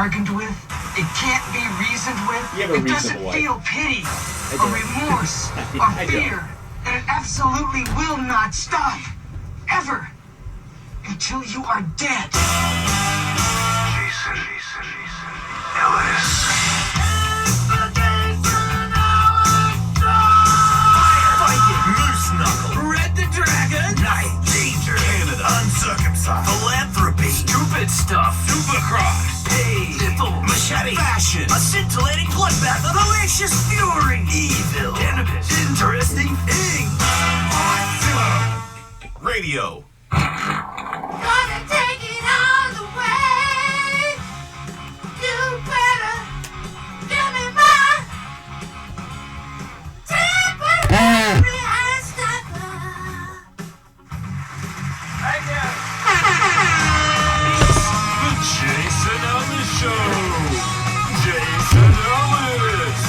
bargained with. It can't be reasoned with. It doesn't feel pity or remorse or fear. And it absolutely will not stop. Ever. Until you are dead. Jason. Ellis. Philanthropy, stupid stuff, supercross, hey, little machete, fashion, a scintillating bloodbath, a malicious fury, evil, cannabis, interesting things. Radio. Gonna take it all the way. You better give me my temporary stopper. Jason Ellis Show. Jason Ellis.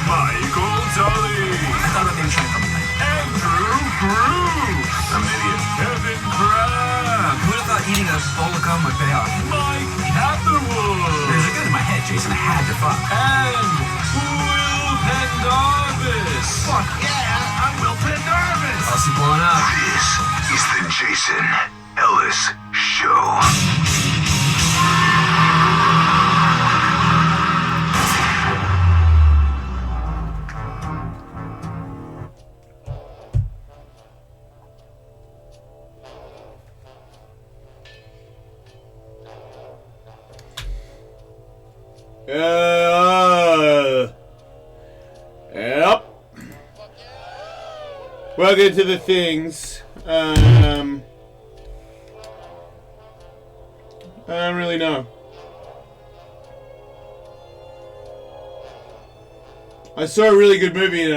Michael Tully. I thought they were trying to come tonight. Andrew Bruce. I'm an idiot. Kevin Crabb. Who would have thought eating a bowl of gum would pay off? Mike Catherwood. There's a gun in my head, Jason. I had to fuck. And Will Pendarvis. Fuck yeah, I'm Will Pendarvis. I'll see blowing up. This is the Jason Ellis Show. Yep. Welcome to the things. I don't really know. I saw a really good movie and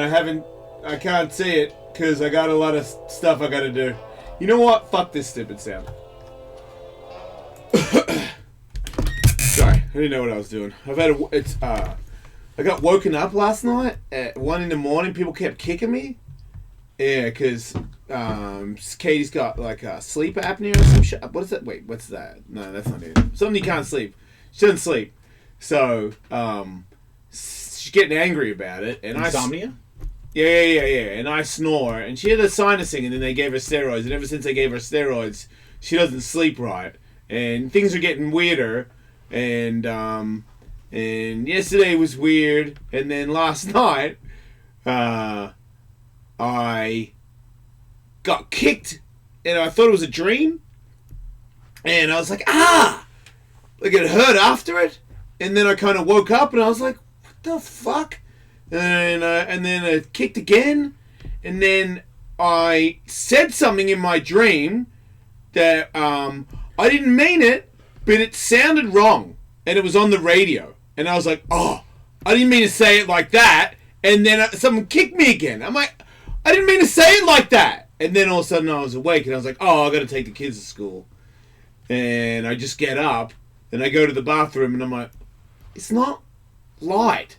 I can't see it because I got a lot of stuff I gotta do. You know what? Fuck this stupid sound. Sorry, I didn't know what I was doing. I got woken up last night at 1 a.m. People kept kicking me. Yeah, because Katie's got like sleep apnea or some shit. What is that? Wait, what's that? No, that's not it. Something you can't sleep. She doesn't sleep. So, she's getting angry about it. And Insomnia? Yeah. And I snore. And she had a sinusing and then they gave her steroids. And ever since they gave her steroids, she doesn't sleep right. And things are getting weirder. And yesterday was weird. And then last night, I got kicked, and I thought it was a dream, and I was like, like it hurt after it, and then I kind of woke up, and I was like, what the fuck, and then I kicked again, and then I said something in my dream that I didn't mean it, but it sounded wrong, and it was on the radio, and I was like, I didn't mean to say it like that, and then someone kicked me again. I'm like, I didn't mean to say it like that. And then all of a sudden I was awake and I was like, I gotta take the kids to school. And I just get up and I go to the bathroom and I'm like, it's not light.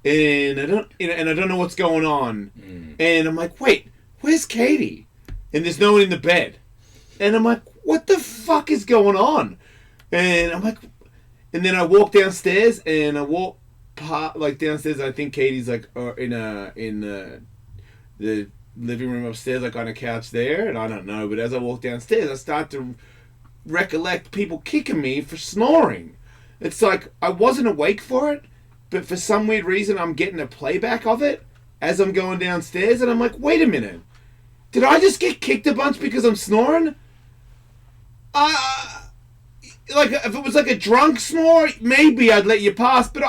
And I don't know what's going on. And I'm like, wait, where's Katie? And there's no one in the bed. And I'm like, what the fuck is going on? And I'm like, and then I walk downstairs and I walk downstairs. I think Katie's like in the living room upstairs, like on a couch there, and I don't know, but as I walk downstairs I start to recollect people kicking me for snoring. It's like I wasn't awake for it, but for some weird reason I'm getting a playback of it as I'm going downstairs, and I'm like, wait a minute, did I just get kicked a bunch because I'm snoring? Like if it was like a drunk snore, maybe I'd let you pass, but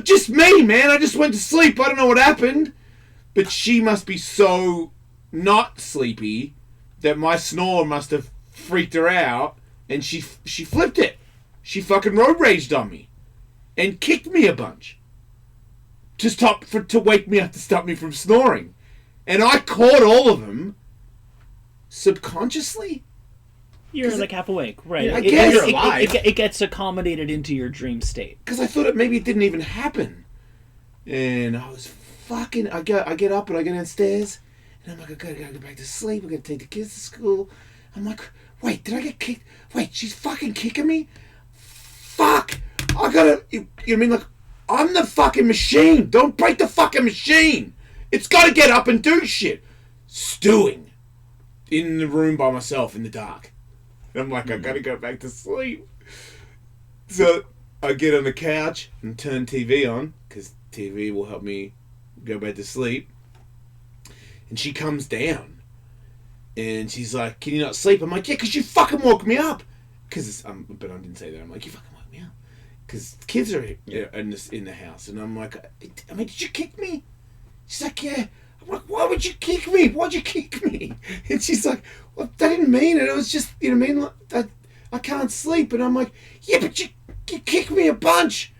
just me, man, I just went to sleep. I don't know what happened. But she must be so not sleepy that my snore must have freaked her out, and she flipped it. She fucking road raged on me, and kicked me a bunch to wake me up to stop me from snoring, and I caught all of them subconsciously. You're like half awake, right? I guess you're alive. It gets accommodated into your dream state. Because I thought maybe it didn't even happen, and I was. I get up and I go downstairs and I'm like, I gotta go back to sleep. I gotta take the kids to school. I'm like, wait, did I get kicked? Wait, she's fucking kicking me? I gotta, you know what I mean? Like, I'm the fucking machine. Don't break the fucking machine. It's gotta get up and do shit. Stewing in the room by myself in the dark. And I'm like, I gotta go back to sleep. So I get on the couch and turn TV on, because TV will help me go back to sleep. And she comes down. And she's like, can you not sleep? I'm like, yeah, because you fucking woke me up. Because, but I didn't say that. I'm like, you fucking woke me up. Because kids are in the house. And I'm like, I mean, did you kick me? She's like, yeah. I'm like, why would you kick me? Why'd you kick me? And she's like, well, I didn't mean it. It was just, you know what I mean? Like, I can't sleep. And I'm like, yeah, but you kicked me a bunch.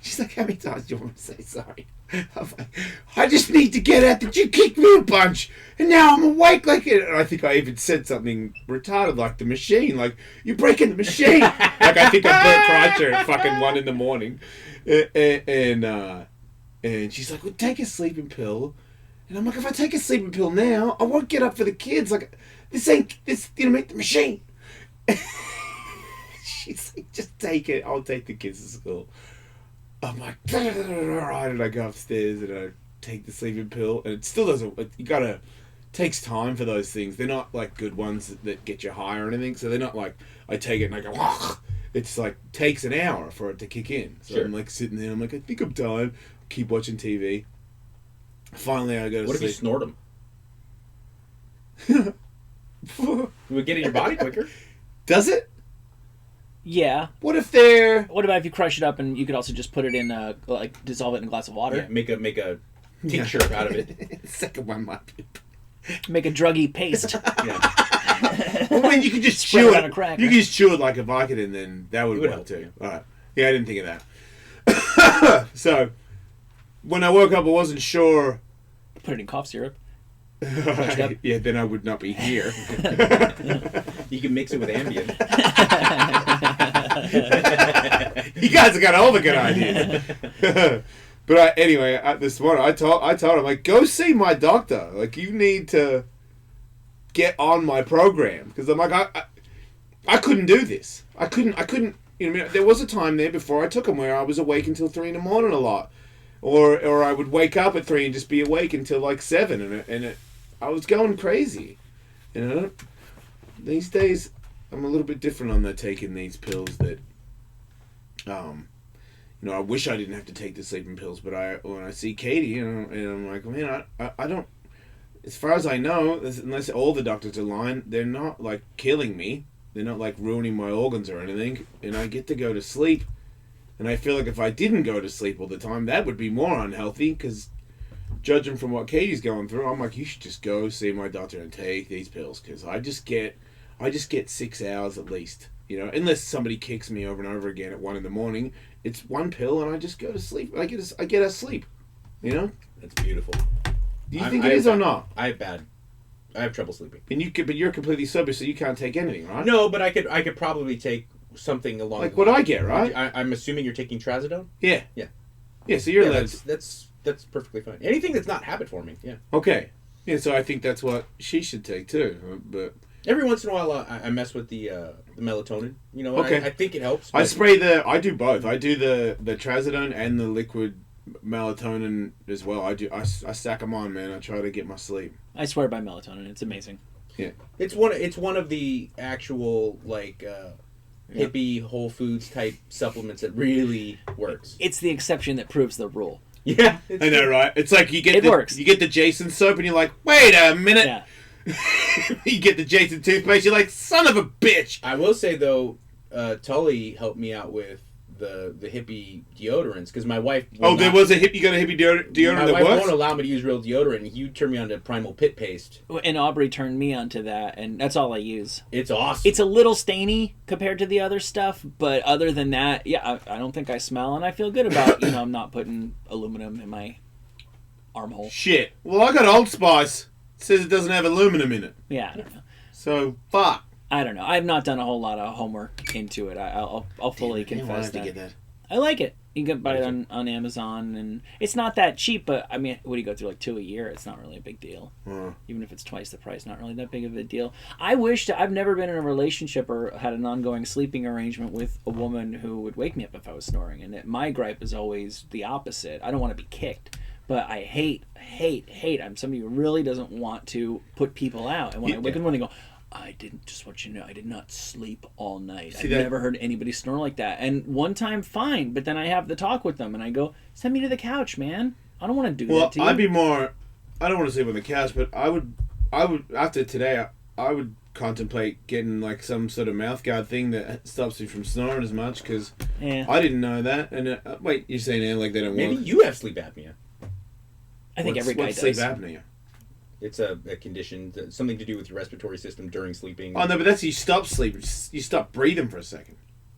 She's like, how many times do you want me to say sorry? I'm like, I just need to get out that you kicked me a bunch. And now I'm awake like it. And I think I even said something retarded like the machine. Like, you're breaking the machine. Like, I think I Bert Kreischer at fucking 1 a.m. And she's like, well, take a sleeping pill. And I'm like, if I take a sleeping pill now, I won't get up for the kids. Like, this, you know, make the machine. She's like, just take it. I'll take the kids to school. I'm like, all right. And I go upstairs and I take the sleeping pill. And it still doesn't, takes time for those things. They're not like good ones that get you high or anything. So they're not like, I take it and I go, ugh. It's like, takes an hour for it to kick in. So I'm like sitting there. I'm like, I think I'm tired. Keep watching TV. Finally, I go to sleep. What if you snort them? It would get in your body quicker. Does it? Yeah. What if they're... What about if you crush it up and you could also just put it in, like, dissolve it in a glass of water? Yeah, make a tincture out of it. The second one might be... Make a druggy paste. Yeah. Well, I mean, you could just Spread chew it it. on a cracker. You could just chew it like a Vicodin, then that would work help, too. yeah. All right. Yeah, I didn't think of that. So, when I woke up, I wasn't sure... Put it in cough syrup. Yeah, then I would not be here. You can mix it with Ambien. You guys have got all the good ideas. But anyway, this morning I told him, like, go see my doctor. Like, you need to get on my program, because I'm like, I couldn't do this. I couldn't. You know, there was a time there before I took him where I was awake until 3 a.m. a lot. Or I would wake up at 3 and just be awake until like 7, and I was going crazy. You know, these days I'm a little bit different on taking these pills. That, you know, I wish I didn't have to take the sleeping pills, but when I see Katie, you know, and I'm like, man, I don't. As far as I know, unless all the doctors are lying, they're not like killing me. They're not like ruining my organs or anything, and I get to go to sleep. And I feel like if I didn't go to sleep all the time, that would be more unhealthy, because judging from what Katie's going through, I'm like, you should just go see my doctor and take these pills, because I just get 6 hours at least, you know, unless somebody kicks me over and over again at 1 a.m. It's one pill and I just go to sleep. I get a sleep, you know? That's beautiful. Do you think it is or not? I have trouble sleeping. And but you're completely sober, so you can't take anything, right? No, but I could probably take something along like what I get, right? I'm assuming you're taking trazodone? Yeah. Yeah. Yeah, so you're that's perfectly fine. Anything that's not habit forming, yeah. Okay. Yeah, so I think that's what she should take too. But every once in a while I mess with the melatonin. You know, okay. I think it helps. I do both. I do the trazodone and the liquid melatonin as well. I stack them on, man. I try to get my sleep. I swear by melatonin. It's amazing. Yeah. It's one of the actual like hippie Whole Foods type supplements that really works. It's the exception that proves the rule. Yeah, I know, right? It's like you get works. You get the Jason soap and you're like, wait a minute. Yeah. You get the Jason toothpaste, you're like, son of a bitch. I will say though, Tully helped me out with the hippie deodorants, because my wife. You got a hippie deodorant My that wife works? won't allow me to use real deodorant, and you turned me on to Primal Pit Paste. And Aubrey turned me onto that, and that's all I use. It's awesome. It's a little stainy compared to the other stuff, but other than that, yeah, I don't think I smell, and I feel good about, you know, I'm not putting aluminum in my armhole. Shit. Well, I got Old Spice. It says it doesn't have aluminum in it. Yeah, I don't know. So, fuck. I don't know. I've not done a whole lot of homework into it. I'll fully confess I wanted that. to get that. I like it. You can buy it on Amazon, and it's not that cheap, but I mean, what do you go through, like 2 a year? It's not really a big deal. Even if it's twice the price, not really that big of a deal. I wish I've never been in a relationship or had an ongoing sleeping arrangement with a woman who would wake me up if I was snoring, and my gripe is always the opposite. I don't want to be kicked, but I hate. I'm somebody who really doesn't want to put people out, and when I wake up in the morning, I go, I did not sleep all night. I've never heard anybody snore like that. And one time, fine, but then I have the talk with them, and I go, send me to the couch, man. I don't want to do that to you. Well, I'd be more, I don't want to sleep on the couch, but I would after today, I would contemplate getting like some sort of mouth guard thing that stops me from snoring as much, because I didn't know that. And wait, you're saying like they don't Maybe work? you have sleep apnea. I think every guy does. What's sleep apnea? It's a condition, something to do with your respiratory system during sleeping. Oh no, but that's you stop sleeping. You stop breathing for a second.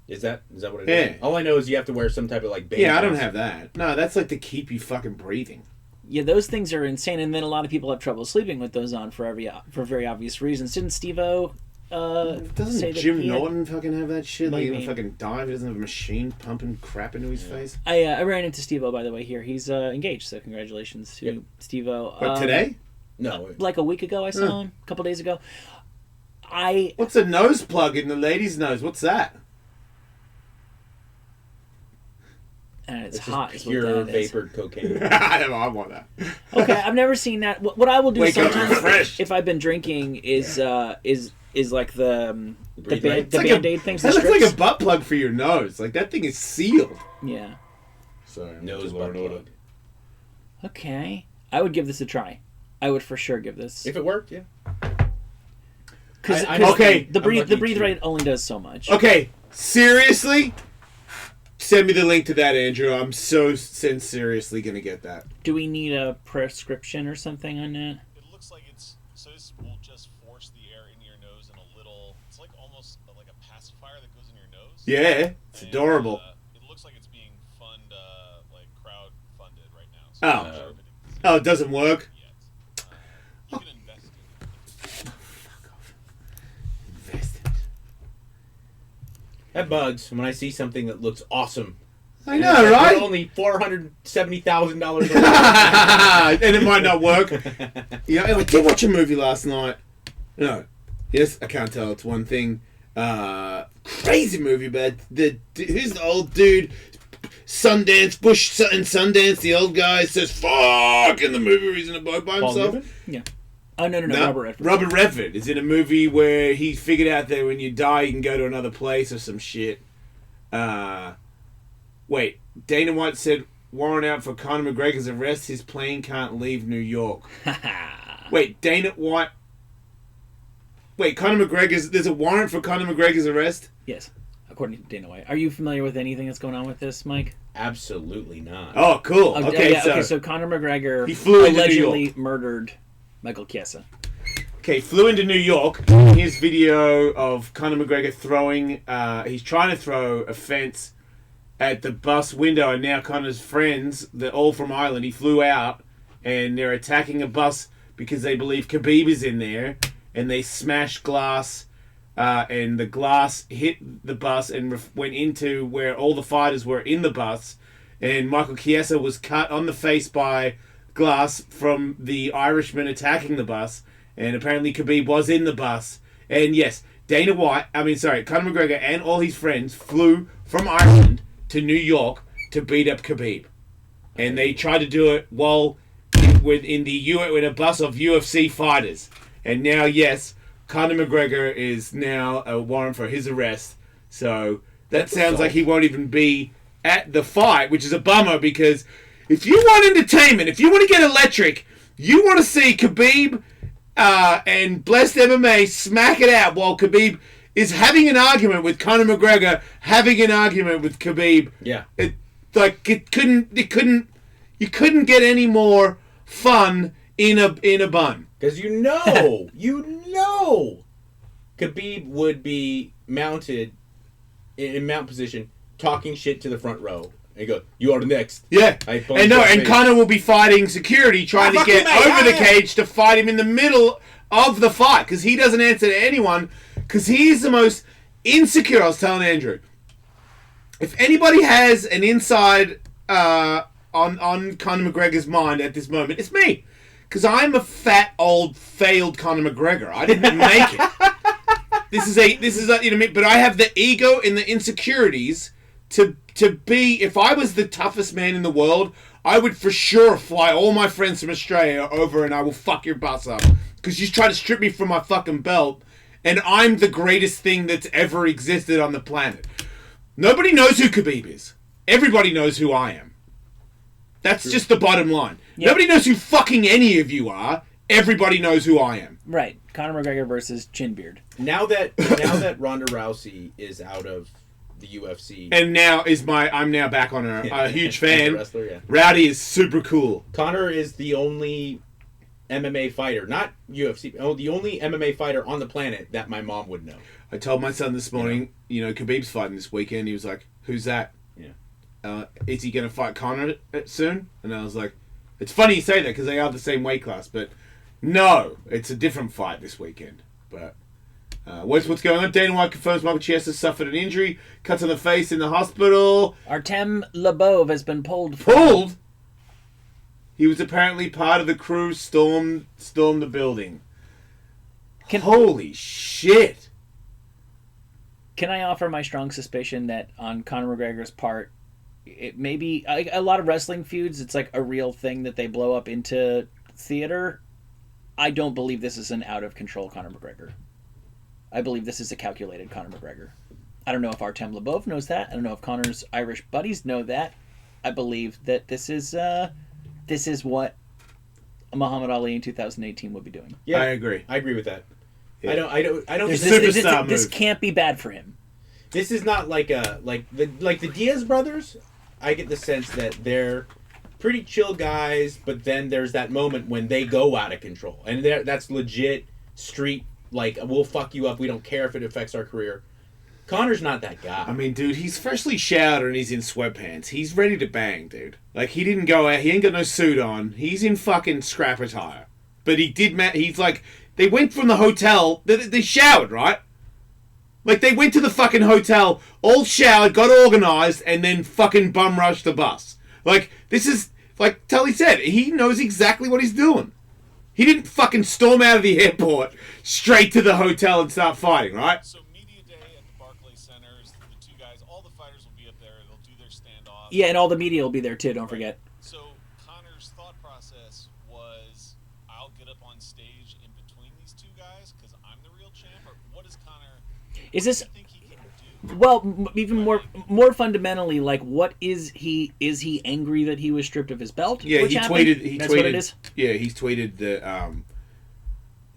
Is that what it is? All I know is you have to wear some type of like band. Yeah, I don't have that. No, that's like to keep you fucking breathing. Yeah, those things are insane, and then a lot of people have trouble sleeping with those on for very obvious reasons. Didn't Steve-O doesn't say that Jim Norton fucking have that shit? Like, Maybe. he'll fucking die if he doesn't have a machine pumping crap into his face? I ran into Steve-O, by the way, here. He's engaged, so congratulations to Steve-O. What, today? No. Like a week ago I saw him, a couple days ago. What's a nose plug in the lady's nose? What's that? And it's It's hot. just Is what pure that is. vapored cocaine. I want that. Okay, I've never seen that. What I will do Wake up sometimes refreshed. if I've been drinking is like the Breathe right. Band-Aid things. That The looks like strips. a butt plug for your nose. Like, that thing is sealed. Yeah. Sorry. Nose butt plug. Okay. I would give this a try. I would for sure give this. If it worked, yeah. Because Okay. the breathe lucky too. rate only does so much. Okay, seriously? Send me the link to that, Andrew. I'm so seriously going to get that. Do we need a prescription or something on that? It looks like so this will just force the air into your nose in a little, it's like almost like a pacifier that goes in your nose. Yeah, it's And, adorable. It looks like it's being crowd funded right now. So Oh. I'm not sure if it exists Oh, it doesn't work? yet. You can invest in it. Invest in it. That bugs when I see something that looks awesome. I And know, it's like, right? we're only $470,000. And it might not work. Yeah, I did watch a movie last night. No. Yes, I can't tell. It's one thing. Crazy movie, but who's the old dude? Sundance, Bush and Sundance, the old guy says fuck in the movie where he's in a boat by Paul himself. Newman? Yeah. Oh, no, Robert Redford. Robert Redford is in a movie where he figured out that when you die, you can go to another place or some shit. Wait, Dana White said warrant out for Conor McGregor's arrest. His plane can't leave New York. Wait, Dana White. Wait, Conor McGregor's. There's a warrant for Conor McGregor's arrest? Yes, according to Dana White. Are you familiar with anything that's going on with this, Mike? Absolutely not. Oh, cool. Okay, so Conor McGregor he flew into New allegedly York. murdered Michael Chiessa. Okay, flew into New York. Here's video of Conor McGregor throwing. He's trying to throw a fence at the bus window, and now Conor's friends, they're all from Ireland. He flew out, and they're attacking a bus because they believe Khabib is in there, and they smashed glass, and the glass hit the bus and went into where all the fighters were in the bus, and Michael Chiessa was cut on the face by glass from the Irishman attacking the bus, and apparently Khabib was in the bus. And yes, Conor McGregor and all his friends flew from Ireland to New York to beat up Khabib. And they tried to do it while in a bus of UFC fighters. And now, yes, Conor McGregor is now a warrant for his arrest. So that sounds like he won't even be at the fight, which is a bummer, because if you want entertainment, if you want to get electric, you want to see Khabib and Blessed MMA smack it out while Khabib is having an argument with Conor McGregor, having an argument with Khabib. Yeah. You couldn't get any more fun in a bun. Because you know, Khabib would be mounted in mount position, talking shit to the front row. And go, you are the next. Yeah. And Conor will be fighting security, trying to get over the cage to fight him in the middle of the fight, because he doesn't answer to anyone, because he's the most insecure. I was telling Andrew, if anybody has an inside on Conor McGregor's mind at this moment, it's me. Because I'm a fat, old, failed Conor McGregor. I didn't make it. This is a, you know what I mean? But I have the ego and the insecurities to be, if I was the toughest man in the world, I would for sure fly all my friends from Australia over and I will fuck your bus up. Because you try to strip me from my fucking belt, and I'm the greatest thing that's ever existed on the planet. Nobody knows who Khabib is. Everybody knows who I am. That's just the bottom line. Yep. Nobody knows who fucking any of you are. Everybody knows who I am. Right. Conor McGregor versus Chinbeard. Now that Ronda Rousey is out of the UFC, and now I'm now back on a huge fan. Wrestler, yeah. Rowdy is super cool. Conor is the only MMA fighter, not UFC, the only MMA fighter on the planet that my mom would know. I told my son this morning, you know, Khabib's fighting this weekend. He was like, "Who's that? Yeah. Is he going to fight Conor soon?" And I was like, "It's funny you say that because they are the same weight class, but no, it's a different fight this weekend." But what's going on? Dana White confirms Michael Chiessa suffered an injury, cuts on the face in the hospital. Artem Lebov has been pulled. Pulled? He was apparently part of the crew stormed the building. Holy shit! Can I offer my strong suspicion that on Conor McGregor's part, it may be a lot of wrestling feuds, it's like a real thing that they blow up into theater. I don't believe this is an out-of-control Conor McGregor. I believe this is a calculated Conor McGregor. I don't know if Artem Lebov knows that. I don't know if Conor's Irish buddies know that. I believe that this is what Muhammad Ali in 2018 would be doing. Yeah, I agree. I agree with that. Yeah. I don't think this can't be bad for him. This is not like the Diaz brothers. I get the sense that they're pretty chill guys, but then there's that moment when they go out of control, and that's legit street. Like, we'll fuck you up. We don't care if it affects our career. Conor's not that guy. I mean, dude, he's freshly showered and he's in sweatpants. He's ready to bang, dude. Like, he didn't go out. He ain't got no suit on. He's in fucking scrap attire. But he did. He's like, they went from the hotel. They showered, right? Like, they went to the fucking hotel, all showered, got organized, and then fucking bum rushed the bus. Like, this is, like Tully said, he knows exactly what he's doing. He didn't fucking storm out of the airport straight to the hotel and start fighting, right? So media day at the Barclay Centers, the two guys, all the fighters will be up there. They'll do their standoff. Yeah, and all the media will be there too. Don't forget. So Conor's thought process was, I'll get up on stage in between these two guys because I'm the real champ. Or what is Conor? Is this? Think he can do? Well, even more fundamentally, like, what is he? Is he angry that he was stripped of his belt? Yeah, Which he happened? tweeted. That's what it is. Yeah, he's tweeted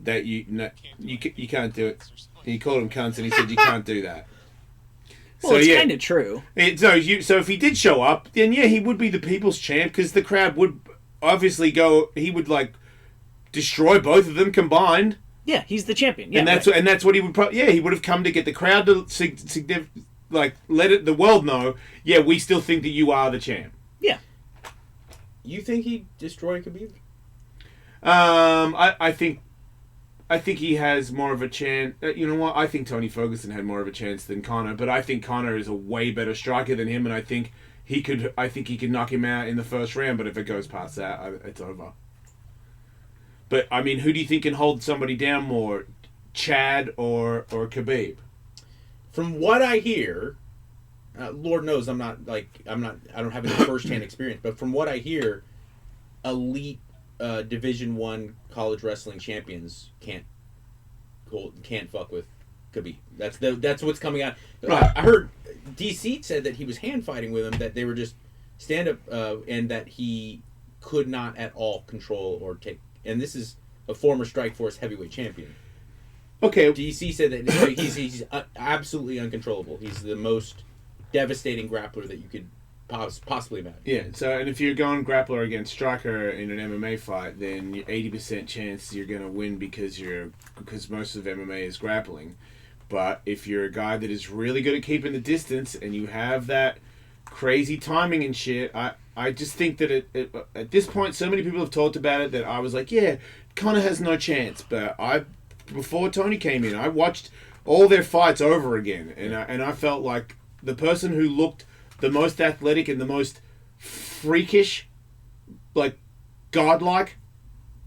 that you can't do it. He called him cunts and he said you can't do that. Well, it's kind of true. So if he did show up, then yeah, he would be the people's champ because the crowd would obviously go. He would like destroy both of them combined. Yeah, he's the champion. Yeah, and that's what he would. He would have come to get the crowd to let the world know. Yeah, we still think that you are the champ. Yeah. You think he'd destroy Khabib? I think he has more of a chance. You know what? I think Tony Ferguson had more of a chance than Conor, but I think Conor is a way better striker than him, and I think he could knock him out in the first round. But if it goes past that, it's over. But I mean, who do you think can hold somebody down more, Chad or Khabib? From what I hear, Lord knows I don't have any first-hand experience, but from what I hear, elite Division I college wrestling champions can't fuck with Khabib. That's what's coming out. Right. I heard DC said that he was hand fighting with him, that they were just stand up, and that he could not at all control or take. And this is a former Strikeforce heavyweight champion. Okay. DC said that he's absolutely uncontrollable. He's the most devastating grappler that you could possibly imagine. Yeah, so, and if you're going grappler against striker in an MMA fight, then 80% chance you're going to win because most of MMA is grappling. But if you're a guy that is really good at keeping the distance and you have that crazy timing and shit, I just think that at this point, so many people have talked about it that I was like, yeah, Conor has no chance. But before Tony came in, I watched all their fights over again, and I felt like the person who looked the most athletic and the most freakish, like godlike,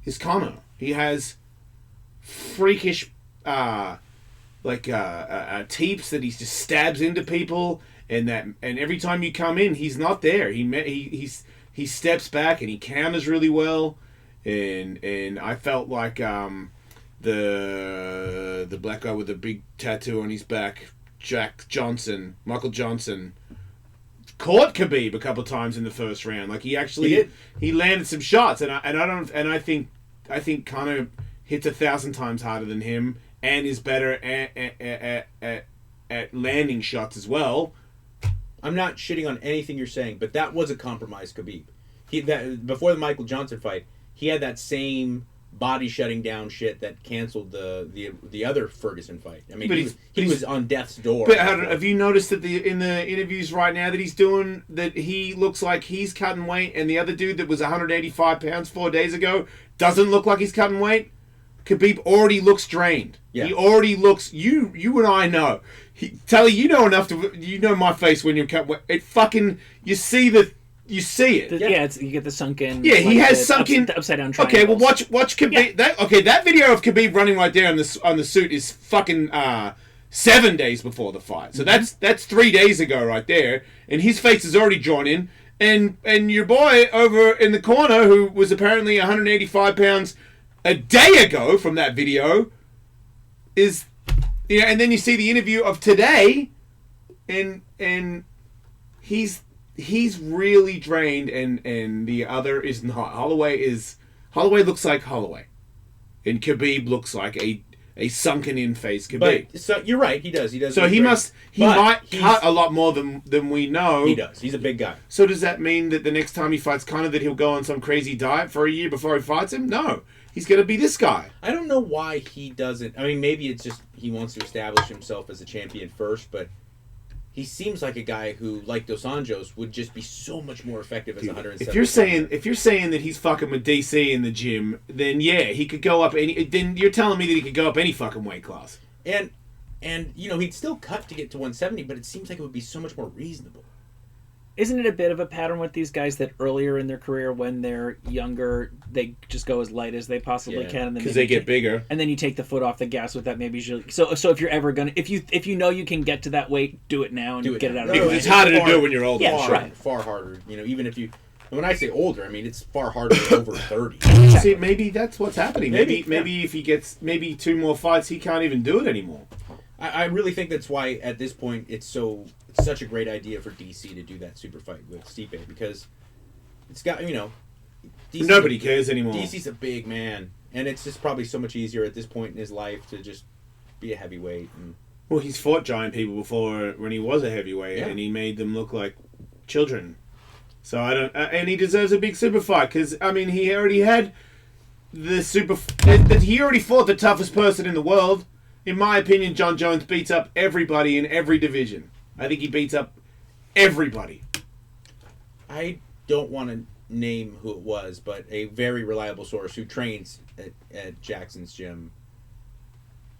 is Conor. He has freakish, teeps that he just stabs into people, and every time you come in, he's not there. He steps back and he counters really well, and I felt like the black guy with the big tattoo on his back, Michael Johnson, caught Khabib a couple of times in the first round. Like he landed some shots, and I think Conor hits 1,000 times harder than him and is better at landing shots as well. I'm not shitting on anything you're saying, but that was a compromised Khabib. Before the Michael Johnson fight, he had that same body shutting down shit that canceled the other Ferguson fight. I mean, he was on death's door. But have you noticed that in the interviews right now that he's doing, that he looks like he's cutting weight, and the other dude that was 185 pounds 4 days ago doesn't look like he's cutting weight? Khabib already looks drained. Yeah. He already looks. You and I know. Tully, you know enough to. You know my face when you're cut. It fucking. You see it. You get the sunken. Yeah, he has sunken upside down triangles. Okay, well watch Khabib. Yeah. That video of Khabib running right there on the suit is fucking 7 days before the fight. So that's 3 days ago right there, and his face is already drawn in. And your boy over in the corner, who was apparently 185 pounds a day ago from that video, is, and then you see the interview of today, and he's really drained, and the other is not. Holloway looks like Holloway, and Khabib looks like a sunken in face Khabib. But so you're right, he does. So he might cut a lot more than we know. He does. He's a big guy. So does that mean that the next time he fights Conor that he'll go on some crazy diet for a year before he fights him? No. He's going to be this guy. I don't know why he doesn't. I mean, maybe it's just he wants to establish himself as a champion first, but he seems like a guy who, like Dos Anjos, would just be so much more effective as 170. If you're saying that he's fucking with DC in the gym, then yeah, he could go up any. Then you're telling me that he could go up any fucking weight class. And he'd still cut to get to 170, but it seems like it would be so much more reasonable. Isn't it a bit of a pattern with these guys that earlier in their career, when they're younger, they just go as light as they possibly can, because they get bigger, and then you take the foot off the gas with that. Maybe so if you're ever gonna, if you know you can get to that weight, do it now and get it out of the way. Because it's harder to do it when you're older. Yeah, far harder. Even if you. When I say older, I mean it's far harder than over 30. See, maybe that's what's happening. Maybe if he gets 2 more fights, he can't even do it anymore. I really think that's why at this point it's such a great idea for DC to do that super fight with Stipe, because it's got DC, nobody cares anymore. DC's a big man, and it's just probably so much easier at this point in his life to just be a heavyweight. Well, he's fought giant people before when he was a heavyweight, and he made them look like children. So I don't, and he deserves a big super fight, because I mean he already had he already fought the toughest person in the world. In my opinion, John Jones beats up everybody in every division. I think he beats up everybody. I don't want to name who it was, but a very reliable source who trains at Jackson's gym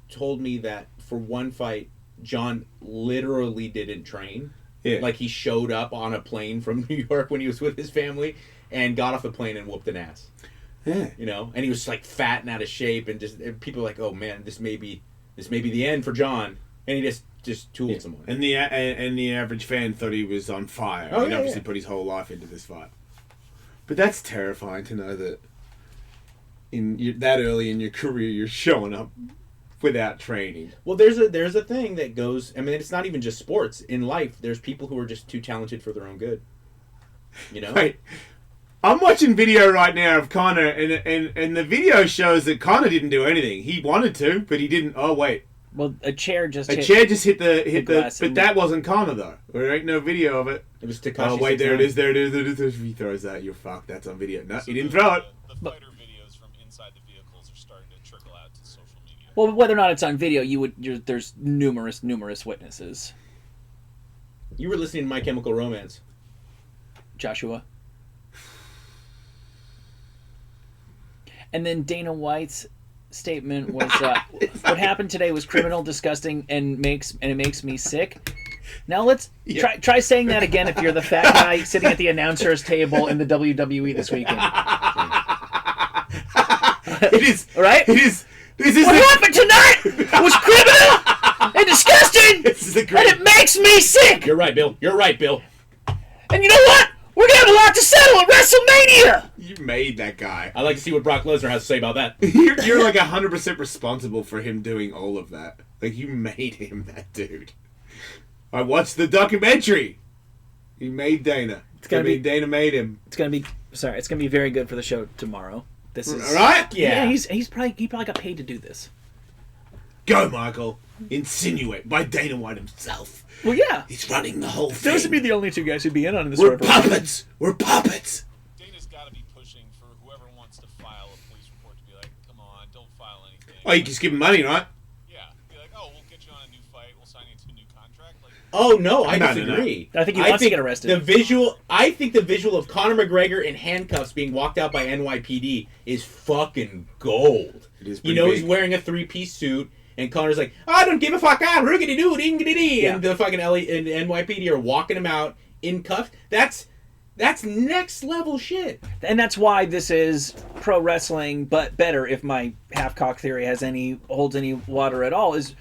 told me that for one fight, John literally didn't train. Yeah. Like he showed up on a plane from New York when he was with his family and got off the plane and whooped an ass. Yeah. And he was like fat and out of shape, and people were like, oh man, this may be the end for John, and he just tooled someone. And the average fan thought he was on fire. He obviously put his whole life into this fight. But that's terrifying to know that that early in your career you're showing up without training. Well, there's a thing that goes. I mean, it's not even just sports. In life, there's people who are just too talented for their own good. Right. I'm watching video right now of Conor, and the video shows that Conor didn't do anything. He wanted to, but he didn't. Oh wait. Well, a chair just hit the but that wasn't Conor though. There ain't no video of it. It was Tekashi. Oh wait, there it is. If he throws that, you're fucked. That's on video. No, he didn't throw it. The fighter videos from inside the vehicles are starting to trickle out to social media. Well, whether or not it's on video, there's numerous witnesses. You were listening to My Chemical Romance, Joshua. And then Dana White's statement was, "What happened today was criminal, disgusting, and it makes me sick." Now let's try saying that again if you're the fat guy sitting at the announcer's table in the WWE this weekend. It is right. It is. This is what happened tonight was criminal and disgusting. This is a and it makes me sick. You're right, Bill. You're right, Bill. And you know what? We're gonna have a lot to settle at WrestleMania. You made that guy. I'd like to see what Brock Lesnar has to say about that. You're like 100% responsible for him doing all of that. Like, you made him that dude. I watched the documentary. He made Dana. Dana made him. It's gonna be very good for the show tomorrow. This is right. Yeah, he probably got paid to do this. Go, Michael. Insinuate by Dana White himself. Well, yeah. He's running the whole thing. Those would be the only two guys who'd be in on this. We're puppets. We're puppets. Dana's got to be pushing for whoever wants to file a police report to be like, come on, don't file anything. Oh, you just give him money, right? Yeah. Be like, oh, we'll get you on a new fight. We'll sign you to a new contract. Like, oh, no, I disagree. I think he wants to get arrested. I think the visual of Conor McGregor in handcuffs being walked out by NYPD is fucking gold. It is you know, big. he's wearing a three-piece suit. And Connor's like, I don't give a fuck, riggedy-doo, dingedy-dee. Yeah. And the fucking NYPD are walking him out in cuffs. That's next level shit. And that's why this is pro wrestling, but better, if my half-cock theory holds any water at all, is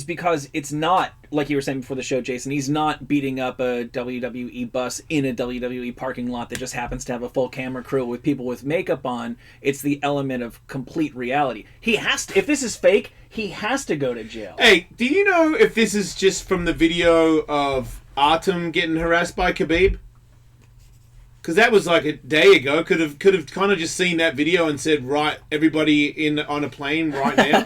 because it's not, like you were saying before the show, Jason, he's not beating up a WWE bus in a WWE parking lot that just happens to have a full camera crew with people with makeup on. It's the element of complete reality. He has to, if this is fake, he has to go to jail. Hey, do you know if this is just from the video of Artem getting harassed by Khabib? Because that was like a day ago. Could have kind of just seen that video and said, right, everybody on a plane right now.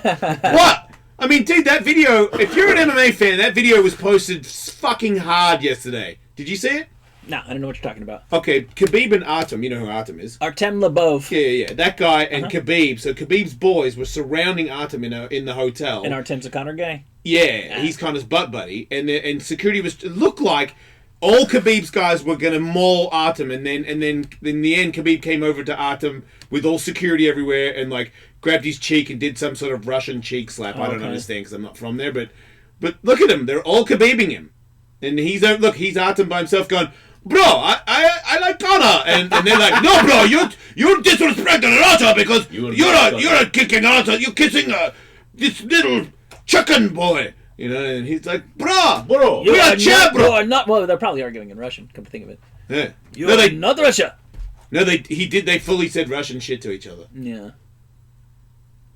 What? I mean, dude, that video, if you're an MMA fan, that video was posted fucking hard yesterday. Did you see it? No, I don't know what you're talking about. Okay, Khabib and Artem, you know who Artem is. Artem Lebov. Yeah. That guy and Khabib. So Khabib's boys were surrounding Artem in the hotel. And Artem's a Conor guy? Yeah, he's Conor's butt buddy. And security looked like all Khabib's guys were going to maul Artem. And then in the end, Khabib came over to Artem with all security everywhere and like grabbed his cheek and did some sort of Russian cheek slap. I don't understand because I'm not from there. But look at him. They're all Khabibing him. And he's Artem by himself going, bro, I like Conor. And they're like, no, bro, you're disrespecting Russia because you're kicking Russia. You're kissing this little chicken boy. You know, and he's like, bro, we are champ, bro. You are not, well, they're probably arguing in Russian, come to think of it. Yeah. You are not Russia. No, they fully said Russian shit to each other. Yeah.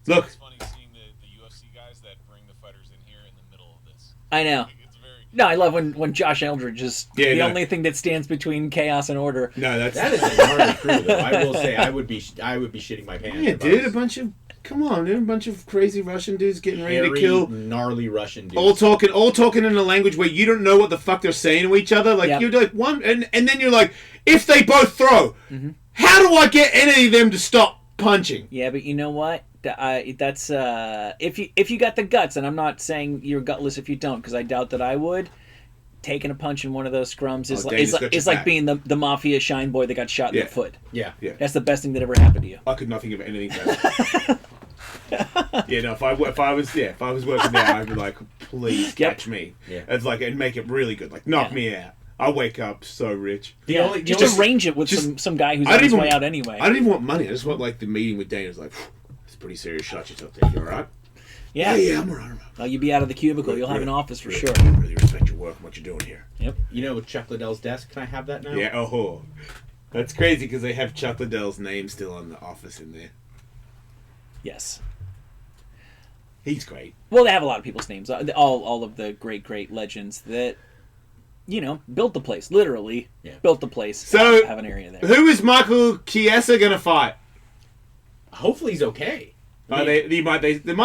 Look. It's funny seeing the UFC guys that bring the fighters in here in the middle of this. I know. Like, it's very... No, I love when Josh Eldridge is the only thing that stands between chaos and order. No, that is a gnarly crew, though. I will say, I would be shitting my pants. Yeah, dude, a bunch of crazy Russian dudes getting ready to kill gnarly Russian dudes. All talking in a language where you don't know what the fuck they're saying to each other. Like you're like one, and then you're like, if they both throw, how do I get any of them to stop punching? Yeah, but you know what? That's if you got the guts, and I'm not saying you're gutless if you don't, because I doubt that I would. Taking a punch in one of those scrums is like being the mafia shine boy that got shot in the foot. Yeah. That's the best thing that ever happened to you. I could not think of anything better. Yeah, no. If I was working there, I'd be like, please catch me. Yeah. It's like and make it really good. Like knock me out. I wake up so rich. Just arrange it with some guy who's on his way out anyway. I don't even want money. I just want like the meeting with Dana. It's like, it's a pretty serious shot yourself there. You all right? Yeah, I'm all right. Well, you'll be out of the cubicle. You'll have an office for sure. I really respect your work and what you're doing here. Yep. You know, with Chuck Liddell's desk, can I have that now? Yeah. Oh, that's crazy because they have Chuck Liddell's name still on the office in there. Yes. He's great. Well, they have a lot of people's names. All of the great legends that, built the place. Literally, built the place. So, have an area there. Who is Michael Chiessa going to fight? Hopefully he's okay. They might,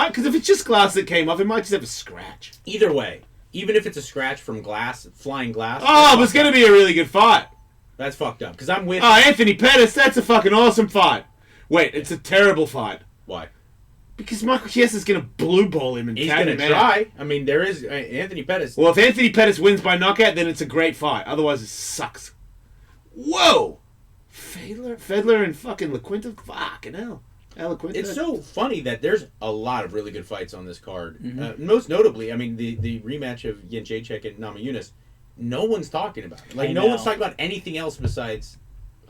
because if it's just glass that came off, it might just have a scratch. Either way, even if it's a scratch from flying glass. Oh, it's going to be a really good fight. That's fucked up. Because I'm with. Oh, Anthony Pettis, that's a fucking awesome fight. Wait, it's a terrible fight. Why? Because Michael Chiesa is going to blue ball him and he's tag going him out. to try. I mean, there is Anthony Pettis. Well, if Anthony Pettis wins by knockout, then it's a great fight. Otherwise, it sucks. Whoa! Fedler and fucking LaQuinta? Fucking hell. eloquent. It's so funny that there's a lot of really good fights on this card. Most notably, I mean, the rematch of Jędrzejczyk and Namajunas, no one's talking about it. Like, no one's talking about anything else besides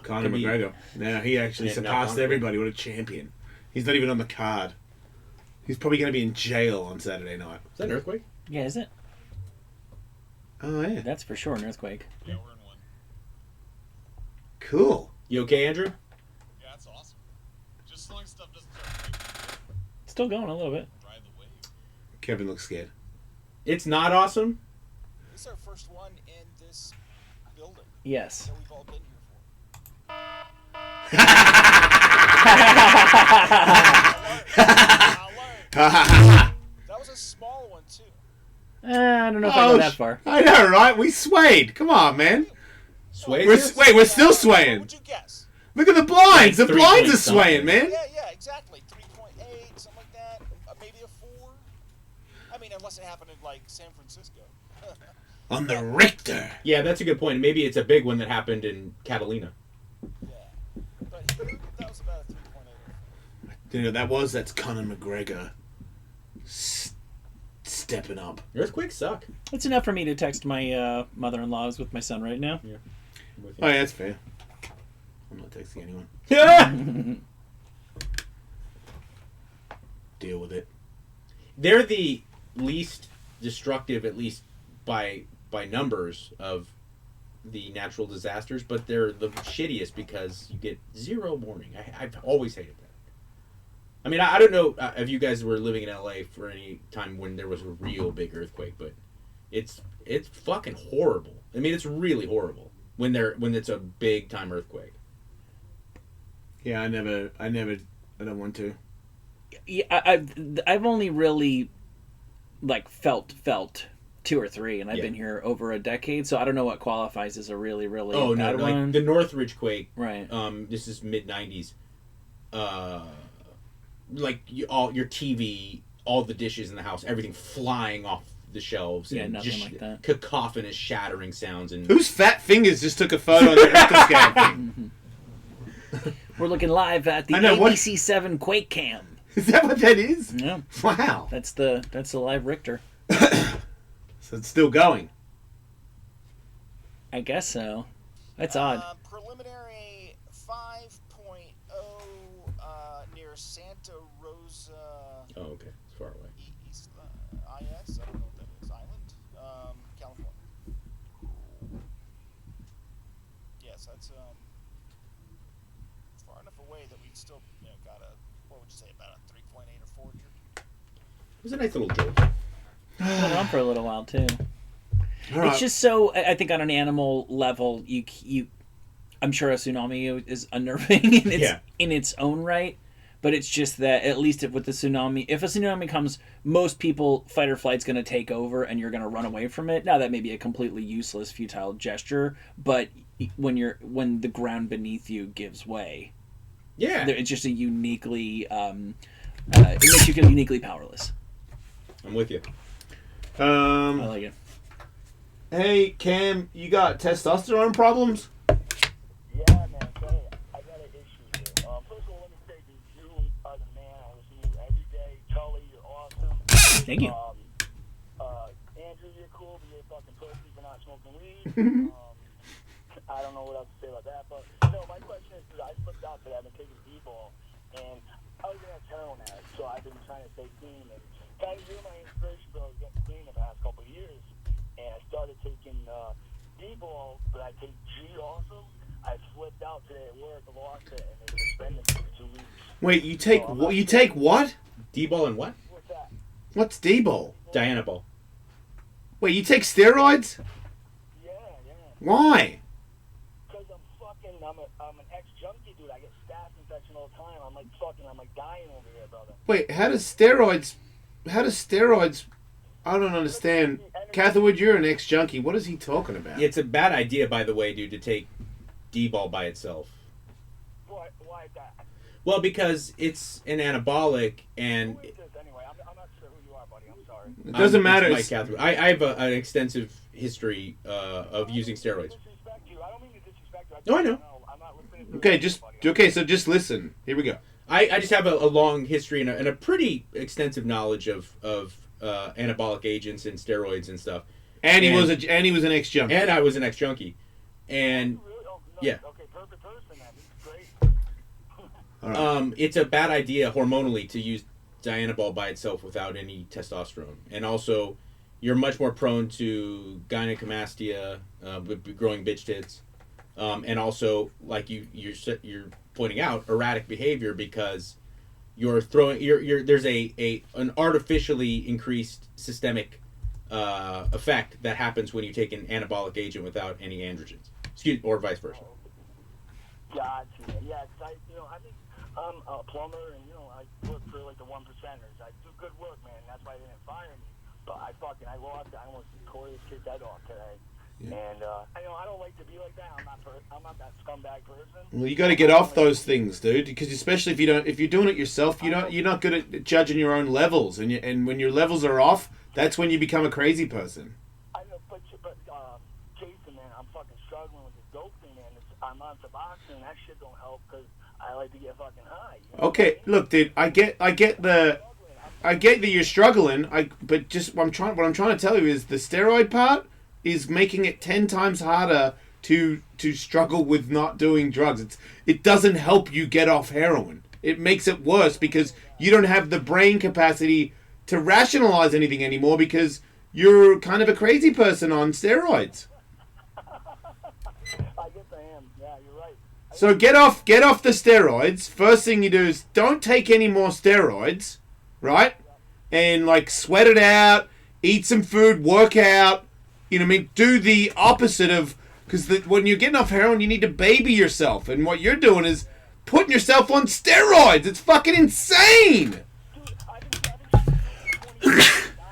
Conor McGregor. No, he actually surpassed everybody. What a champion. He's not even on the card. He's probably going to be in jail on Saturday night. Is that an earthquake? Yeah, is it? Oh, yeah. That's for sure an earthquake. Yeah, we're in one. Cool. You okay, Andrew? Yeah, that's awesome. Just as long as stuff doesn't start Still going a little bit. ride the wave. Kevin looks scared. It's not awesome. This is our first one in this building Yes. that we've all been here for. That was a small one, too. I don't know if I go that far. I know, right? We swayed. Come on, man. Sway? We're still swaying. What'd you guess? Look at the blinds. The 3 blinds are point swaying, man. Yeah, exactly. 3.8, something like that. Maybe a 4. I mean, unless it happened in, like, San Francisco. On the Richter. Yeah, that's a good point. Maybe it's a big one that happened in Catalina. Yeah. But that was about a 3.8. You know, that's Conor McGregor stepping up. Earthquakes suck. It's enough for me to text my mother-in-law who's with my son right now. Yeah. Oh, yeah, that's fair. I'm not texting anyone. Deal with it. They're the least destructive, at least by numbers, of the natural disasters, but they're the shittiest because you get zero warning. I've always hated that. I mean, I don't know if you guys were living in LA for any time when there was a real big earthquake, but it's fucking horrible. I mean, it's really horrible when it's a big time earthquake. Yeah, I don't want to. Yeah, I've only really like felt 2 or 3, and I've been here over a decade, so I don't know what qualifies as a really bad one. Like the Northridge quake. Right. This is mid '90s. Like all your TV, all the dishes in the house, everything flying off the shelves. Yeah, and nothing just like that. Cacophonous, shattering sounds. And Whose fat fingers just took a photo of the Richter scale thing? We're looking live at the I know, what- ABC7 Quake Cam. Is that what that is? Yeah, Wow. that's the live Richter. So it's still going. I guess so. That's odd. Preliminary 5.0 near Santa Rosa. oh, okay, it's far away. East IS. I don't know what that is. Island, California. Yes, that's far enough away that we still got a, what would you say, about a 3.8 or 4 here. It was a nice little jolt. Went on for a little while too. All right. It's just so. I think on an animal level, you I'm sure a tsunami is unnerving in its own right, but it's just that at least with the tsunami, if a tsunami comes, most people fight or flight's going to take over, and you're going to run away from it. Now that may be a completely useless, futile gesture, but when the ground beneath you gives way, it's just a uniquely it makes you feel uniquely powerless. I'm with you. I like it. Hey, Cam, you got testosterone problems? Yeah, man. So I got an issue here. First of all, let me say that you are the man. I listen to you every day. Tully, you're awesome. Thank you. Andrew, you're cool, but you're a fucking pussy for not smoking weed. I don't know what else to say about that, but no, my question is, I slipped out today. I've been taking D-ball, and I was an heroin addict, so I've been trying to stay clean. And kind of you're my inspiration, but I was getting clean the past couple of years, and I started taking D-ball, but I take G also. I flipped out today at work, lost it, and they suspended me for 2 weeks. Wait, you take what? You take what? D-ball and what? What's that? What's D-ball? Diana ball. Wait, you take steroids? Yeah. Why? Because I'm an ex-junkie, dude. I get staph infection all the time. I'm like dying over here, brother. Wait, how does steroids? I don't understand. Catherwood, you're an ex-junkie. What is he talking about? It's a bad idea, by the way, dude, to take D-ball by itself. Why is that? Well, because it's an anabolic, and Who is this anyway? I'm not sure who you are, buddy. I'm sorry. It doesn't matter. Mike Catherwood. I have an extensive history of using steroids. Disrespect you. I don't mean to disrespect you. No, I know. I'm not listening to Okay, so just listen. Here we go. I just have a long history and a pretty extensive knowledge of anabolic agents and steroids and stuff. And he was an ex-junkie. And I was an ex-junkie. And yeah. Okay, perfect person, man. He's great. All right. It's a bad idea hormonally to use Dianabol by itself without any testosterone. And also, you're much more prone to gynecomastia, growing bitch tits, and also, like you're pointing out, erratic behavior because you're throwing there's an artificially increased systemic effect that happens when you take an anabolic agent without any androgens, or vice versa. Gotcha. Yeah, I think I'm a plumber, and I work for like the 1%ers. I do good work, man. That's why they didn't fire me. But I lost. I almost tore this kid's head off today. Yeah. And I don't like to be like that. I'm not that scumbag person. Well, you got to get off those things, dude. Because especially if you're doing it yourself, you're not good at judging your own levels. And when your levels are off, that's when you become a crazy person. I know, but Jason, man, I'm fucking struggling with this dope thing, man. I'm on Suboxone. That shit don't help because I like to get fucking high. Okay, look, dude. I get that you're struggling. But just what I'm trying to tell you is the steroid part is making it 10 times harder to struggle with not doing drugs. It doesn't help you get off heroin. It makes it worse because you don't have the brain capacity to rationalize anything anymore because you're kind of a crazy person on steroids. I guess I am. Yeah, you're right. So get off the steroids. First thing you do is don't take any more steroids, right? And like sweat it out, eat some food, work out. You know what I mean? Do the opposite of... Because when you're getting off heroin, you need to baby yourself. And what you're doing is putting yourself on steroids. It's fucking insane!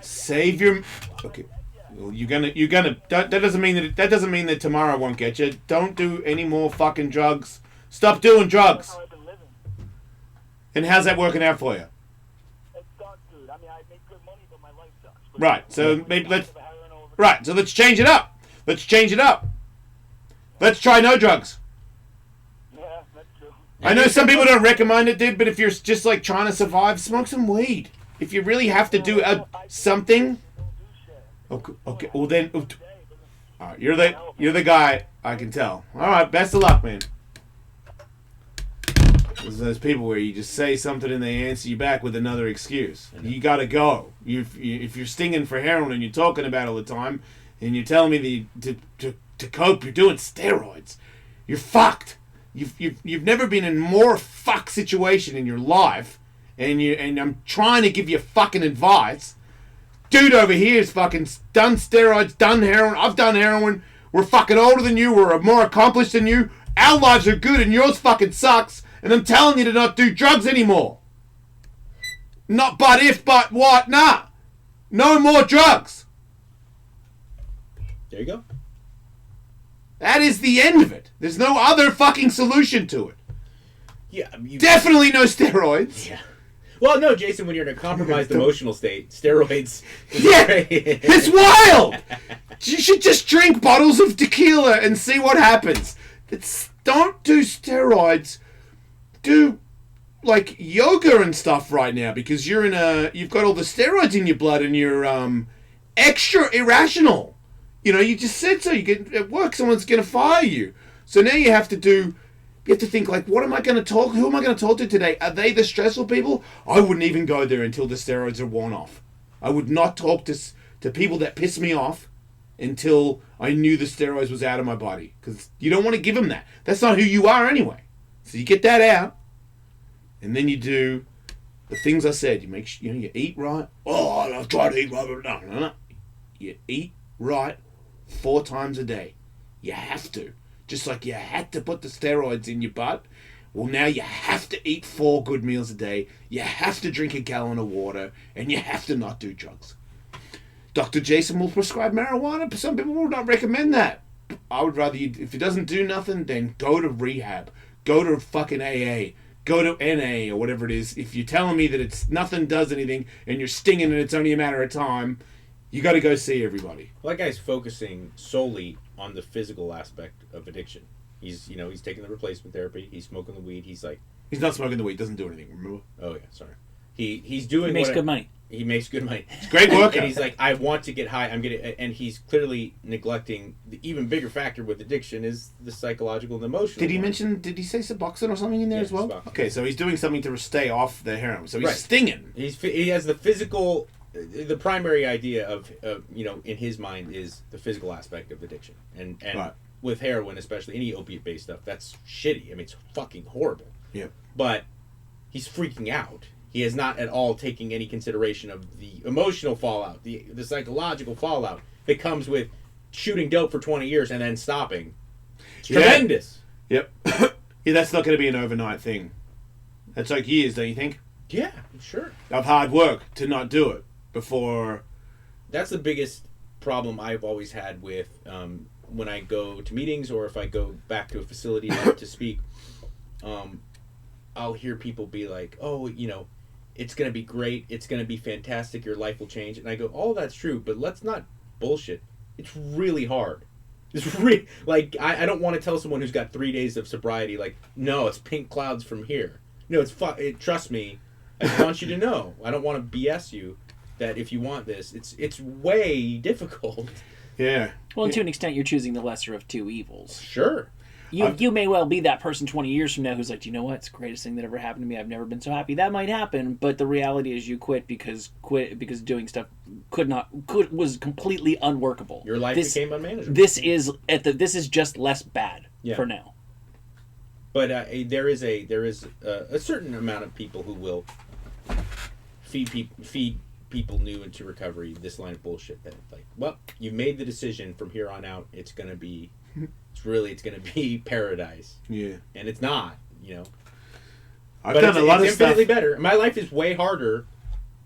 Save your... Okay. Well, you're gonna... That doesn't mean that tomorrow won't get you. Don't do any more fucking drugs. Stop doing drugs. And how's that working out for you? It sucks, dude. I mean, I make good money, but my life sucks. Right, so maybe let's... Right, so let's change it up. Let's try no drugs. Yeah, that's true. I know some people don't recommend it, dude, but if you're just like trying to survive, smoke some weed. If you really have to do something... Okay, well then... All right, you're the guy, I can tell. All right, best of luck, man. There's those people where you just say something and they answer you back with another excuse. You gotta go. If you're stinging for heroin and you're talking about it all the time, and you're telling me to cope, you're doing steroids. You're fucked. You've never been in more fucked situation in your life, and I'm trying to give you fucking advice. Dude over here is fucking done steroids, done heroin. I've done heroin. We're fucking older than you. We're more accomplished than you. Our lives are good, and yours fucking sucks. And I'm telling you to not do drugs anymore. Not but if, but what? Nah. No more drugs. There you go. That is the end of it. There's no other fucking solution to it. Yeah. Definitely no steroids. Yeah. Well, no, Jason, when you're in a compromised emotional state, steroids... Yeah, it's wild! You should just drink bottles of tequila and see what happens. Don't do steroids. Do like yoga and stuff right now because you've got all the steroids in your blood and you're extra irrational. You just said so. You get at work, someone's gonna fire you. So now you have to think like, who am I going to talk to today? Are they the stressful people? I wouldn't even go there until the steroids are worn off. I would not talk to people that piss me off until I knew the steroids was out of my body. Because you don't want to give them that. That's not who you are anyway. So you get that out, and then you do the things I said. You make sure, you eat right. Oh, I've tried to eat right. No. You eat right 4 times a day. You have to. Just like you had to put the steroids in your butt, well, now you have to eat 4 good meals a day, you have to drink a gallon of water, and you have to not do drugs. Dr. Jason will prescribe marijuana, some people will not recommend that. I would rather, if it doesn't do nothing, then go to rehab. Go to fucking AA. Go to NA or whatever it is. If you're telling me that nothing does anything, and you're stinging and it's only a matter of time, you got to go see everybody. Well, that guy's focusing solely on the physical aspect of addiction. He's taking the replacement therapy. He's smoking the weed. He's like He's not smoking the weed. Doesn't do anything. Remember? Oh yeah, sorry. He's doing. He makes good money. He makes good money. It's great work. And he's like, I want to get high. And he's clearly neglecting the even bigger factor with addiction is the psychological and emotional. Did he mention? Did he say Suboxone or something in there as well? Suboxone. Okay, so he's doing something to stay off the heroin. So he's Right. stinging. He has the physical. The primary idea of in his mind is the physical aspect of addiction, and Right. with heroin especially, any opiate based stuff, that's shitty. I mean, it's fucking horrible. Yeah. But he's freaking out. He is not at all taking any consideration of the emotional fallout, the psychological fallout that comes with shooting dope for 20 years and then stopping. It's tremendous. Yep. Yeah, that's not going to be an overnight thing. That's like years, don't you think? Yeah, sure. Of hard work to not do it before. That's the biggest problem I've always had with when I go to meetings or if I go back to a facility to speak. I'll hear people be like, "Oh, it's going to be great. It's going to be fantastic. Your life will change." And I go, "Oh, that's true, but let's not bullshit. It's really hard. It's really like I don't want to tell someone who's got 3 days of sobriety like, no, it's pink clouds from here. No, trust me. I want you to know. I don't want to BS you that if you want this, it's way difficult." Yeah. Well, and to an extent, you're choosing the lesser of two evils. Sure. You may well be that person 20 years from now who's like, "Do you know what? It's the greatest thing that ever happened to me. I've never been so happy." That might happen, but the reality is you quit because doing stuff was completely unworkable. Your life became unmanageable. This is just less bad for now. But there is a certain amount of people who will feed people new into recovery this line of bullshit that like, well, you've made the decision from here on out. It's gonna be paradise. Yeah. And it's not, I've done a lot of it's stuff. infinitely better. My life is way harder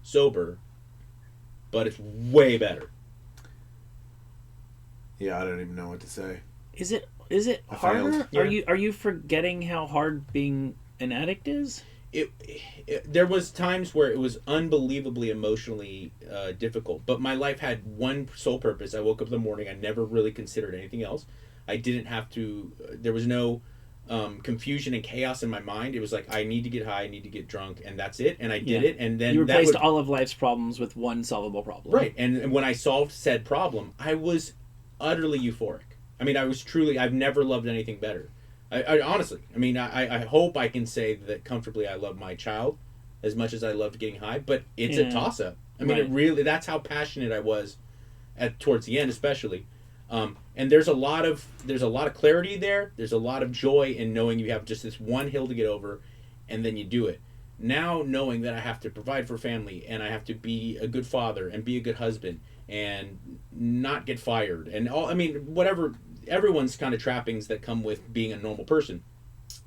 sober, but it's way better. Yeah, I don't even know what to say. Is it harder? Yeah. Are you forgetting how hard being an addict is? There was times where it was unbelievably emotionally difficult, but my life had one sole purpose. I woke up in the morning. I never really considered anything else. I didn't have to. There was no confusion and chaos in my mind. It was like I need to get high, I need to get drunk, and that's it. And I did it. And then you replaced all of life's problems with one solvable problem. Right. And when I solved said problem, I was utterly euphoric. I mean, I've never loved anything better. I honestly, I hope I can say that comfortably I love my child as much as I loved getting high, but it's a toss-up. I mean, it really, that's how passionate I was towards the end, especially. And there's a lot of clarity there. There's a lot of joy in knowing you have just this one hill to get over, and then you do it. Now knowing that I have to provide for family, and I have to be a good father, and be a good husband, and not get fired, and whatever, everyone's kind of trappings that come with being a normal person.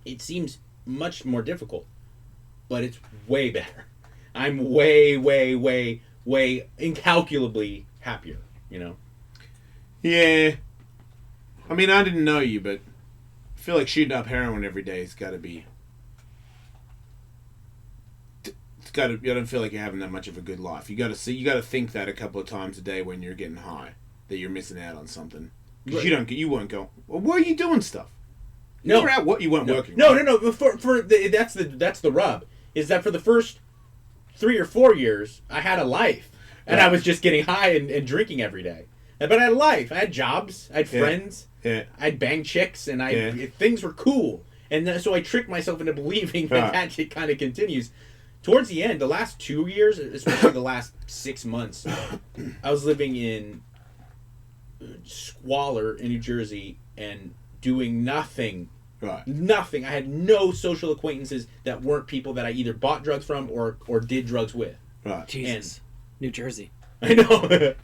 It seems much more difficult, but it's way better. I'm way, way, way, way incalculably happier, Yeah. I mean, I didn't know you, but I feel like shooting up heroin every day has got to be... I don't feel like you're having that much of a good life. You got to think that a couple of times a day when you're getting high, that you're missing out on something. Because you won't go, well, where are you doing stuff? You weren't working. No, right? no. That's the rub. Is that for the first 3 or 4 years, I had a life, and I was just getting high and drinking every day. But I had a life. I had jobs. I had friends. Yeah. I'd bang chicks, and things were cool. And then, so I tricked myself into believing that shit kind of continues. Towards the end, the last 2 years, especially the last 6 months, I was living in squalor in New Jersey and doing nothing. Right. Nothing. I had no social acquaintances that weren't people that I either bought drugs from or did drugs with. Right. Jesus. New Jersey. I know.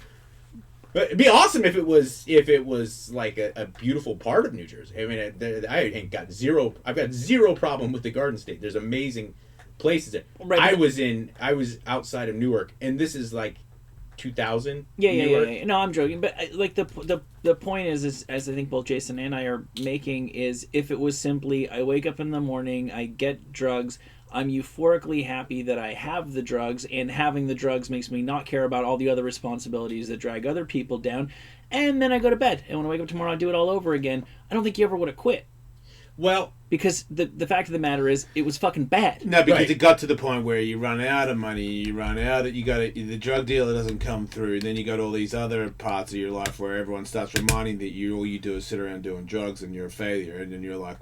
But it'd be awesome if it was like a beautiful part of New Jersey. I mean, I've got zero problem with the Garden State. There's amazing places there. Right. I was outside of Newark, and this is like 2000. Yeah. No, I'm joking, but like the point is as I think both Jason and I are making is, if it was simply I wake up in the morning, I get drugs, I'm euphorically happy that I have the drugs, and having the drugs makes me not care about all the other responsibilities that drag other people down, and then I go to bed, and when I wake up tomorrow I do it all over again, I don't think you ever would have quit. Well, because the fact of the matter is, it was fucking bad. No, because Right. it got to the point where you run out of money, you run out, the drug dealer doesn't come through, then you got all these other parts of your life where everyone starts reminding that all you do is sit around doing drugs and you're a failure, and then you're like,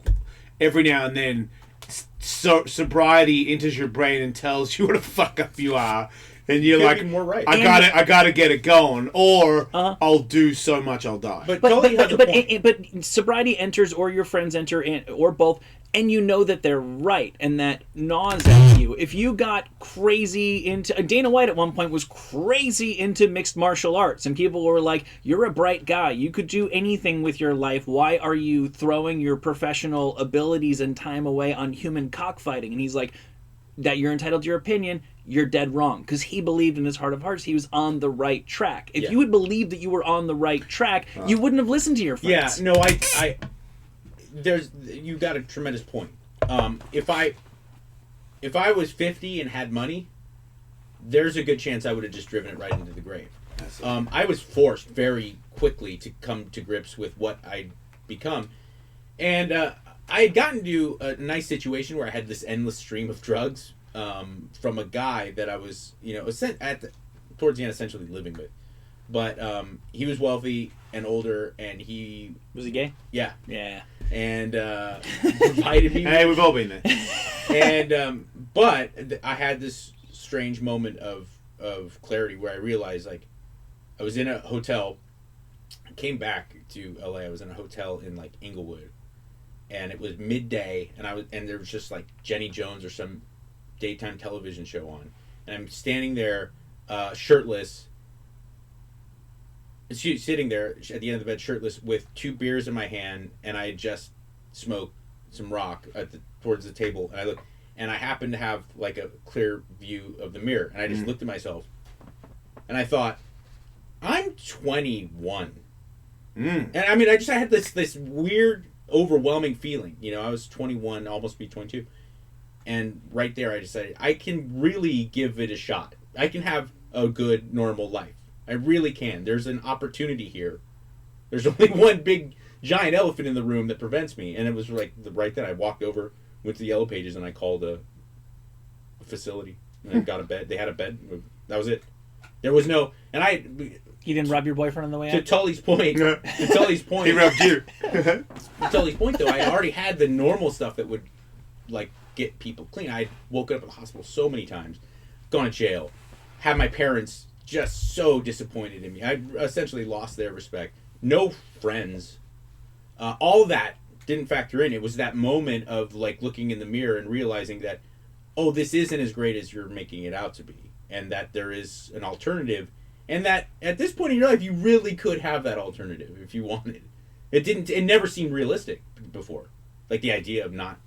every now and then, sobriety enters your brain and tells you what a fuck up you are, and you're Could like, be more right. I gotta get it going, or I'll do so much I'll die. But Tully has a point. But sobriety enters, or your friends enter, or both, and you know that they're right, and that gnaws at you. If you got crazy into... Dana White at one point was crazy into mixed martial arts, and people were like, you're a bright guy. You could do anything with your life. Why are you throwing your professional abilities and time away on human cockfighting? And he's like, that you're entitled to your opinion, you're dead wrong. Because he believed in his heart of hearts he was on the right track. If you had believed that you were on the right track, you wouldn't have listened to your friends. Yeah, no, you got a tremendous point. If I was 50 and had money, there's a good chance I would have just driven it right into the grave. I was forced very quickly to come to grips with what I'd become. And I had gotten to a nice situation where I had this endless stream of drugs from a guy that I was, towards the end, essentially living with. But he was wealthy and older, and he... Was he gay? Yeah. Yeah. And provided me... Hey, we've all been there. And, but I had this strange moment of clarity where I realized, like, I was in a hotel, came back to LA, I was in a hotel in, like, Inglewood, and it was midday, and there was just, like, Jenny Jones or some daytime television show on, and I'm standing there, shirtless, sitting there at the end of the bed shirtless with 2 beers in my hand, and I had just smoked some rock towards the table, and I look, and I happened to have like a clear view of the mirror, and I just looked at myself, and I thought, I'm 21, and I mean, I had this weird, overwhelming feeling. I was 21, almost be 22, and right there I decided I can really give it a shot. I can have a good, normal life. I really can. There's an opportunity here. There's only one big, giant elephant in the room that prevents me. And it was like right then I walked over, went to the Yellow Pages, and I called a facility. And I got a bed. They had a bed. That was it. There was no... And You didn't rob your boyfriend on the way out? To Tully's point... He robbed you. To Tully's point, though, I already had the normal stuff that would, like, get people clean. I woken up in the hospital so many times, gone to jail, had my parents... just so disappointed in me. I essentially lost their respect. No friends. All that didn't factor in. It was that moment of like looking in the mirror and realizing that, oh, this isn't as great as you're making it out to be, and that there is an alternative, and that at this point in your life you really could have that alternative if you wanted. It never seemed realistic before. Like the idea of not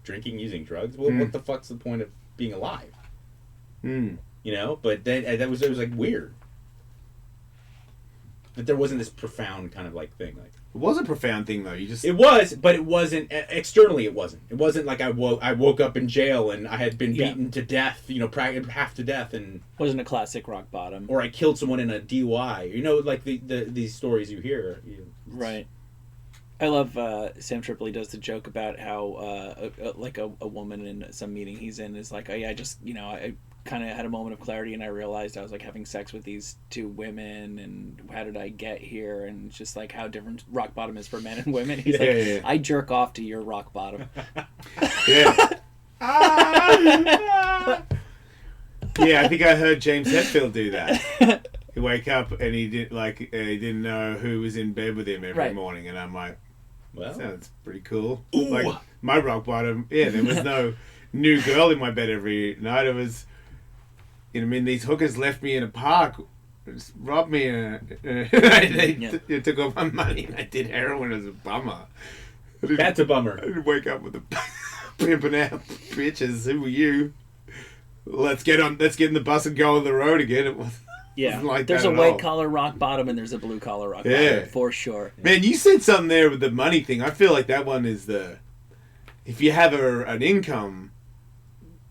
drinking, using drugs. Well, what the fuck's the point of being alive? But then it was like weird that there wasn't this profound kind of like thing. Like It was a profound thing, though. It was, but it wasn't externally. It wasn't. It wasn't like I woke up in jail and I had been beaten to death. Half to death, and wasn't a classic rock bottom. Or I killed someone in a DUI. Like these stories you hear. Right. I love Sam Tripoli does the joke about how a woman in some meeting he's in is like, oh yeah, I kind of had a moment of clarity and I realized I was like having sex with these 2 women and how did I get here, and it's just like how different rock bottom is for men and women. He's I jerk off to your rock bottom. Yeah. Yeah, I think I heard James Hetfield do that. He wake up and he didn't know who was in bed with him every morning, and I'm like, well, sounds pretty cool. Ooh. Like my rock bottom, there was no new girl in my bed every night. It was, these hookers left me in a park, robbed me, and they took all my money, and I did heroin as a bummer. That's a bummer. I didn't wake up with a pimping out bitches. Who were you? Let's get in the bus and go on the road again. It was. Like there's a white collar rock bottom and there's a blue collar rock bottom for sure. Man, you said something there with the money thing. I feel like that one is if you have an income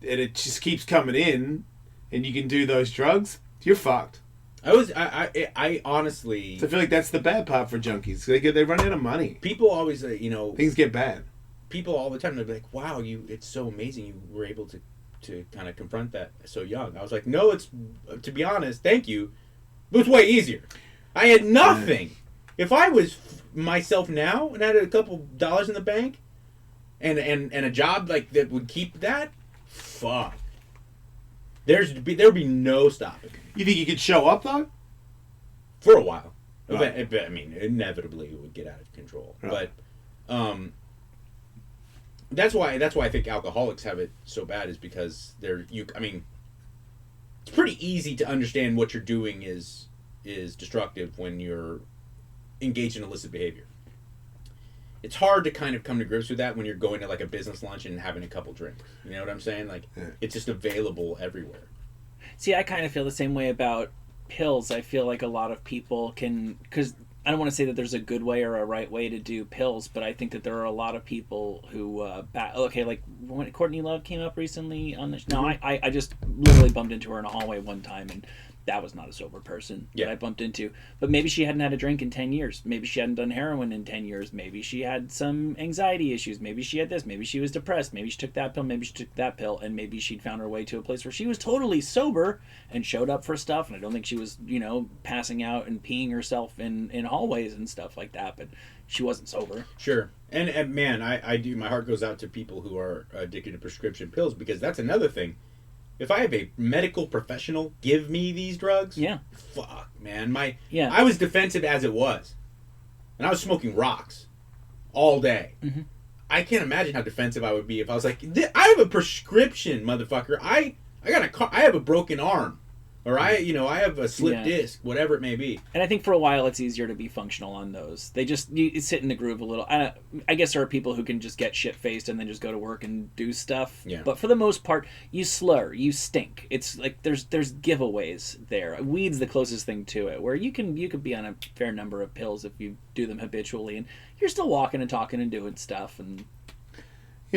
and it just keeps coming in and you can do those drugs, you're fucked. I honestly... So I feel like that's the bad part for junkies. They run out of money. People always, things get bad. people all the time, they'll be like, wow, it's so amazing you were able to kind of confront that so young. I was like, no, it's, to be honest, thank you, it was way easier. I had nothing. If I was myself now and had a couple dollars in the bank and a job like that would keep that, fuck. There'd be no stopping. You think you could show up though? For a while. Right. I mean, inevitably it would get out of control. Right. But that's why I think alcoholics have it so bad, is because I mean, it's pretty easy to understand what you're doing is destructive when you're engaged in illicit behavior. It's hard to kind of come to grips with that when you're going to like a business lunch and having a couple drinks. You know what I'm saying? Like, it's just available everywhere. See, I kind of feel the same way about pills. I feel like a lot of people can, because I don't want to say that there's a good way or a right way to do pills, but I think that there are a lot of people who, like when Courtney Love came up recently on the, no, I just literally bumped into her in a hallway one time, and that was not a sober person that I bumped into. But maybe she hadn't had a drink in 10 years. Maybe she hadn't done heroin in 10 years. Maybe she had some anxiety issues. Maybe she had this. Maybe she was depressed. Maybe she took that pill. Maybe she took that pill. And maybe she'd found her way to a place where she was totally sober and showed up for stuff. And I don't think she was, passing out and peeing herself in hallways and stuff like that. But she wasn't sober. Sure. And man, I do. My heart goes out to people who are addicted to prescription pills, because that's another thing. If I have a medical professional give me these drugs, fuck, man. I was defensive as it was. And I was smoking rocks all day. Mm-hmm. I can't imagine how defensive I would be if I was like, I have a prescription, motherfucker. I have a broken arm. Or I have a slip disc, whatever it may be. And I think for a while it's easier to be functional on those. You sit in the groove a little. I guess there are people who can just get shit-faced and then just go to work and do stuff. Yeah. But for the most part, you slur, you stink. It's like there's giveaways there. Weed's the closest thing to it, where you could be on a fair number of pills if you do them habitually, and you're still walking and talking and doing stuff. And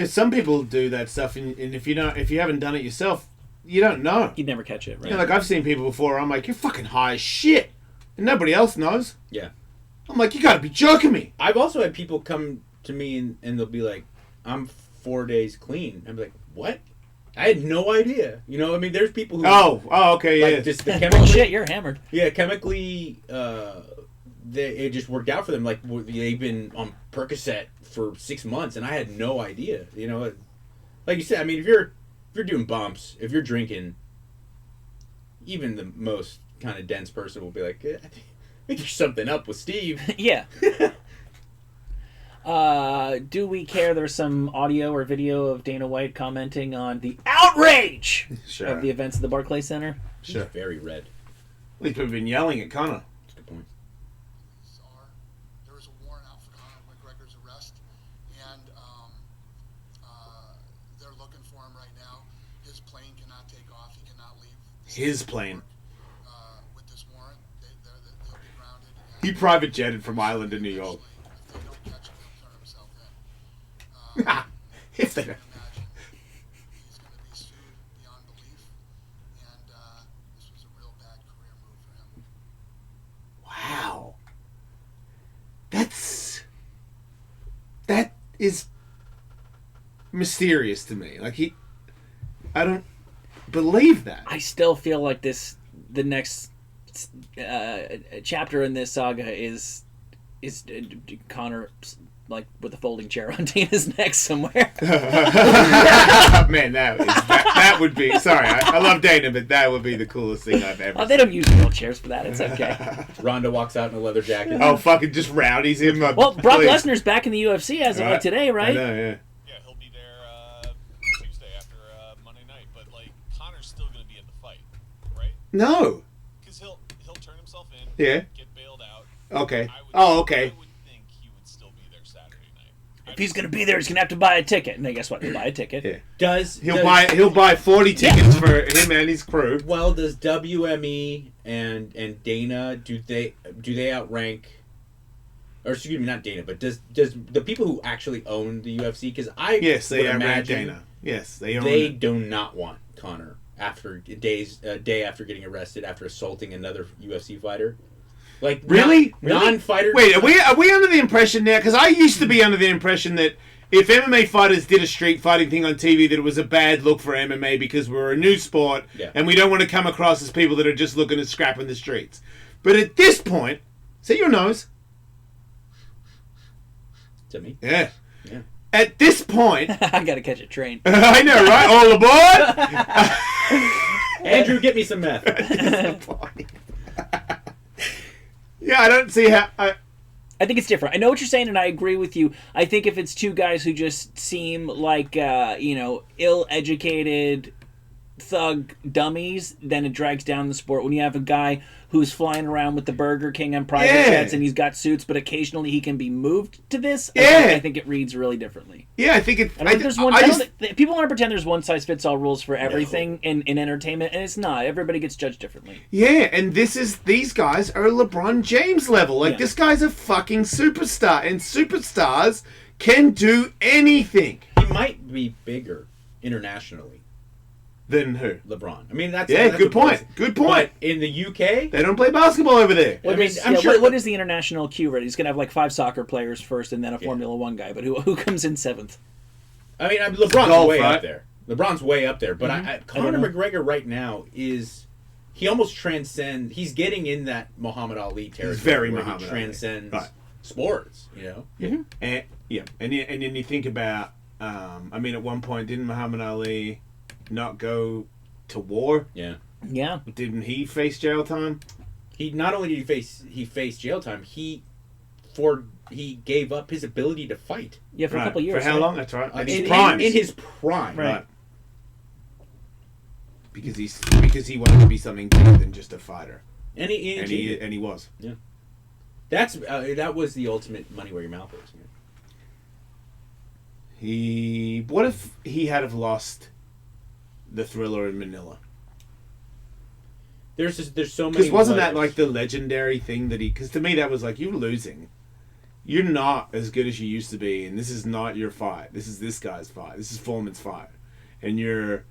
some people do that stuff, and if you haven't done it yourself, you don't know. You'd never catch it, right? Like, I've seen people before, I'm like, you're fucking high as shit. And nobody else knows. Yeah. I'm like, you gotta be joking me. I've also had people come to me and they'll be like, I'm 4 days clean. I'm like, what? I had no idea. There's people who... Oh, okay, yeah. Just the chemically... Bullshit, you're hammered. Yeah, chemically, it just worked out for them. Like, they've been on Percocet for 6 months, and I had no idea. Like you said, if you're doing bumps, if you're drinking, even the most kind of dense person will be like, I think there's something up with Steve. Yeah. Do we care? There's some audio or video of Dana White commenting on the outrage of the events at the Barclay Center. Sure. He's very red. Well, he could have been yelling at Conor. That's a good point. There was a warrant out for Conor McGregor's arrest, and they're looking for him right now. His plane cannot take off. He cannot leave. His plane. With this warrant, they'll be grounded. He private jetted from Ireland to New York. If they don't catch him, he'll turn himself in. If they don't. Imagine he's going to be sued beyond belief, and this was a real bad career move for him. Wow. That is mysterious to me. Like, I don't believe that. I still feel like the next chapter in this saga is Conor like with a folding chair on Dana's neck somewhere. Man, that would be. Sorry, I love Dana, but that would be the coolest thing I've ever. They don't use real chairs for that. It's okay. Ronda walks out in a leather jacket. Oh, fucking just rowdies him. Well, Brock Lesnar's back in the UFC as of like today, right? I know, yeah. Yeah, he'll be there Tuesday after Monday night. But like, Conor's still going to be in the fight, right? No. Because he'll turn himself in. Yeah. Get bailed out. Okay. I okay. would think he would still be there Saturday night. If he's going to be there, he's going to have to buy a ticket. And then guess what? He'll buy a ticket. Yeah. He'll buy 40 tickets for him and his crew. Well, does WME and Dana do they outrank? Or excuse me, not Dana, but does the people who actually own the UFC? Because they outrank Dana. Yes, they do not want Conor after a day after getting arrested after assaulting another UFC fighter. Like, really? Non-fighter. Wait, are we under the impression now? Because I used to be under the impression that if MMA fighters did a street fighting thing on TV, that it was a bad look for MMA because we're a new sport and we don't want to come across as people that are just looking to scrap in the streets. But at this point, see your nose. To me? Yeah. At this point... I gotta catch a train. I know, right? All aboard! Andrew, get me some meth. Yeah, I don't see how... I think it's different. I know what you're saying, and I agree with you. I think if it's two guys who just seem like, ill-educated thug dummies, then it drags down the sport. When you have a guy who's flying around with the Burger King on private jets and he's got suits, but occasionally he can be moved to this, I think it reads really differently. Yeah, I think it... people want to pretend there's one-size-fits-all rules for everything in entertainment, and it's not. Everybody gets judged differently. Yeah, and these guys are LeBron James level. Like, this guy's a fucking superstar, and superstars can do anything. He might be bigger internationally. Than who? LeBron. I mean, that's good point. Good point. But in the UK, they don't play basketball over there. I'm sure. What is the international queue rate? He's gonna have like 5 soccer players first, and then a Formula One guy. But who comes in 7th? I mean, LeBron's way up there. LeBron's way up there. But Conor McGregor right now he almost transcends. He's getting in that Muhammad Ali territory. He's very where Muhammad he transcends sports. You know. And then you think about. I mean, at one point, didn't Muhammad Ali not go to war? Yeah. Didn't he face jail time? He not only did he face jail time, he gave up his ability to fight. Yeah, for a couple years. For how long? That's right. In his prime. Right. Because he wanted to be something bigger than just a fighter. And he was. Yeah. That was the ultimate money where your mouth is. Yeah. What if he had have lost the Thriller in Manila? There's so many. Because wasn't that like the legendary thing that he? Because to me that was like, you're losing. You're not as good as you used to be, and this is not your fight. This is this guy's fight. This is Foreman's fight, and you're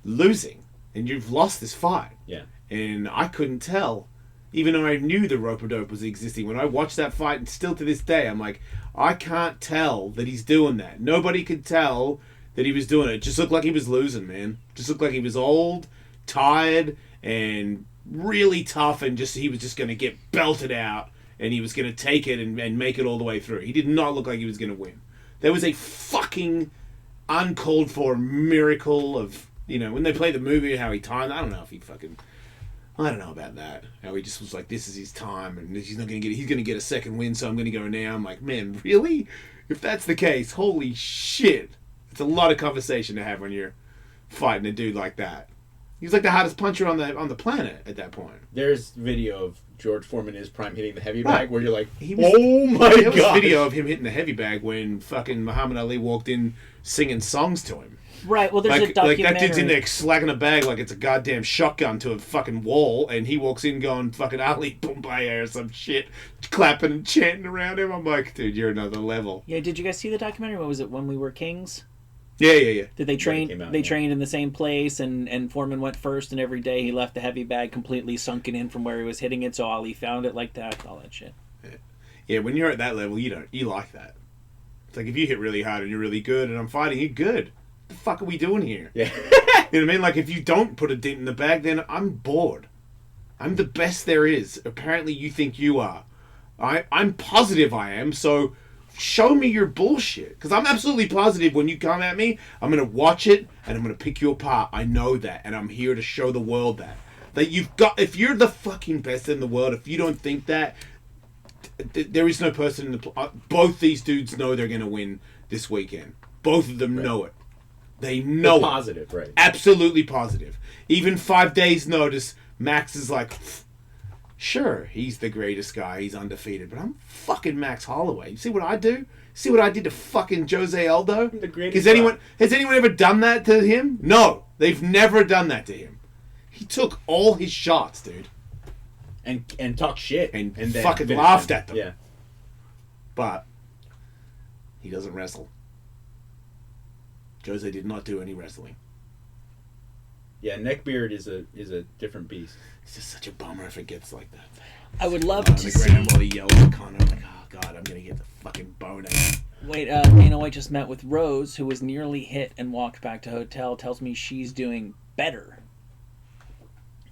losing, and you've lost this fight. Yeah. And I couldn't tell, even though I knew the rope-a-dope was existing. When I watched that fight, and still to this day, I'm like, I can't tell that he's doing that. Nobody could tell that he was doing it. It just looked like he was losing, man. Just looked like he was old, tired, and really tough, and he was just going to get belted out, and he was going to take it and make it all the way through. He did not look like he was going to win. There was a fucking uncalled for miracle of, when they play the movie, how he timed. I don't know about that. How he just was like, this is his time, and he's going to get a second win, so I'm going to go now. I'm like, man, really? If that's the case, holy shit. It's a lot of conversation to have when you're fighting a dude like that. He was like the hottest puncher on the planet at that point. There's video of George Foreman in his prime hitting the heavy bag where you're like, oh my god. There was video of him hitting the heavy bag when fucking Muhammad Ali walked in singing songs to him. Right, well, there's a documentary. Like that dude's in there slacking a bag like it's a goddamn shotgun to a fucking wall, and he walks in going fucking Ali Bombay or some shit, clapping and chanting around him. I'm like, dude, you're another level. Yeah, did you guys see the documentary? What was it, When We Were Kings? Yeah. Did they train? They trained in the same place, and Foreman went first, and every day he left the heavy bag completely sunken in from where he was hitting it, so Ali found it like that, all that shit. Yeah, when you're at that level, you like that. It's like if you hit really hard and you're really good, and I'm fighting you good. What the fuck are we doing here? Yeah. You know what I mean? Like if you don't put a dent in the bag, then I'm bored. I'm the best there is. Apparently, you think you are. I'm positive I am. So. Show me your bullshit, because I'm absolutely positive when you come at me, I'm going to watch it and I'm going to pick you apart. I know that, and I'm here to show the world that you've got. If you're the fucking best in the world, if you don't think that, there is no person in the both these dudes know they're going to win this weekend. Both of them know it. They know it. Positive, right? Absolutely positive. Even 5 days notice, Max is like, sure, he's the greatest guy. He's undefeated. But I'm fucking Max Holloway. You see what I do? See what I did to fucking Jose Aldo? The greatest Has anyone ever done that to him? No. They've never done that to him. He took all his shots, dude. And talked shit. And then fucking laughed at them. Yeah. But he doesn't wrestle. Jose did not do any wrestling. Yeah, neckbeard is a different beast. It's just such a bummer if it gets like that. I would love to see. While he yells at Conor, like, oh god, I'm gonna get the fucking boner. Wait, Dana White just met with Rose, who was nearly hit and walked back to hotel. Tells me she's doing better.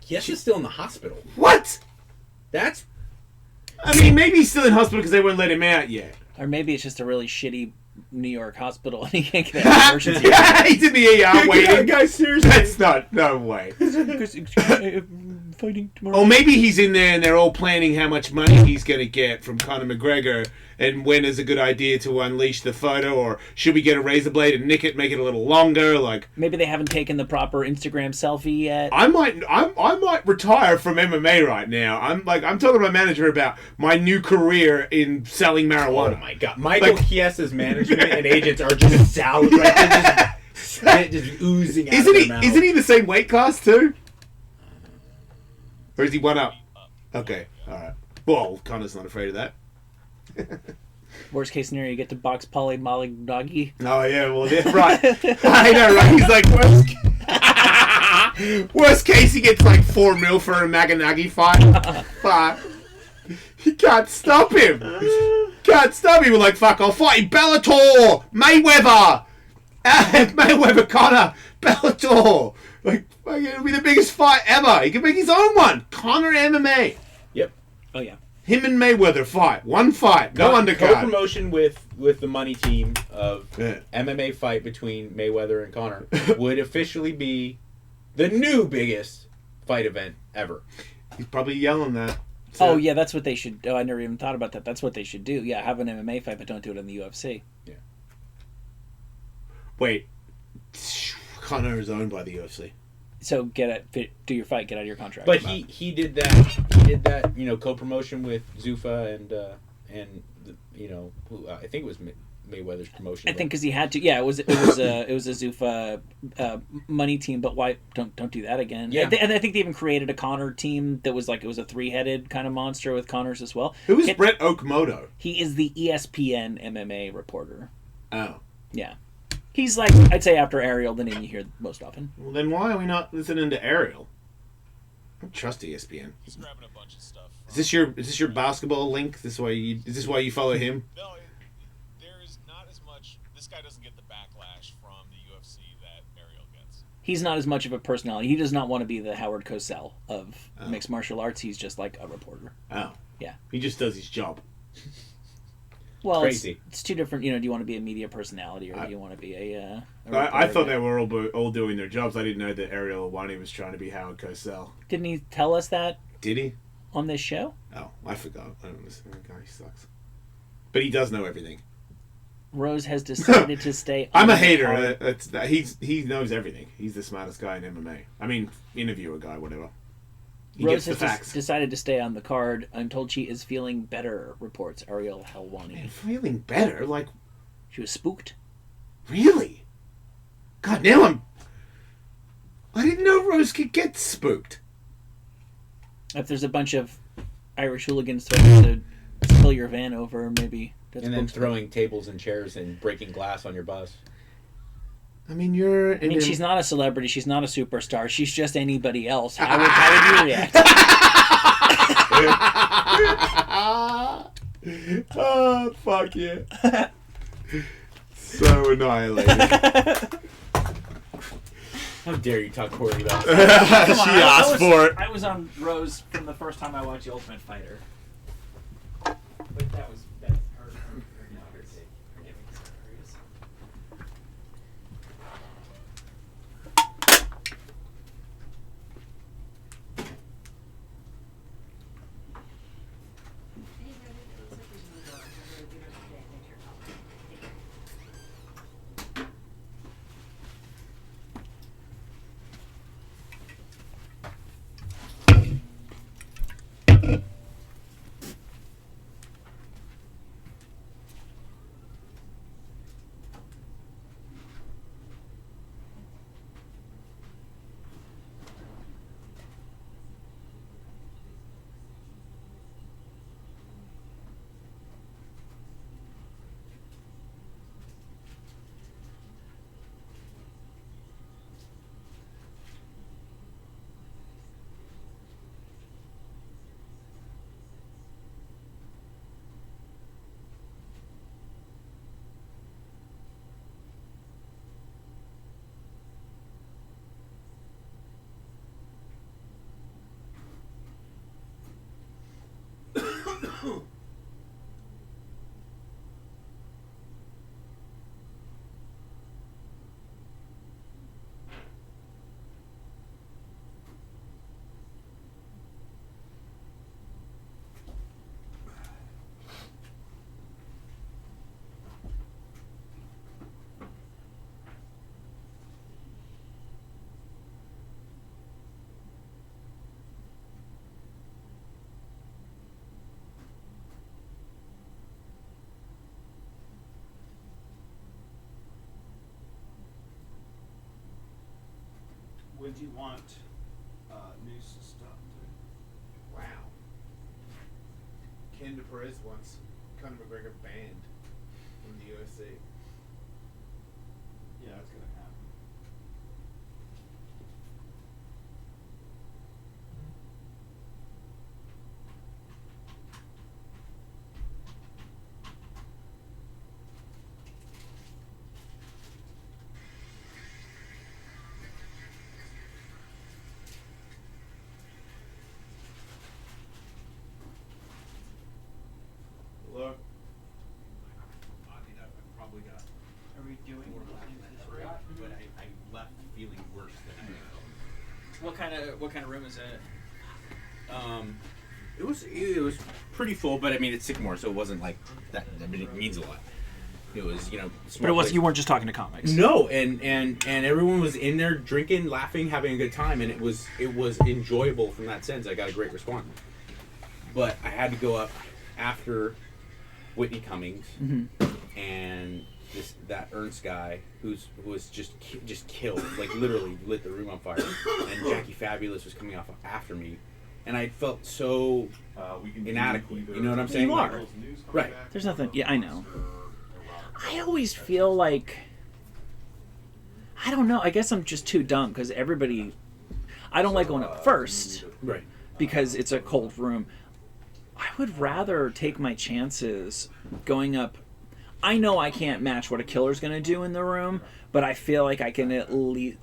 Chiessa's still in the hospital. What? That's... I mean, maybe he's still in hospital because they wouldn't let him out yet. Or maybe it's just a really shitty New York hospital and he can't get out of emergency. Yeah, he's in the ER waiting. Guys, seriously. That's not, no way. Fighting tomorrow. Or maybe he's in there and they're all planning how much money he's going to get from Conor McGregor and when is a good idea to unleash the photo, or should we get a razor blade and nick it, make it a little longer? Like, maybe they haven't taken the proper Instagram selfie yet. I might retire from MMA right now. I'm talking to my manager about my new career in selling marijuana. Oh my god. Michael Chiessa's management and agents are just salad right there, just oozing out of their mouth. Isn't he the same weight class too? Or is he one up? Okay, alright. Well, Connor's not afraid of that. Worst case scenario, you get to box Polly Molly Doggy. Oh yeah, well yeah, right. I know, right? He's like worst case he gets like $4 million for a Maganagi fight. Fuck. You can't stop him. Can't stop him. We're like, fuck, I'll fight him. Bellator! Mayweather! Mayweather, Conor! Bellator! Like, it'll be the biggest fight ever. He can make his own one. Conor MMA. Yep. Oh yeah. Him and Mayweather fight. One fight. No undercard. Co-promotion with the money team of MMA fight between Mayweather and Conor would officially be the new biggest fight event ever. He's probably yelling that. So. Oh yeah, that's what they should. Oh, I never even thought about that. That's what they should do. Yeah, have an MMA fight, but don't do it in the UFC. Yeah. Wait, Conor is owned by the UFC. So do your fight, get out of your contract. But he did that. He did that. Co-promotion with Zuffa and who I think it was Mayweather's promotion. I think because he had to. Yeah, it was a Zuffa money team. But why don't do that again? Yeah. And I think they even created a Conor team that was like it was a 3-headed kind of monster with Conors as well. Who is Brett Okamoto? He is the ESPN MMA reporter. Oh. Yeah. He's like, I'd say after Ariel, the name you hear most often. Well, then why are we not listening to Ariel? I don't trust ESPN. He's grabbing a bunch of stuff. Is this your basketball link? Is this why you follow him? No, there is not as much. This guy doesn't get the backlash from the UFC that Ariel gets. He's not as much of a personality. He does not want to be the Howard Cosell of mixed martial arts. He's just like a reporter. Oh. Yeah. He just does his job. Well, crazy. It's two different. Do you want to be a media personality or do you want to be a I thought they were all doing their jobs. I didn't know that Ariel Awani was trying to be Howard Cosell. Didn't he tell us that? Did he? On this show? Oh, I forgot. I don't listen to that guy. He sucks. But he does know everything. Rose has decided to stay. I'm a hater. He knows everything. He's the smartest guy in MMA. I mean, interviewer guy, whatever. He Rose gets the facts. Decided to stay on the card. I'm told she is feeling better, reports Ariel Helwani. Feeling better? Like... She was spooked. Really? God, now I didn't know Rose could get spooked. If there's a bunch of Irish hooligans threatening to spill your van over, maybe... And then throwing tables and chairs and breaking glass on your bus. I mean, she's not a celebrity. She's not a superstar. She's just anybody else. How would you react? Oh, fuck yeah. So annihilated. How dare you talk poorly about She asked for it. I was on Rose from the first time I watched The Ultimate Fighter. But that's her take. Her giving scenarios. When do you want news to stop? Wow. Ken Perez wants Conor McGregor banned from the UFC. Yeah, that's gonna happen. Hello? Oddly enough, I probably got Are we doing more laughing than I forgot, but I left feeling worse than I felt. What kind of room is it? It was pretty full, but I mean it's Sycamore, so it wasn't like that. I mean it means a lot. It was But it was you weren't just talking to comics. No, and everyone was in there drinking, laughing, having a good time, and it was enjoyable from that sense. I got a great response, but I had to go up after Whitney Cummings and that Ernst guy who was just killed, like literally lit the room on fire, and Jackie Fabulous was coming off after me, and I felt so inadequate. You know what I'm saying? You are. Right. There's nothing. Yeah, I know. I always feel like, I don't know. I guess I'm just too dumb because everybody. I don't like going up first, Right. because it's a cold room. I would rather take my chances going up. I know I can't match what a killer's going to do in the room, but I feel like I can at least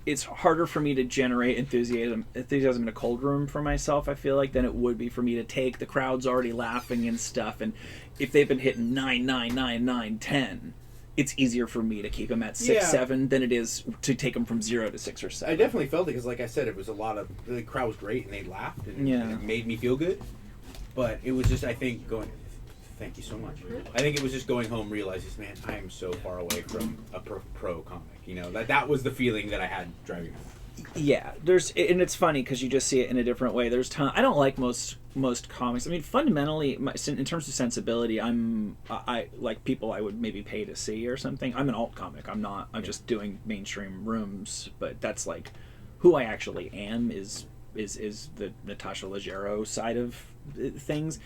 it's harder for me to generate enthusiasm in a cold room for myself. I feel like than it would be for me to take the crowd's already laughing and stuff, and if they've been hitting 9, 9, 9, 9, 10, it's easier for me to keep them at 6, 7 than it is to take them from 0 to 6 or 7. I definitely felt it because, like I said, it was a lot of the crowd was great and they laughed and it made me feel good. But it was just, I think, going. Thank you so much. I think it was just going home, realizing, man, I am so far away from a pro comic. You know, that was the feeling that I had driving home. Yeah, and it's funny because you just see it in a different way. There's I don't like most comics. I mean, fundamentally, in terms of sensibility, I like people I would maybe pay to see or something. I'm an alt comic. I'm not. I'm just doing mainstream rooms, but that's like who I actually am is the Natasha Leggero side of things.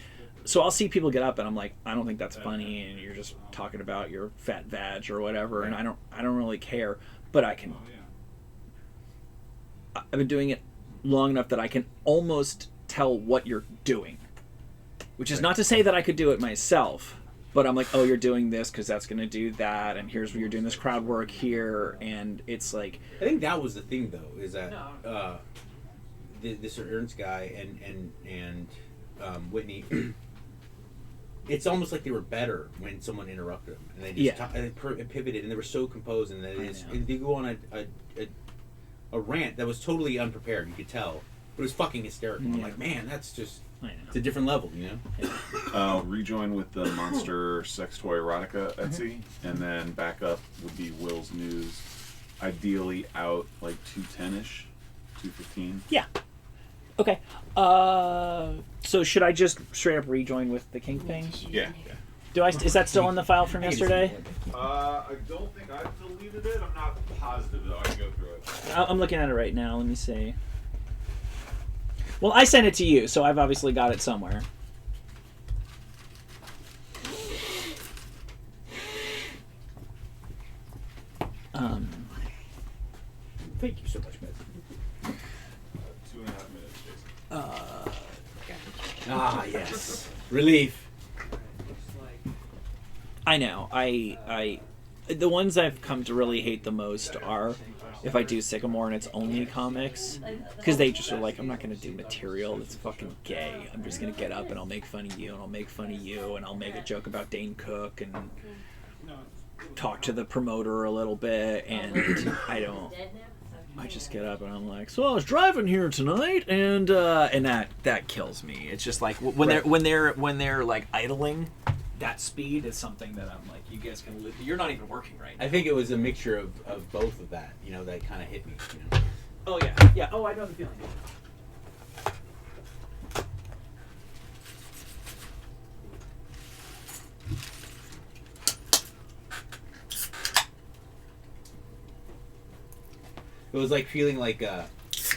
So I'll see people get up and I'm like, I don't think that's funny, and you're just talking about your fat vag or whatever, and I don't really care, but I can. I've been doing it long enough that I can almost tell what you're doing, which is not to say that I could do it myself, but I'm like, oh, you're doing this because that's going to do that, and here's where you're doing this crowd work here, and it's like. I think that was the thing though, is that this Ernst guy and Whitney. It's almost like they were better when someone interrupted them, and they just pivoted, and they were so composed, and they go on a rant that was totally unprepared. You could tell, but it was fucking hysterical. I'm like, man, that's just it's a different level, you know. Rejoin with the Monster Sex Toy Erotica Etsy, and then back up would be Will's News. Ideally out like 2:10ish, 2:15. Yeah. Okay. So should I just straight up rejoin with the King thing? Yeah. Is that still in the file from yesterday? I don't think I've deleted it. I'm not positive though. I can go through it. I'm looking at it right now. Let me see. Well, I sent it to you, so I've obviously got it somewhere. Thank you so much, man. 2.5 minutes, Jason. Yes. Relief. I know. the ones I've come to really hate the most are if I do Sycamore and it's only comics, because they just are like, I'm not going to do material that's fucking gay. I'm just going to get up and I'll make fun of you and I'll make fun of you and I'll make a joke about Dane Cook and talk to the promoter a little bit, and I just get up and I'm like, so I was driving here tonight, and that kills me. It's just like when they're like idling, that speed is something that I'm like, you guys can live. You're not even working right now. I think it was a mixture of both of that. That kind of hit me. Oh yeah, yeah. Oh, I know the feeling. It was like feeling like because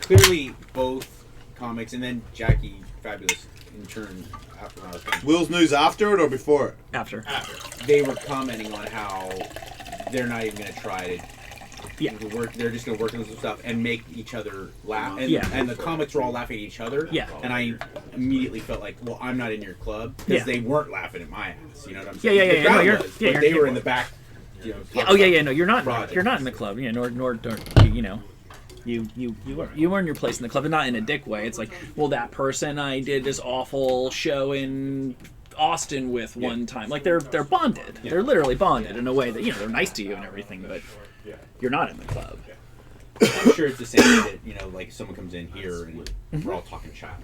clearly both comics and then Jackie Fabulous in turn after our thing, Will's news after it or before it? After. They were commenting on how they're not even going to try to work. They're just going to work on some stuff and make each other laugh. And, and the comics were all laughing at each other. Yeah. And I immediately felt like, well, I'm not in your club because they weren't laughing at my ass. You know what I'm saying? Yeah. The crowd No, was, but they were in the back. No, you're not. You're not in the club. Nor you earn your place in the club, and not in a dick way. It's like, well, that person I did this awful show in Austin with one time. Like they're bonded. Yeah. They're literally bonded in a way that they're nice to you and everything, but you're not in the club. I'm sure it's the same that like someone comes in here and we're all talking shop.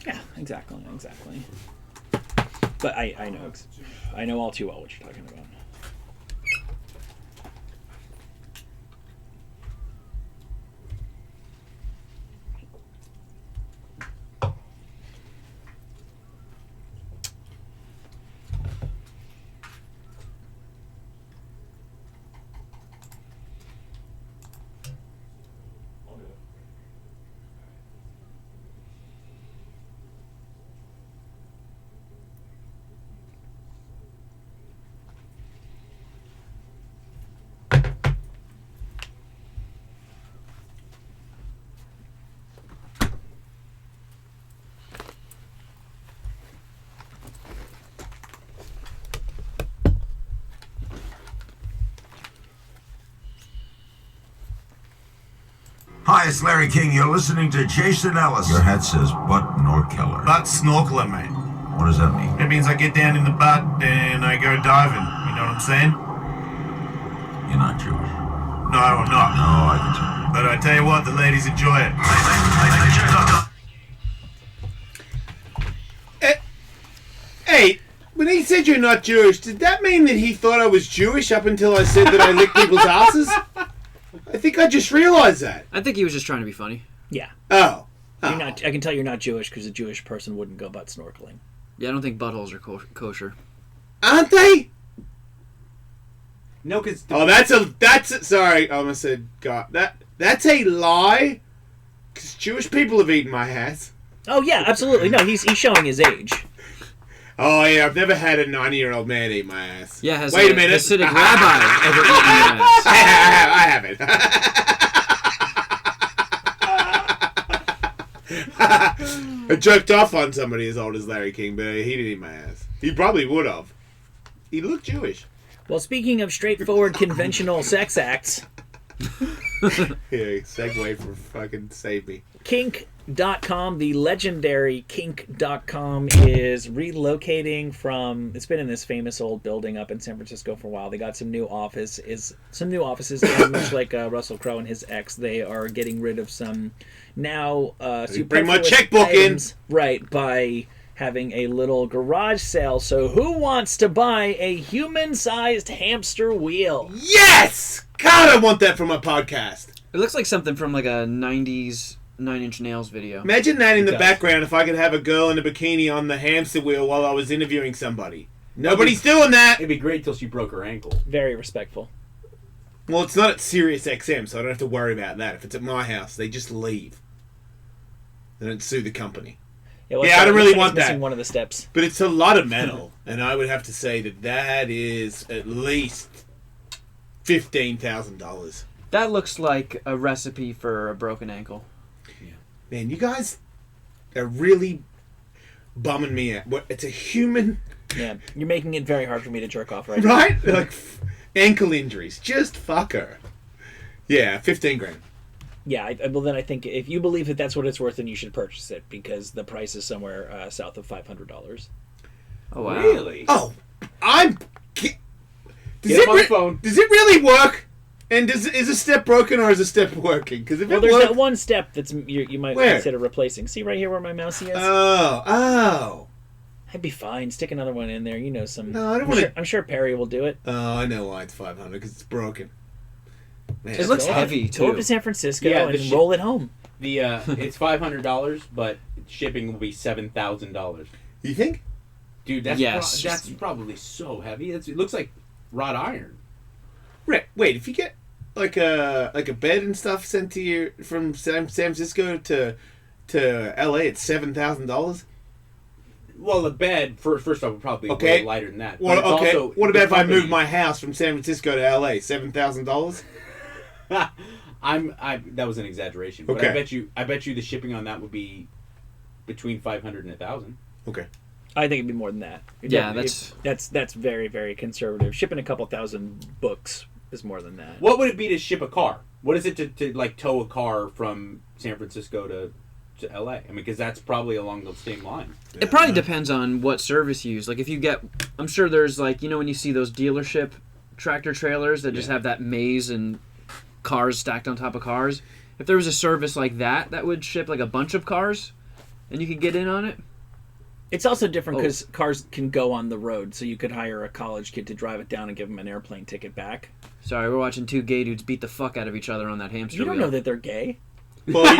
Yeah, exactly. But I know all too well what you're talking about. Hi, it's Larry King. You're listening to Jason Ellis. Your hat says butt nor killer. Butt snorkeler, mate. What does that mean? It means I get down in the butt and I go diving. You know what I'm saying? You're not Jewish. No, I'm not. No, I can tell. But I tell you what, the ladies enjoy it. Hey, when he said you're not Jewish, did that mean that he thought I was Jewish up until I said that I lick people's asses? I think I just realized that. I think he was just trying to be funny. Yeah. Oh. You're not. I can tell you're not Jewish because a Jewish person wouldn't go butt snorkeling. Yeah, I don't think buttholes are kosher. Aren't they? No, because sorry, I almost said God. That's a lie. Because Jewish people have eaten my ass. Oh yeah, absolutely. No, he's showing his age. Oh yeah, I've never had a 90-year-old man eat my ass. Yeah, has wait a minute. Hasidic rabbi ever eaten your ass? I haven't. I jerked off on somebody as old as Larry King, but he didn't eat my ass. He probably would have. He looked Jewish. Well, speaking of straightforward, conventional sex acts. Yeah, segue for fucking save me. Kink.com, the legendary Kink.com, is relocating from. It's been in this famous old building up in San Francisco for a while. They got some new offices, and much like Russell Crowe and his ex, they are getting rid of some now bring my checkbook items, right, by having a little garage sale. So who wants to buy a human-sized hamster wheel? Yes! God, I want that for my podcast. It looks like something from like a 90s 9 Inch Nails video. Imagine that in the background if I could have a girl in a bikini on the hamster wheel while I was interviewing somebody. Nobody's doing that. It'd be great till she broke her ankle. Very respectful. Well, it's not at Sirius XM, so I don't have to worry about that. If it's at my house, they just leave. They don't sue the company. Yeah, I don't really want that. One of the steps. But it's a lot of metal, and I would have to say that is at least $15,000. That looks like a recipe for a broken ankle. Yeah. Man, you guys are really bumming me out. It's a human Yeah, you're making it very hard for me to jerk off right now. Right? Like, ankle injuries. Just fuck her. Yeah, 15 grand. Yeah, well then I think if you believe that that's what it's worth, then you should purchase it because the price is somewhere south of $500. Oh wow. Really? Oh, I'm... Does Get on the phone. Does it really work? And is a step broken or is a step working? Because if Well, it there's works... that one step that's you might Where? consider replacing. See right here where my mousey is? Oh. I'd be fine. Stick another one in there. You know some... No, I don't want to... I'm sure Perry will do it. Oh, I know why it's 500 because it's broken. Man, It looks Go up- heavy Go up too. to San Francisco Yeah, and roll it home. The it's $500, but shipping will be $7,000. You think? Dude, that's Yes. that's probably so heavy. It looks like wrought iron. Wait, if you get like a bed and stuff sent to you from San Francisco to LA, it's $7,000. Well, the bed first off would probably be Okay. way lighter than that. Well, but it's okay. also What about the if I company- move my house from San Francisco to LA? $7,000. That was an exaggeration, but Okay. I bet you the shipping on that would be between 500 and 1,000. Okay. I think it'd be more than that. Yeah, that's very, very conservative. Shipping a couple thousand books is more than that. What would it be to ship a car? What is it to like tow a car from San Francisco to LA? I mean, because that's probably along those same lines. It probably depends on what service you use. Like if you get, I'm sure there's like, you know when you see those dealership tractor trailers that just have that maze and cars stacked on top of cars. If there was a service like that that would ship like a bunch of cars and you could get in on it. It's also different because cars can go on the road, so you could hire a college kid to drive it down and give him an airplane ticket back. Sorry, we're watching two gay dudes beat the fuck out of each other on that hamster You don't wheel. know that they're gay. Well, one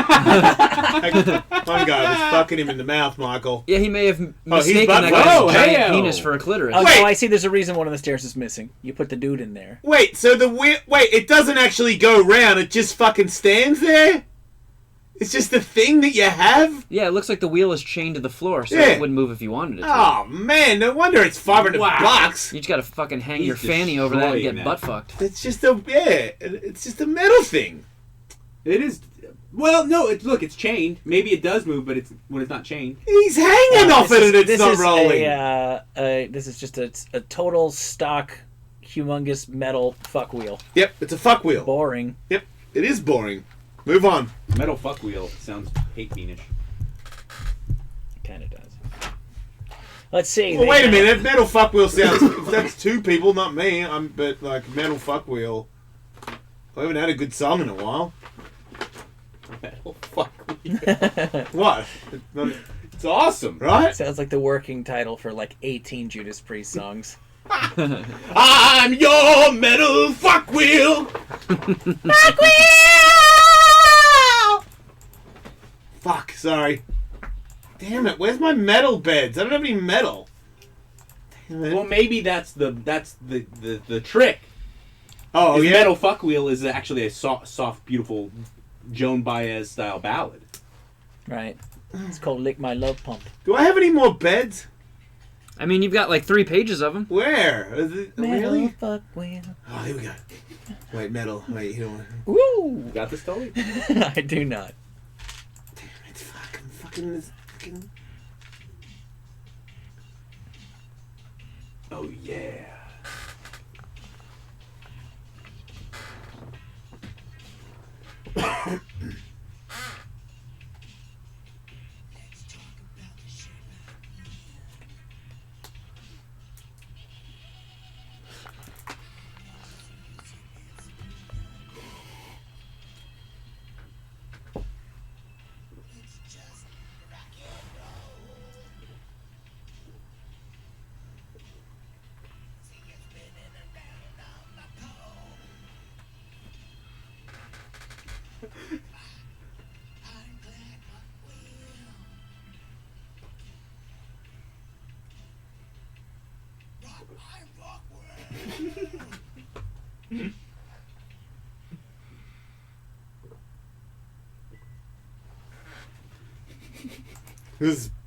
guy was fucking him in the mouth, Michael. Yeah, he may have he's mistaken butt that fucked. guy's Oh, giant hey-o. penis for a clitoris. Oh, Wait. no, I see there's a reason one of the stairs is missing. You put the dude in there. Wait, so wait, it doesn't actually go round. It just fucking stands there? It's just the thing that you have? Yeah, it looks like the wheel is chained to the floor, so Yeah. it wouldn't move if you wanted it to. Oh, man, no wonder it's 500 bucks. You just gotta fucking hang He's your fanny over that and destroying get that. butt fucked. It's just it's just a metal thing. It is. Well, no. Look, it's chained. Maybe it does move, but when it's not chained. He's hanging off it and it's not rolling. This is just a total stock, humongous metal fuck wheel. Yep, it's a fuck wheel. Boring. Yep, it is boring. Move on. Metal fuck wheel sounds hate fiendish. Kind of does. Let's see. Well, wait a minute. Metal fuck wheel sounds. That's two people, not me. But like metal fuck wheel. I haven't had a good song in a while. Metal fuck wheel. What? It's awesome, Right? Sounds like the working title for like 18 Judas Priest songs. I'm your metal fuck wheel. Fuck wheel. Fuck. Sorry. Damn it. Where's my metal beds? I don't have any metal. Damn it. Well, maybe that's the trick. Oh, yeah. Metal fuck wheel is actually a soft, beautiful Joan Baez style ballad. Right. It's called Lick My Love Pump. Do I have any more beds? I mean, you've got like 3 pages of them. Where? Is it, Metal really? fuck wheel. Oh, here we go. Wait, metal. Wait, you know what? Woo! Got this, Tully? I do not. It's fucking. Oh yeah.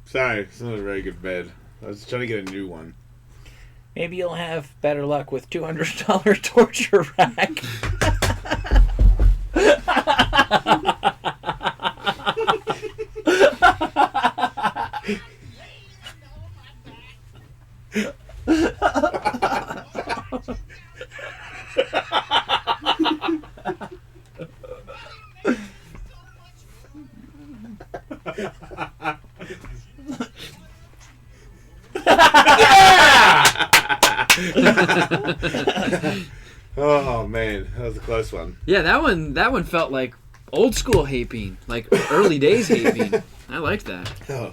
Sorry, it's not a very good bed. I was trying to get a new one. Maybe you'll have better luck with $200 torture rack. Oh man, that was a close one. Yeah, that one felt like old school Hapeen, like early days Hapeen. I liked that. Oh.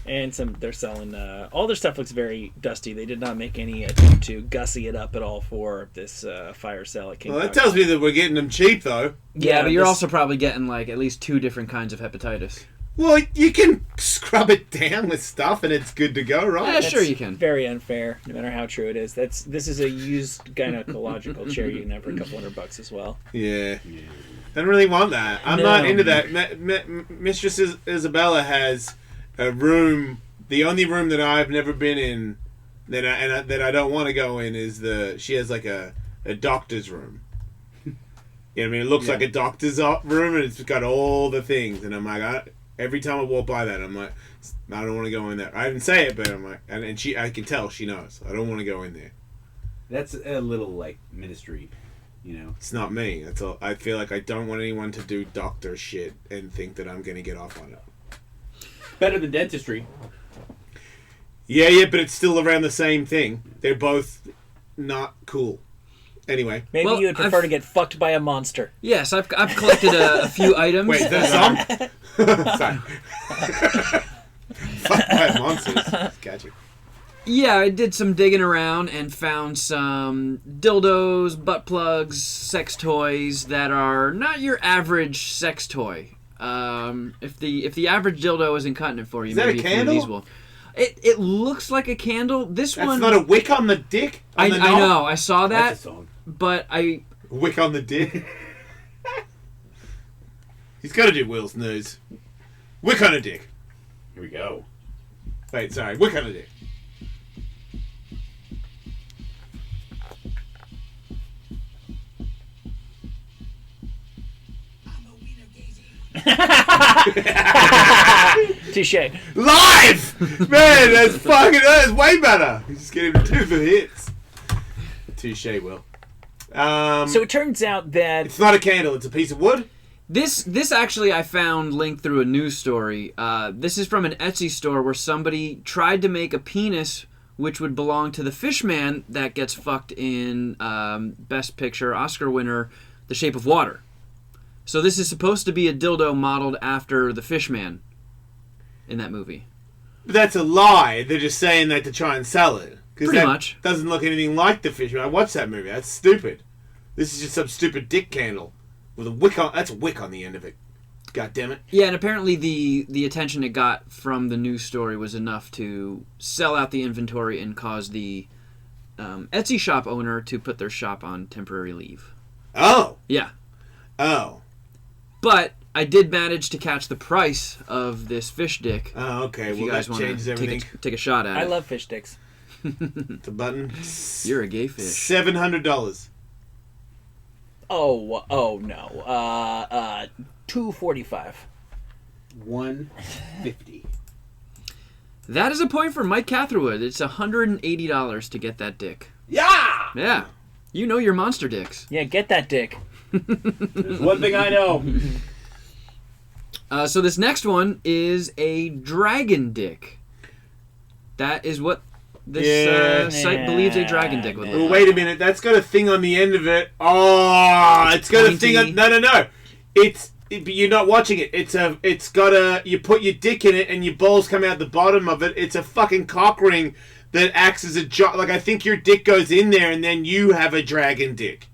And they're selling all their stuff looks very dusty. They did not make any attempt to gussy it up at all for this fire sale at King. Well, that tells me that we're getting them cheap though. Yeah, but you're also probably getting like at least 2 different kinds of hepatitis. Well, you can scrub it down with stuff and it's good to go, right? Yeah, sure you can. Very unfair, no matter how true it is. This is a used gynecological chair you can have for a couple $100 as well. Yeah. I don't really want that. I'm not into that. Mistress Isabella has a room. The only room that I've never been in that I don't want to go in is she has like a doctor's room. You know what I mean? It looks like a doctor's room and it's got all the things. And I'm like, every time I walk by that, I'm like, I don't want to go in there. I didn't say it, but I'm like, and I can tell she knows. I don't want to go in there. That's a little like ministry. You know, it's not me. That's all. I feel like I don't want anyone to do doctor shit and think that I'm gonna get off on it. Better than dentistry. Yeah, but it's still around the same thing. They're both not cool. Anyway, maybe you would prefer to get fucked by a monster. Yes, I've collected a few items. Wait, there's some. Sorry. Fucked by monsters. Gotcha. Yeah, I did some digging around and found some dildos, butt plugs, sex toys that are not your average sex toy. If the average dildo isn't cutting it for you, is that maybe a candle? A few of these will. It looks like a candle. That's not a wick on the dick. I know. I saw that. That's a song. But wick on the dick. He's got to do Will's news. Wick on a dick. Here we go. Wait, sorry. Wick on a dick. Touche. Live! Man, that's way better. You just get him 2 for hits. Touche, Will. So it turns out that it's not a candle, it's a piece of wood? This actually I found linked through a news story. This is from an Etsy store where somebody tried to make a penis which would belong to the fish man that gets fucked in Best Picture Oscar winner The Shape of Water. So this is supposed to be a dildo modeled after the fish man in that movie. But that's a lie. They're just saying that to try and sell it. Pretty much. Doesn't look anything like the fish man. I watched that movie. That's stupid. This is just some stupid dick candle with a wick on. That's a wick on the end of it. God damn it. Yeah, and apparently the attention it got from the news story was enough to sell out the inventory and cause the Etsy shop owner to put their shop on temporary leave. Oh. Yeah. Oh. But I did manage to catch the price of this fish dick. Oh, okay. If you guys want to take a shot at it. I love fish dicks. It's a button. You're a gay fish. $700. Oh no. $245. $150. That is a point for Mike Catherwood. It's $180 to get that dick. Yeah! Yeah. You know your monster dicks. Yeah, get that dick. There's one thing I know. So this next one is a dragon dick. That is what this site believes a dragon dick would look Well, like. wait a minute. That's got a thing on the end of it. Oh, it's got a thing on... No. You're not watching it. It's got a... You put your dick in it and your balls come out the bottom of it. It's a fucking cock ring that acts as a... Like, I think your dick goes in there and then you have a dragon dick.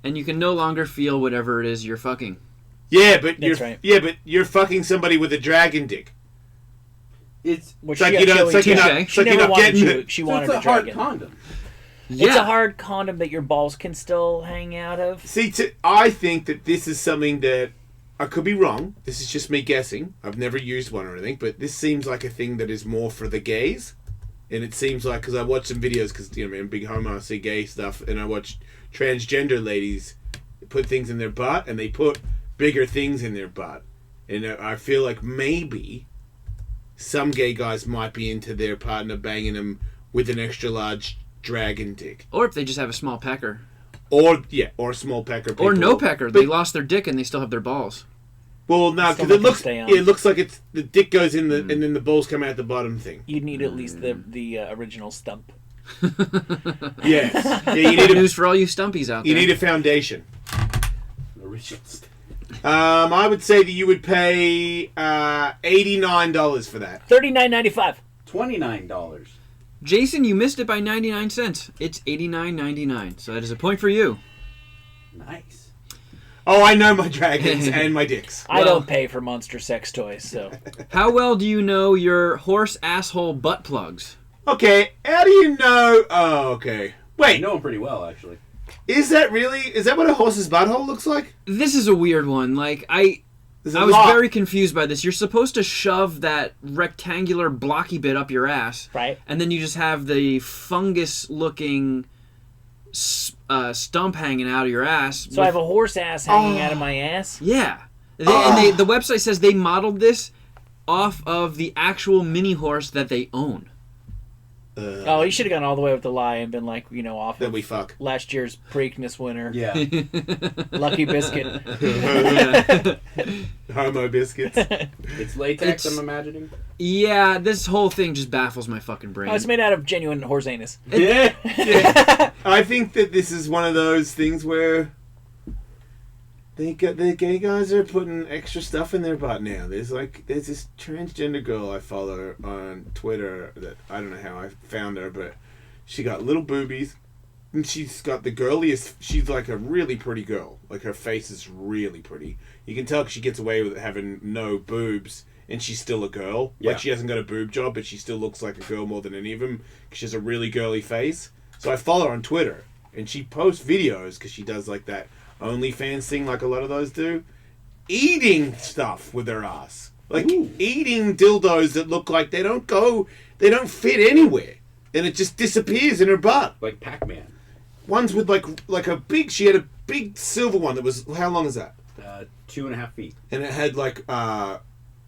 And you can no longer feel whatever it is you're fucking. Yeah, but right. you're fucking somebody with a dragon dick. It's like you're not getting it. She wanted a a dragon. hard condom. Yeah. It's a hard condom that your balls can still hang out of. See, I think that this is something that I could be wrong. This is just me guessing. I've never used one or anything, but this seems like a thing that is more for the gays. And it seems like, because I watch some videos, because I'm a big homo, I see gay stuff, and I watch transgender ladies put things in their butt, and they put bigger things in their butt. And I feel like maybe some gay guys might be into their partner banging them with an extra large dragon dick. Or if they just have a small pecker. Or a small pecker. Or no people- pecker. but- They lost their dick and they still have their balls. Well, no, Still because make them stay on. it looks like it's the dick goes in the and then the balls come out the bottom thing. You'd need at least the original stump. Yes. Yeah, you need News for all you stumpies out there. You need a foundation. Original. I would say that you would pay $89 for that. $39.95. $29. Jason, you missed it by 99 cents. It's $89.99. So that is a point for you. Nice. Oh, I know my dragons and my dicks. I don't pay for monster sex toys, so. How well do you know your horse asshole butt plugs? Okay, how do you know? Oh, okay. Wait. I know him pretty well, actually. Is that what a horse's butthole looks like? This is a weird one. Like, I was very confused by this. You're supposed to shove that rectangular blocky bit up your ass. Right. And then you just have the fungus-looking stump hanging out of your ass. So I have a horse ass hanging out of my ass? Yeah. And the website says they modeled this off of the actual mini horse that they own. Oh, you should have gone all the way with the lie and been like, off That of we fuck. last year's Preakness winner. Yeah. Lucky Biscuit. Homo biscuits. It's latex, I'm imagining. Yeah, this whole thing just baffles my fucking brain. Oh, it's made out of genuine horse anus. Yeah. I think that this is one of those things where the gay guys are putting extra stuff in their butt now. There's this transgender girl I follow on Twitter that I don't know how I found her, but she got little boobies and she's got the girliest. She's like a really pretty girl. Like her face is really pretty. You can tell she gets away with having no boobs and she's still a girl. Yeah. Like she hasn't got a boob job, but she still looks like a girl more than any of them because she has a really girly face. So I follow her on Twitter and she posts videos because she does like that OnlyFans thing like a lot of those do, eating stuff with their ass, like eating dildos that look like they don't fit anywhere, and it just disappears in her butt. Like Pac-Man. Ones with she had a big silver one that was, how long is that? 2.5 feet. And it had like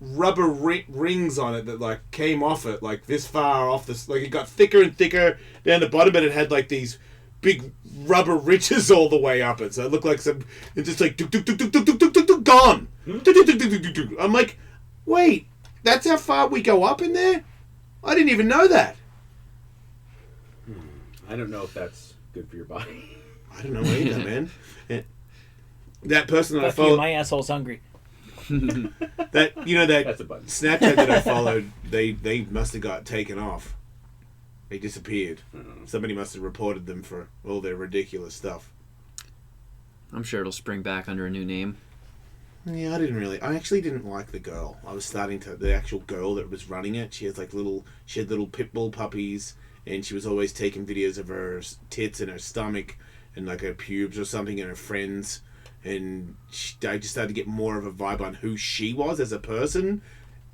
rubber rings on it that like came off it like this far off this, like it got thicker and thicker down the bottom, and it had like these big rubber ridges all the way up it, so it looked like it's just like gone. I'm like, wait, that's how far we go up in there? I didn't even know that. I don't know if that's good for your body. I don't know either, man. That person that I Fuck you, followed, my asshole's hungry. that That's a button. Snapchat that I followed, they must have got taken off. They disappeared. Somebody must have reported them for all their ridiculous stuff. I'm sure it'll spring back under a new name. Yeah, I actually didn't like the girl. I was the actual girl that was running it. She had little pit bull puppies, and she was always taking videos of her tits and her stomach and like her pubes or something and her friends. And I just started to get more of a vibe on who she was as a person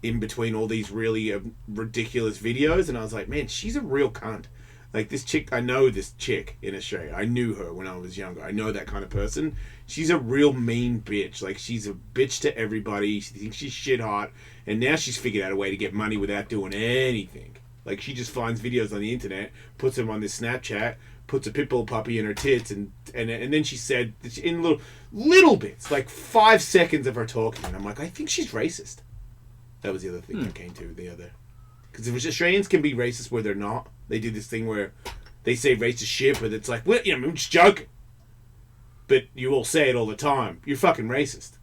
in between all these really ridiculous videos, and I was like, man, she's a real cunt. Like this chick, I know this chick in Australia. I knew her when I was younger. I know that kind of person. She's a real mean bitch. Like she's a bitch to everybody. She thinks she's shit hot, and now she's figured out a way to get money without doing anything. Like she just finds videos on the internet, puts them on this Snapchat, puts a pit bull puppy in her tits, and then she said in little bits, like 5 seconds of her talking, and I'm like, I think she's racist. That was the other thing I came to because if Australians can be racist where they're not, they do this thing where they say racist shit, but it's like, well, I'm just joking. But you all say it all the time. You're fucking racist,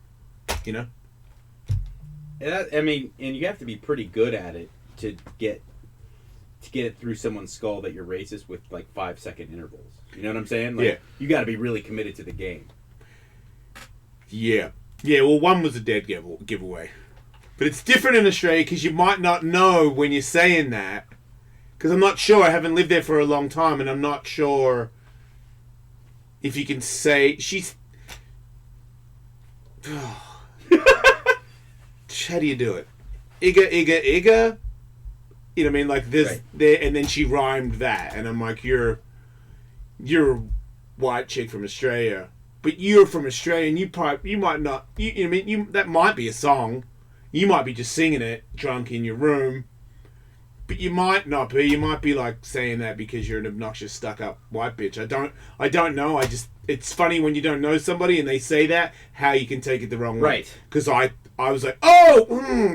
And and you have to be pretty good at it to get it through someone's skull that you're racist with like 5-second intervals. You know what I'm saying? Like, Yeah. You got to be really committed to the game. Yeah. Well, one was a dead giveaway. But it's different in Australia because you might not know when you're saying that. Because I'm not sure. I haven't lived there for a long time, and I'm not sure if you can say she's. How do you do it? Igga. You know what I mean? Like this, right. There, and then she rhymed that, and I'm like, you're a white chick from Australia, but you're from Australia, and you might not. You know what I mean? That might be a song. You might be just singing it drunk in your room, but you might not be. You might be like saying that because you're an obnoxious, stuck-up white bitch. I don't know. I just it's funny when you don't know somebody and they say that, how you can take it the wrong way. Right. Because I was like, oh,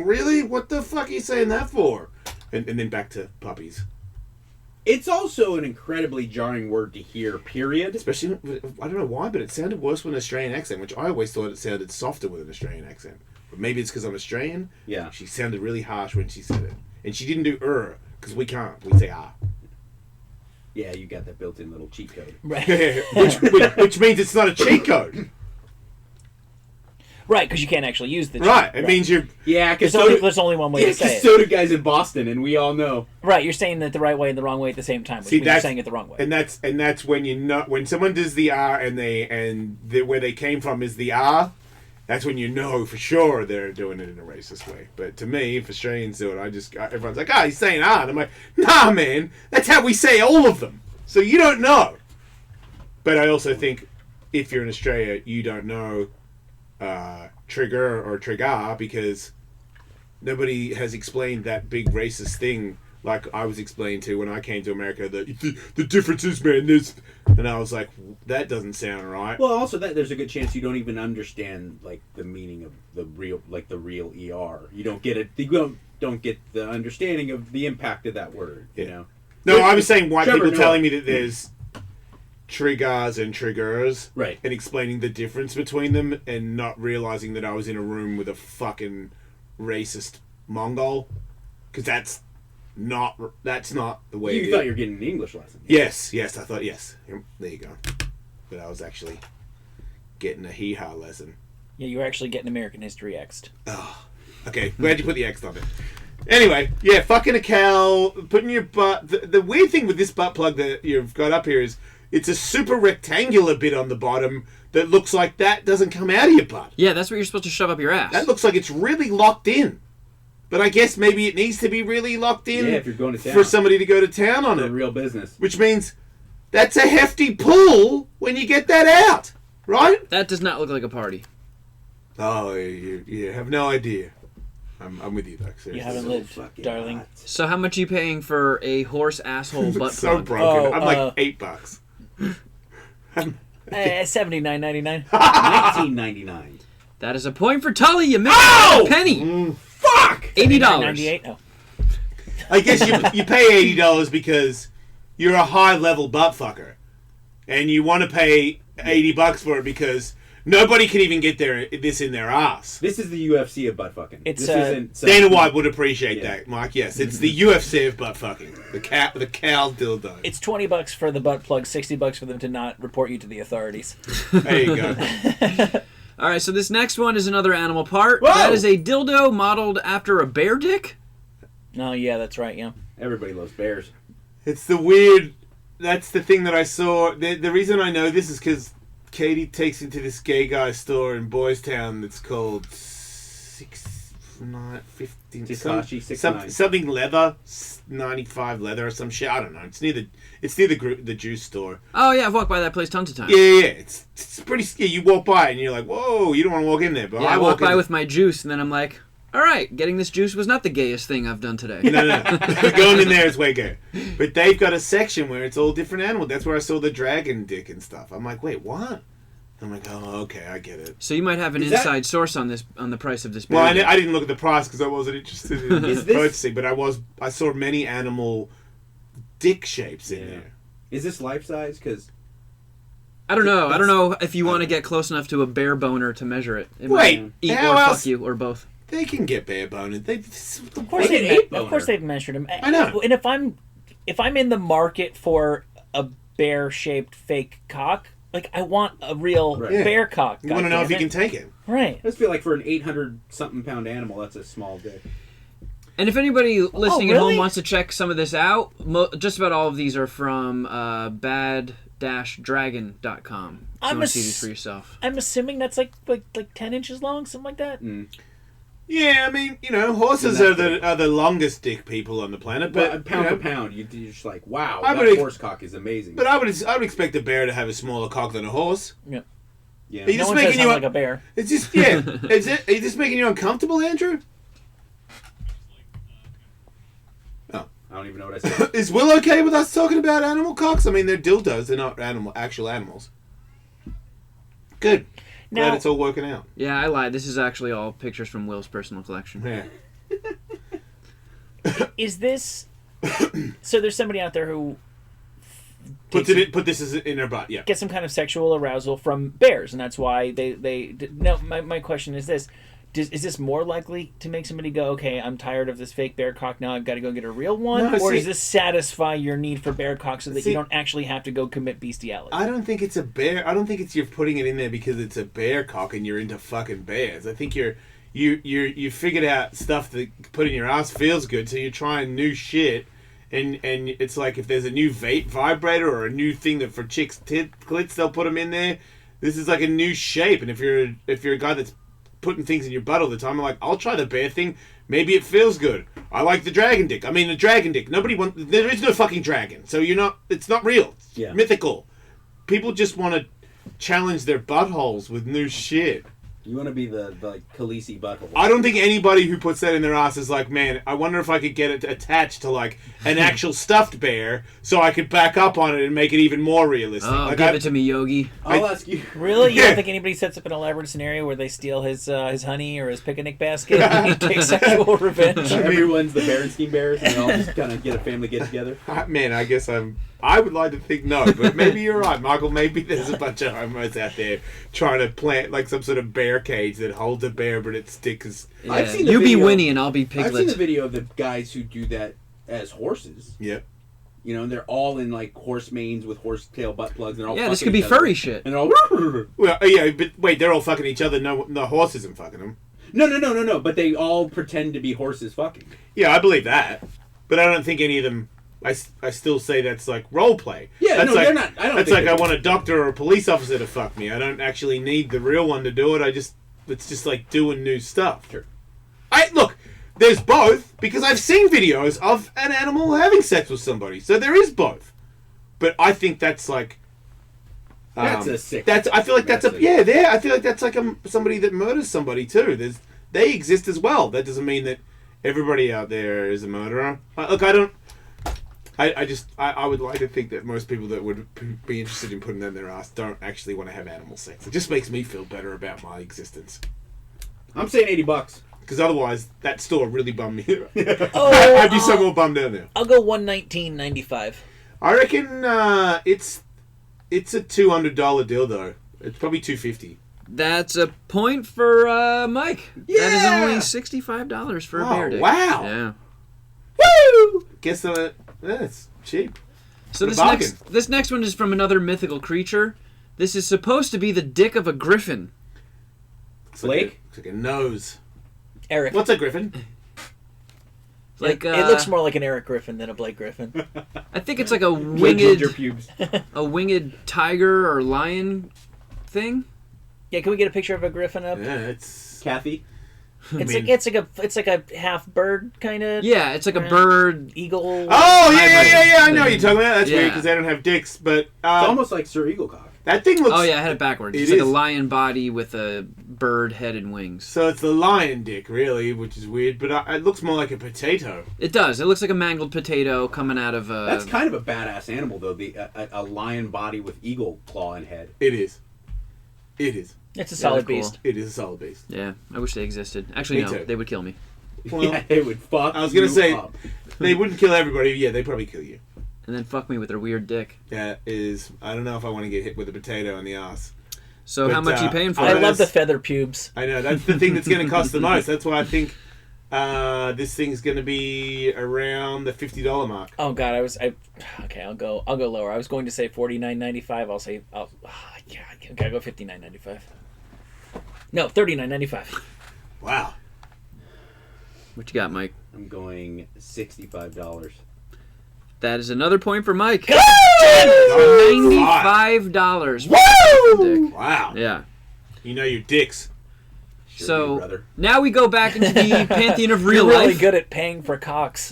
really? What the fuck are you saying that for? And then back to puppies. It's also an incredibly jarring word to hear, period. Especially, I don't know why, but it sounded worse with an Australian accent, which I always thought it sounded softer with an Australian accent. But maybe it's because I'm Australian. Yeah. She sounded really harsh when she said it. And she didn't do because we can't. We say ah. Yeah, you got that built-in little cheat code. Right. which means it's not a cheat code. Right, because you can't actually use the cheat. Right, it means you're... Yeah, because there's only one way to say it. so do guys in Boston, and we all know. Right, you're saying it the right way and the wrong way at the same time, which means you're saying it the wrong way. And that's when you know... When someone does the R and where they came from is the R, that's when you know for sure they're doing it in a racist way. But to me, if Australians do it, everyone's like, he's saying R. And I'm like, nah, man, that's how we say all of them. So you don't know. But I also think if you're in Australia, you don't know trigger or trigger because nobody has explained that big racist thing like I was explained to when I came to America. The difference is, man, this... And I was like, that doesn't sound right. Well, also there's a good chance you don't even understand like the meaning of the real ER. You don't get it. You don't get the understanding of the impact of that word. Yeah. You know. No, I was saying white people Trevor, telling me that there's triggers and triggers, right, and explaining the difference between them, and not realizing that I was in a room with a fucking racist Mongol, because that's not the way. You thought you were getting an English lesson. Yes, I thought yes. There you go. But I was actually getting a hee-haw lesson. Yeah, you were actually getting American History X'd. Oh, okay. Glad you put the X on it. Anyway, yeah, fucking a cow, putting your butt... The weird thing with this butt plug that you've got up here is it's a super rectangular bit on the bottom that looks like that doesn't come out of your butt. Yeah, that's what you're supposed to shove up your ass. That looks like it's really locked in. But I guess maybe it needs to be really locked in if you're going to town. For somebody to go to town on it. Real business. Which means that's a hefty pull when you get that out, right? That does not look like a party. Oh, you have no idea. I'm with you, though. Seriously. You haven't lived, darling. Hot. So how much are you paying for a horse asshole butt so plug? broken. I'm like $8. $79.99. $19.99. That is a point for Tully. You missed a penny. Fuck! $80. $98. Oh. I guess you pay $80 because you're a high level butt fucker, and you want to pay $80 for it because nobody can even get this in their ass. This is the UFC of butt fucking. It's this isn't Dana White would appreciate that, Mike. Yes, it's the UFC of butt fucking. The cow dildo. It's $20 for the butt plug, $60 for them to not report you to the authorities. There you go. All right, so this next one is another animal part. Whoa! That is a dildo modeled after a bear dick. Oh yeah, that's right. Yeah. Everybody loves bears. It's the weird. That's the thing that I saw. The reason I know this is because Katie takes into this gay guy store in Boys Town that's called 6'9", 15, something leather, 95 leather or some shit. I don't know. It's near the juice store. Oh yeah, I've walked by that place tons of times. Yeah. It's pretty scary. You walk by and you're like, whoa, you don't want to walk in there. But yeah, I walk by with my juice and then I'm like, all right, getting this juice was not the gayest thing I've done today. No. Going in there is way gay. But they've got a section where it's all different animals. That's where I saw the dragon dick and stuff. I'm like, wait, what? I'm like, oh, okay, I get it. So you might have an inside source on the price of this bear. Well, I didn't look at the price because I wasn't interested in purchasing, but I saw many animal dick shapes in there. Is this life size? Because I don't know. I don't know if you want to get close enough to a bear boner to measure it. It Wait, might eat how or else? fuck you or both. They can get bare boned. Of course they've measured him. I know. And if I'm in the market for a bear-shaped fake cock, like I want a real bear cock. You want to know if you can take it. Right. I just feel like for an 800-something pound animal, that's a small dick. And if anybody listening at really? home wants to check some of this out, just about all of these are from bad-dragon.com. If you want to see these for yourself. I'm assuming that's like 10 inches long, something like that. Mm. Yeah, I mean, horses are the longest dick people on the planet. But pound for pound, you're just like, wow, that horse cock is amazing. But I would expect a bear to have a smaller cock than a horse. Yeah. Yeah. Are you just no one making says you like a bear. It's just Are you just making you uncomfortable, Andrew? I don't even know what I said. Is Will okay with us talking about animal cocks? I mean, they're dildos. They're not actual animals. Good. Now- Glad it's all working out. Yeah, I lied. This is actually all pictures from Will's personal collection. Yeah. Is this... So there's somebody out there who... Put this in her butt, yeah. Get some kind of sexual arousal from bears, and that's why they no. My question is this: is this more likely to make somebody go, okay, I'm tired of this fake bear cock, now I've got to go get a real one, No, or see- does this satisfy your need for bear cock so that See- you don't actually have to go commit bestiality? I don't think it's a bear. I don't think it's you're putting it in there because it's a bear cock and you're into fucking bears. I think you figured out stuff that put in your ass feels good, so you're trying new shit. And it's like if there's a new vape vibrator or a new thing that for chicks' clits, they'll put them in there. This is like a new shape. And if you're a guy that's putting things in your butt all the time, I'm like, I'll try the bear thing. Maybe it feels good. I like the dragon dick. I mean, the dragon dick. There is no fucking dragon. So it's not real. It's mythical. People just want to challenge their buttholes with new shit. You want to be the like Khaleesi butthole. I don't think anybody who puts that in their ass is like, man, I wonder if I could get it attached to like an actual stuffed bear so I could back up on it and make it even more realistic. Oh, like, give it to me, Yogi. I'll ask you. Really? You don't think anybody sets up an elaborate scenario where they steal his honey or his picnic basket and he takes sexual revenge? Everyone's the Berenstein Bears, and they all just kind of get a family get together. Man, I guess I would like to think no, but maybe you're right, Michael. Maybe there's a bunch of homos out there trying to plant like some sort of bear cage that holds a bear, but it's sticks. Yeah. I've seen the You be video- Winnie and I'll be Piglet. I've seen the video of the guys who do that as horses. Yep. You know, and they're all in like horse manes with horsetail butt plugs. And they're all Yeah, this fucking could be each other. furry shit. And they're all Well, yeah, but wait, they're all fucking each other. No, the horse isn't fucking them. No. But they all pretend to be horses fucking. Yeah, I believe that, but I don't think any of them. I still say that's like role play. Yeah, that's no, like, they're not. I don't. That's think like I they're- want a doctor or a police officer to fuck me. I don't actually need the real one to do it. It's just like doing new stuff. Sure. Look, there's both because I've seen videos of an animal having sex with somebody, so there is both. But I think that's like. That's a sick. I feel like that's a yeah. There, I feel like that's like somebody that murders somebody too. They exist as well. That doesn't mean that everybody out there is a murderer. Look, I don't. I would like to think that most people that would be interested in putting that in their ass don't actually want to have animal sex. It just makes me feel better about my existence. I'm saying $80. Because otherwise, that store really bummed me. Oh, I'd be so more bummed down there. I'll go $119.95. I reckon it's a $200 dildo. It's probably $250. That's a point for Mike. Yeah! That is only $65 for a bear dick. Wow! Yeah. Woo! Guess that's cheap. So What a this next one is from another mythical creature. This is supposed to be the dick of a griffin. Blake? Looks like a nose. Eric. What's a griffin? Like it looks more like an Eric Griffin than a Blake Griffin. I think it's like a With ginger winged, pubes. a winged tiger or lion thing. Yeah, can we get a picture of a griffin up? Yeah, it's Kathy? It's like a half bird kind of. Yeah, it's like a bird. Eagle. Oh yeah! I know what you're talking about. That's weird Yeah. because they don't have dicks, but It's almost like Sir Eaglecock. that thing looks. Oh yeah, I had it backwards. It It's like a is. lion body with a bird head and wings. So it's the lion dick, really, which is weird. But it looks more like a potato. It does. It looks like a mangled potato coming out of a. That's kind of a badass animal, though. A lion body with eagle claw and head. It is. It is. It's a Yeah, solid they're cool. beast. It is a solid beast. Yeah, I wish they existed. Actually, Me no, too. they would kill me. Well, Yeah, they would fuck. I was gonna you say up. they wouldn't kill everybody. Yeah, they'd probably kill you. And then fuck me with their weird dick. That is. I don't know if I want to get hit with a potato in the ass. So But, how much are you paying for I it? love the feather pubes. I know that's the thing that's going to cost the most. That's why I think this thing's going to be around the $50 mark. Oh God, okay, I'll go lower. I was going to say $49.95. I'll say, okay, I'll go $59.95. No, $39.95. Wow. What you got, Mike? I'm going $65. That is another point for Mike. $95. $95. Woo! Wow. Yeah. You know your dicks. Sure So do, brother. now we go back into the pantheon of real You're really life. good at paying for cocks.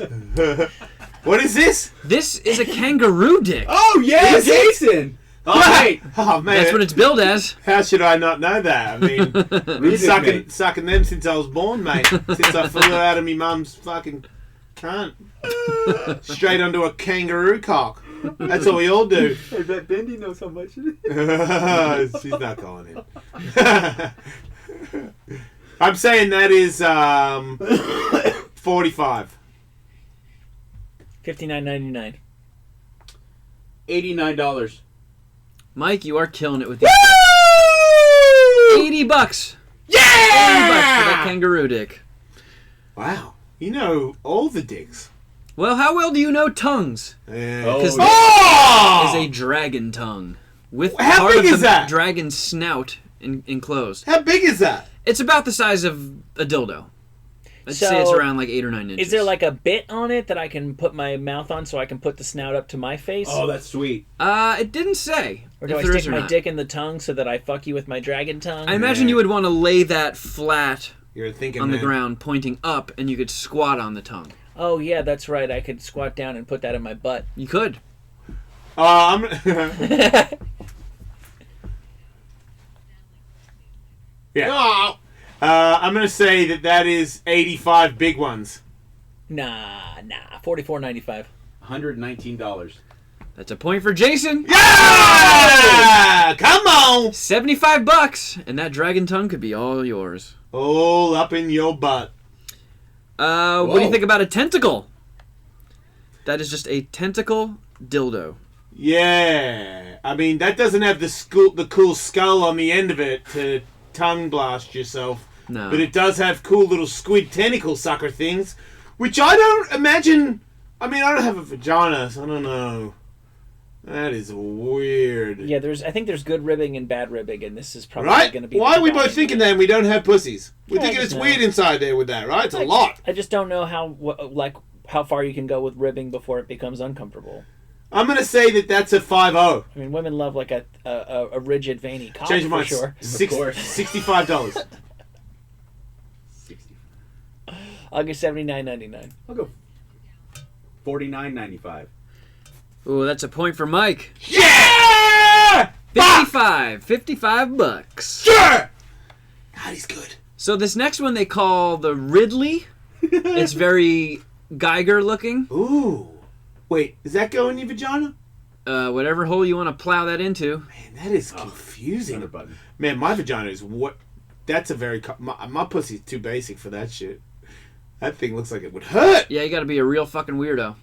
What is this? This is a kangaroo dick. Oh yeah, Is it? Jason. All right. Oh man, That's what it's billed as. how should I not know that? I mean, been Music, sucking mate. them since I was born, mate. Since I flew out of me mum's fucking cunt, straight onto a kangaroo cock. That's what we all do. I bet Bendy knows how much it is. She's not calling him. I'm saying that is 45. $59.99. $89. Mike, you are killing it with these. $80. Yeah! $80 for that kangaroo dick. Wow. You know all the dicks. Well, how well do you know tongues? Because this is a dragon tongue. With How part big of is the that? dragon's snout enclosed. How big is that? It's about the size of a dildo. Let's So, say it's around like 8 or 9 inches. Is there like a bit on it that I can put my mouth on so I can put the snout up to my face? Oh, that's sweet. It didn't say. Or do I if there is stick or my not. dick in the tongue so that I fuck you with my dragon tongue? I imagine you would want to lay that flat You're thinking on the man. ground, pointing up, and you could squat on the tongue. Oh, yeah, that's right. I could squat down and put that in my butt. You could. I'm yeah. I'm gonna say that is 85 big ones. Nah. $44.95. $119. That's a point for Jason. Yeah! Come on! $75, and that dragon tongue could be all yours. All up in your butt. What do you think about a tentacle? That is just a tentacle dildo. Yeah. I mean, that doesn't have the cool skull on the end of it to tongue blast yourself. No. But it does have cool little squid tentacle sucker things, which I don't imagine. I mean, I don't have a vagina, so I don't know. That is weird. Yeah, I think there's good ribbing and bad ribbing, and this is probably Right? going to be... Why are we both thinking that and we don't have pussies? We're Yeah, I thinking just it's know. weird inside there with that, right? It's a lot. I just don't know how far you can go with ribbing before it becomes uncomfortable. I'm going to say that's a 5-0. I mean, women love like a rigid, veiny cock Change your for mind. sure. $65. I'll get $79.99. I'll go $49.95. Ooh, that's a point for Mike. Yeah! 55 bucks. Sure! God, he's good. So this next one they call the Ridley. It's very Geiger looking. Ooh. Wait, does that go in your vagina? Whatever hole you want to plow that into. Man, that is confusing. Button. Man, my vagina is what... That's a very... My pussy's too basic for that shit. That thing looks like it would hurt. Yeah, you got to be a real fucking weirdo.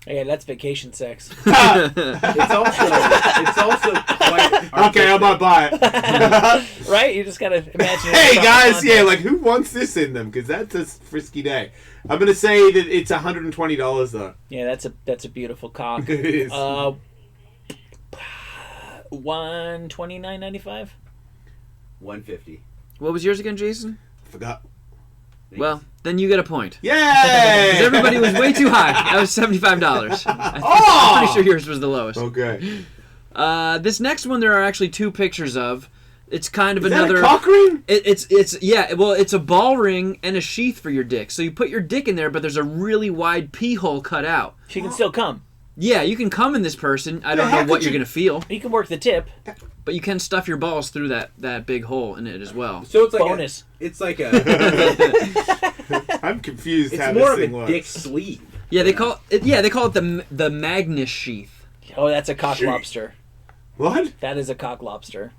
Yeah, that's vacation sex. It's also quite... Okay, I might buy it. Right? You just gotta imagine. Hey guys, yeah, like who wants this in them? Because that's a frisky day. I'm gonna say that it's $120 though. Yeah, that's a beautiful cock. It is. $129.95. $150. What was yours again, Jason? Forgot. Well, then you get a point. Yay! Because everybody was way too high. That was $75. I'm pretty sure yours was the lowest. Okay. This next one there are actually two pictures of. It's kind of Is another. that a cock ring? It's yeah. Well, it's a ball ring and a sheath for your dick. So you put your dick in there, but there's a really wide pee hole cut out. She can still come. Yeah, you can come in this person. I don't know what you're gonna feel. You can work the tip. But you can stuff your balls through that big hole in it as well. So it's like bonus. It's like a. I'm confused. It's how more this of thing a works. dick sleeve. Yeah, they call it. Yeah, they call it the Magnus sheath. Oh, that's a cock lobster. What? That is a cock lobster.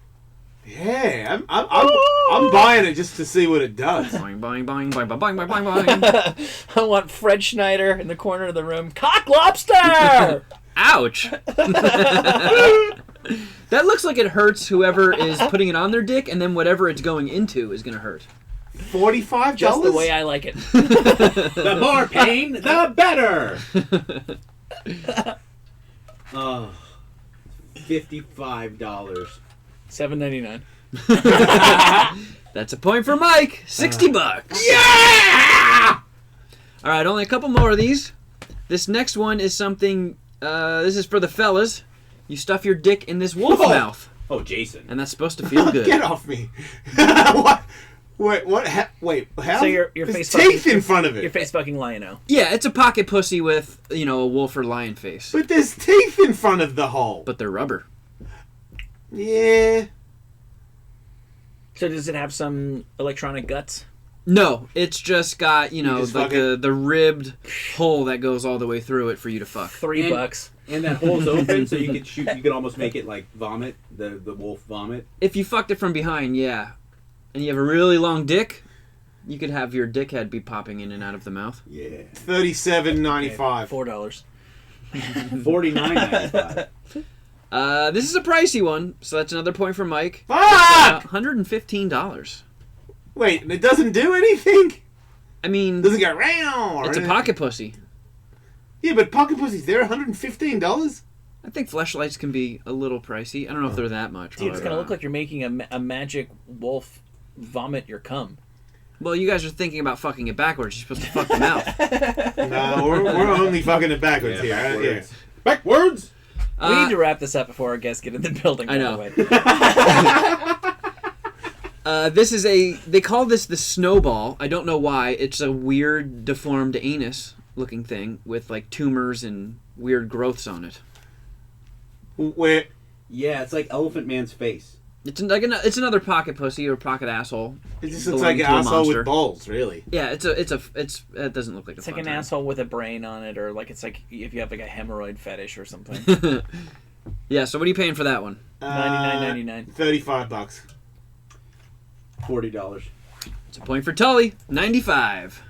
Yeah, I'm buying it just to see what it does. Boing boing boing boing boing boing boing boing. I want Fred Schneider in the corner of the room. Cock lobster. Ouch. That looks like it hurts whoever is putting it on their dick, and then whatever it's going into is gonna hurt. $45? Just the way I like it. The more pain, the better. $55. $7.99. That's a point for Mike. $60. Yeah! All right, only a couple more of these. This next one is something. This is for the fellas. You stuff your dick in this wolf mouth. Oh, Jason. And that's supposed to feel good. Get off me. What? Wait, what? Wait, how? So your There's face teeth fucking, in front of it. Your face fucking lion-o. Yeah, it's a pocket pussy with, a wolf or lion face. But there's teeth in front of the hole. But they're rubber. Yeah. So does it have some electronic guts? No, it's just got, just like fuck it. the ribbed hole that goes all the way through it for you to fuck. $3. And that hole's open, so you could shoot. You could almost make it like vomit, the wolf vomit. If you fucked it from behind, yeah, and you have a really long dick, you could have your dickhead be popping in and out of the mouth. Yeah. $37.95. $4. $49.95. This is a pricey one, so that's another point for Mike. Fuck! $115. Wait, and it doesn't do anything? I mean, doesn't go round. It's a pocket pussy. Yeah, but pocket pussies, they're $115. I think fleshlights can be a little pricey. I don't know if they're that much. Dude, it's gonna look like you're making a magic wolf vomit your cum. Well, you guys are thinking about fucking it backwards. You're supposed to fuck the mouth. No, we're only fucking it backwards here. Backwards. Yeah. Backwards? We need to wrap this up before our guests get in the building. I know. By the way. This is they call this the snowball. I don't know why. It's a weird, deformed anus looking thing with like tumors and weird growths on it. Where? Yeah, it's like Elephant Man's face. It's like it's another pocket pussy or pocket asshole. It just looks like an asshole with balls, really. Yeah, it doesn't look like It's a like an time. asshole with a brain on it, or like it's like if you have like a hemorrhoid fetish or something. Yeah. So what are you paying for that one? $99.99. $35. $40. It's a point for Tully. 95.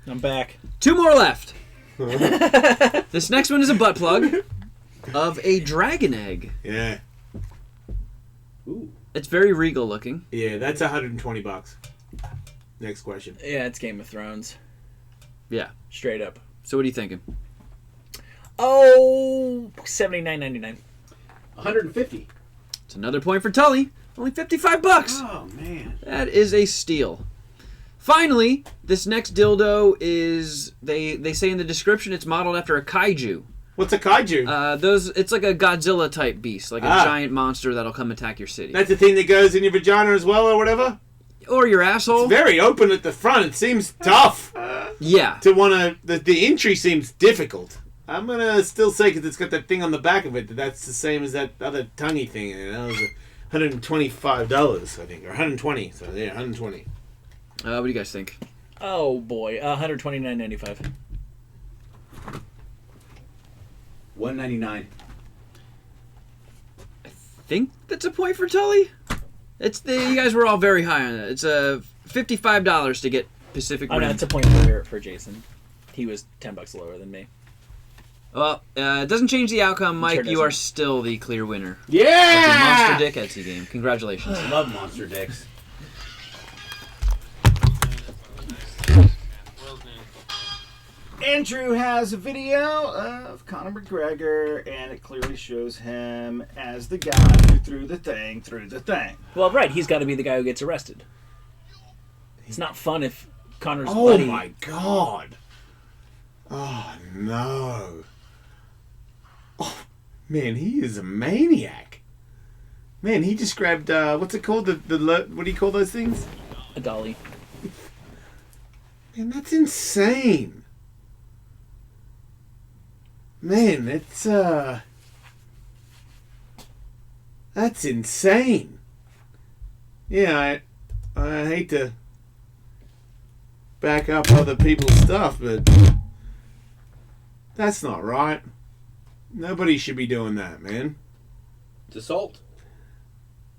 I'm back. 2 more left. This next one is a butt plug of a dragon egg. Yeah. Ooh. It's very regal looking. Yeah, that's $120. Next question. Yeah, it's Game of Thrones. Yeah. Straight up. So what are you thinking? Oh, $79.99. $150. It's another point for Tully. Only $55. Oh man. That is a steal. Finally, this next dildo is they say in the description it's modeled after a kaiju. What's a kaiju? It's like a Godzilla type beast, like a giant monster that'll come attack your city. That's the thing that goes in your vagina as well, or whatever. Or your asshole. It's very open at the front. It seems tough. Yeah. To wanna, the entry seems difficult. I'm gonna still say because it's got that thing on the back of it that's the same as that other tonguey thing. And that was $125, I think, or $120. So yeah, $120. What do you guys think? Oh boy, $129.95. $199. I think that's a point for Tully. You guys were all very high on it. It's $55 to get Pacific Rim. Oh no, it's a point for Jason. He was $10 lower than me. Well, it doesn't change the outcome, Mike. Sure you are doesn't. still the clear winner. Yeah! Of the Monster Dick Etsy game. Congratulations. I love monster dicks. Andrew has a video of Conor McGregor, and it clearly shows him as the guy who threw the thing through the thing. Well, right, he's got to be the guy who gets arrested. It's not fun if Conor's Oh buddy... my god. Oh no. Oh man, he is a maniac. Man, he just grabbed what's it called? What do you call those things? A dolly. Man, that's insane. Man, that's insane. Yeah, I hate to back up other people's stuff, but that's not right. Nobody should be doing that, man. It's assault.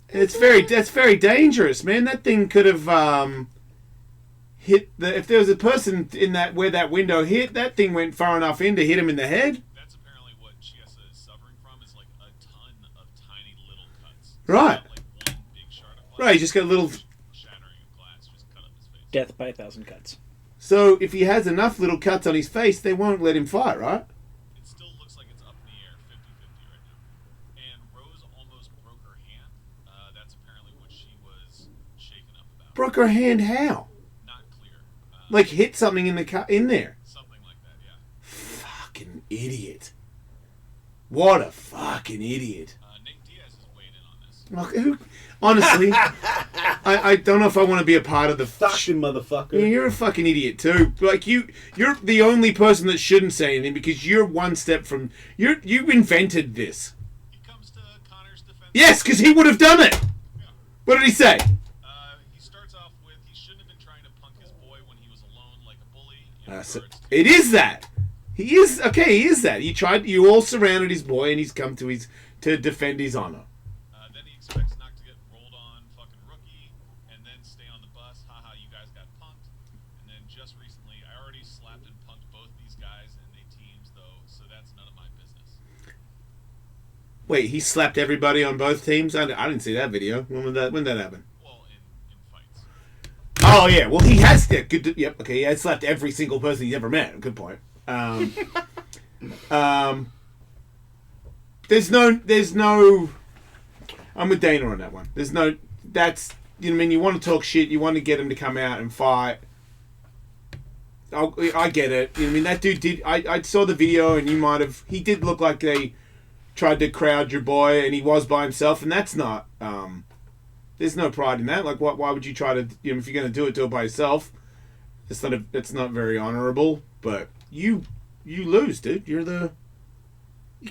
That's very dangerous, man. That thing could have hit if there was a person in where that window hit, that thing went far enough in to hit him in the head. That's apparently what Chiessa is suffering from. Is like a ton of tiny little cuts. Right. Not like one big shard of glass. Right, he just got a little shattering of glass, just cut up his face. Death by 1,000 cuts. So if he has enough little cuts on his face, they won't let him fight, right? It still looks like it's up in the air, 50-50 right now. And Rose almost broke her hand. That's apparently what she was shaken up about. Broke her hand how? Not clear. Like hit something in there. Something like that, yeah. Fucking idiot. What a fucking idiot. Nate Diaz has weighed in on this. Look, honestly, I don't know if I want to be a part of the Fucking motherfucker. Yeah, you're a fucking idiot too. Like you're the only person that shouldn't say anything because you're one step from you invented this. He comes to Conor's defense. Yes, because he would have done it. Yeah. What did he say? He starts off with he shouldn't have been trying to punk his boy when he was alone like a bully. So it is that. He is okay. He is that. You all surrounded his boy, and he's come to defend his honor. Then he expects not to get rolled on, fucking rookie, and then stay on the bus. Haha, you guys got punked. And then just recently, I already slapped and punked both these guys in their teams, though, so that's none of my business. Wait, he slapped everybody on both teams? I didn't see that video. When did that happen? Well, in fights. Oh yeah, well he has. Yeah, yep. Okay, he has slapped every single person he's ever met. Good point. There's no. I'm with Dana on that one. There's no. That's you know. I mean, you want to talk shit. You want to get him to come out and fight. I get it. You know, I mean, that dude did. I saw the video, and you might have. He did look like they tried to crowd your boy, and he was by himself, and that's not. There's no pride in that. Like, why would you try to? You know, if you're going to do it by yourself. It's not very honorable. But you lose, dude. You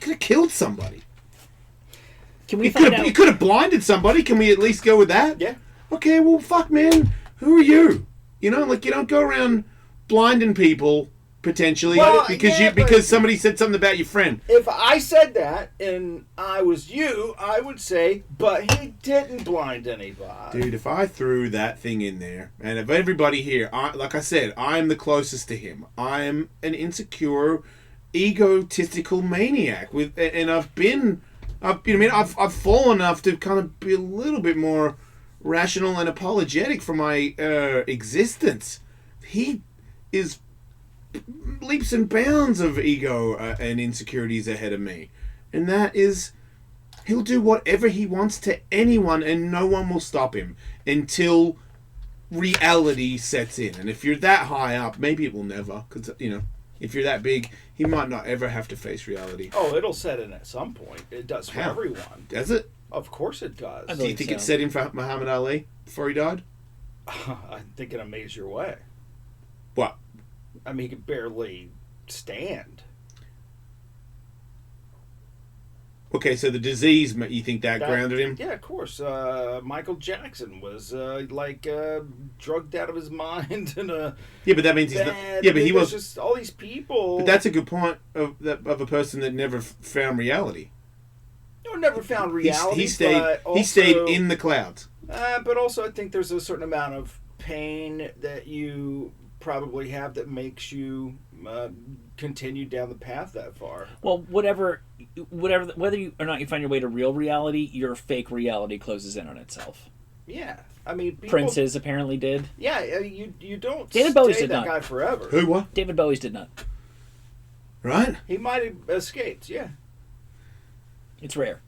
could have killed somebody. Can we find out? You could have blinded somebody. Can we at least go with that? Yeah. Okay. Well, fuck, man. Who are you? You know, like you don't go around blinding people potentially because somebody said something about your friend. If I said that and I was you, I would say, but he didn't blind anybody. Dude, if I threw that thing in there, and if everybody here, like I said, I'm the closest to him. I'm an insecure, egotistical maniac and I've fallen enough to kind of be a little bit more rational and apologetic for my existence. He is leaps and bounds of ego and insecurities ahead of me, and that is he'll do whatever he wants to anyone and no one will stop him until reality sets in. And if you're that high up, maybe it will never, because you know, if you're that big, he might not ever have to face reality. Oh, it'll set in at some point. It does for everyone. Does it? Of course it does. Do you think it set in for Muhammad Ali before he died? I'm thinking a major way. What? I mean, he could barely stand. Okay, so the disease, you think that grounded him? Yeah, of course. Michael Jackson was drugged out of his mind in a but that means he's not. Yeah, but he was just all these people. But that's a good point of a person that never found reality. No, never found reality. He stayed in the clouds. But also, I think there's a certain amount of pain that you probably have that makes you continue down the path that far. Well, whether you or not you find your way to real reality, your fake reality closes in on itself. Yeah, I mean, Prince's apparently did. Yeah, you don't. David Bowie's stay did that not. guy forever. Who? What? David Bowie's did not. Right. He might have escaped. Yeah. It's rare.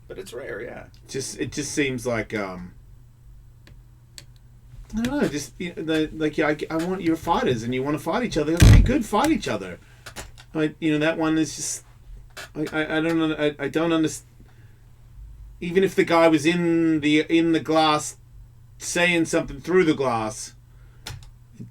But it's rare, yeah. It just seems like I don't know. Just I want you're fighters and you want to fight each other. Okay, good, fight each other. That one is just I don't understand. Even if the guy was in the glass, saying something through the glass,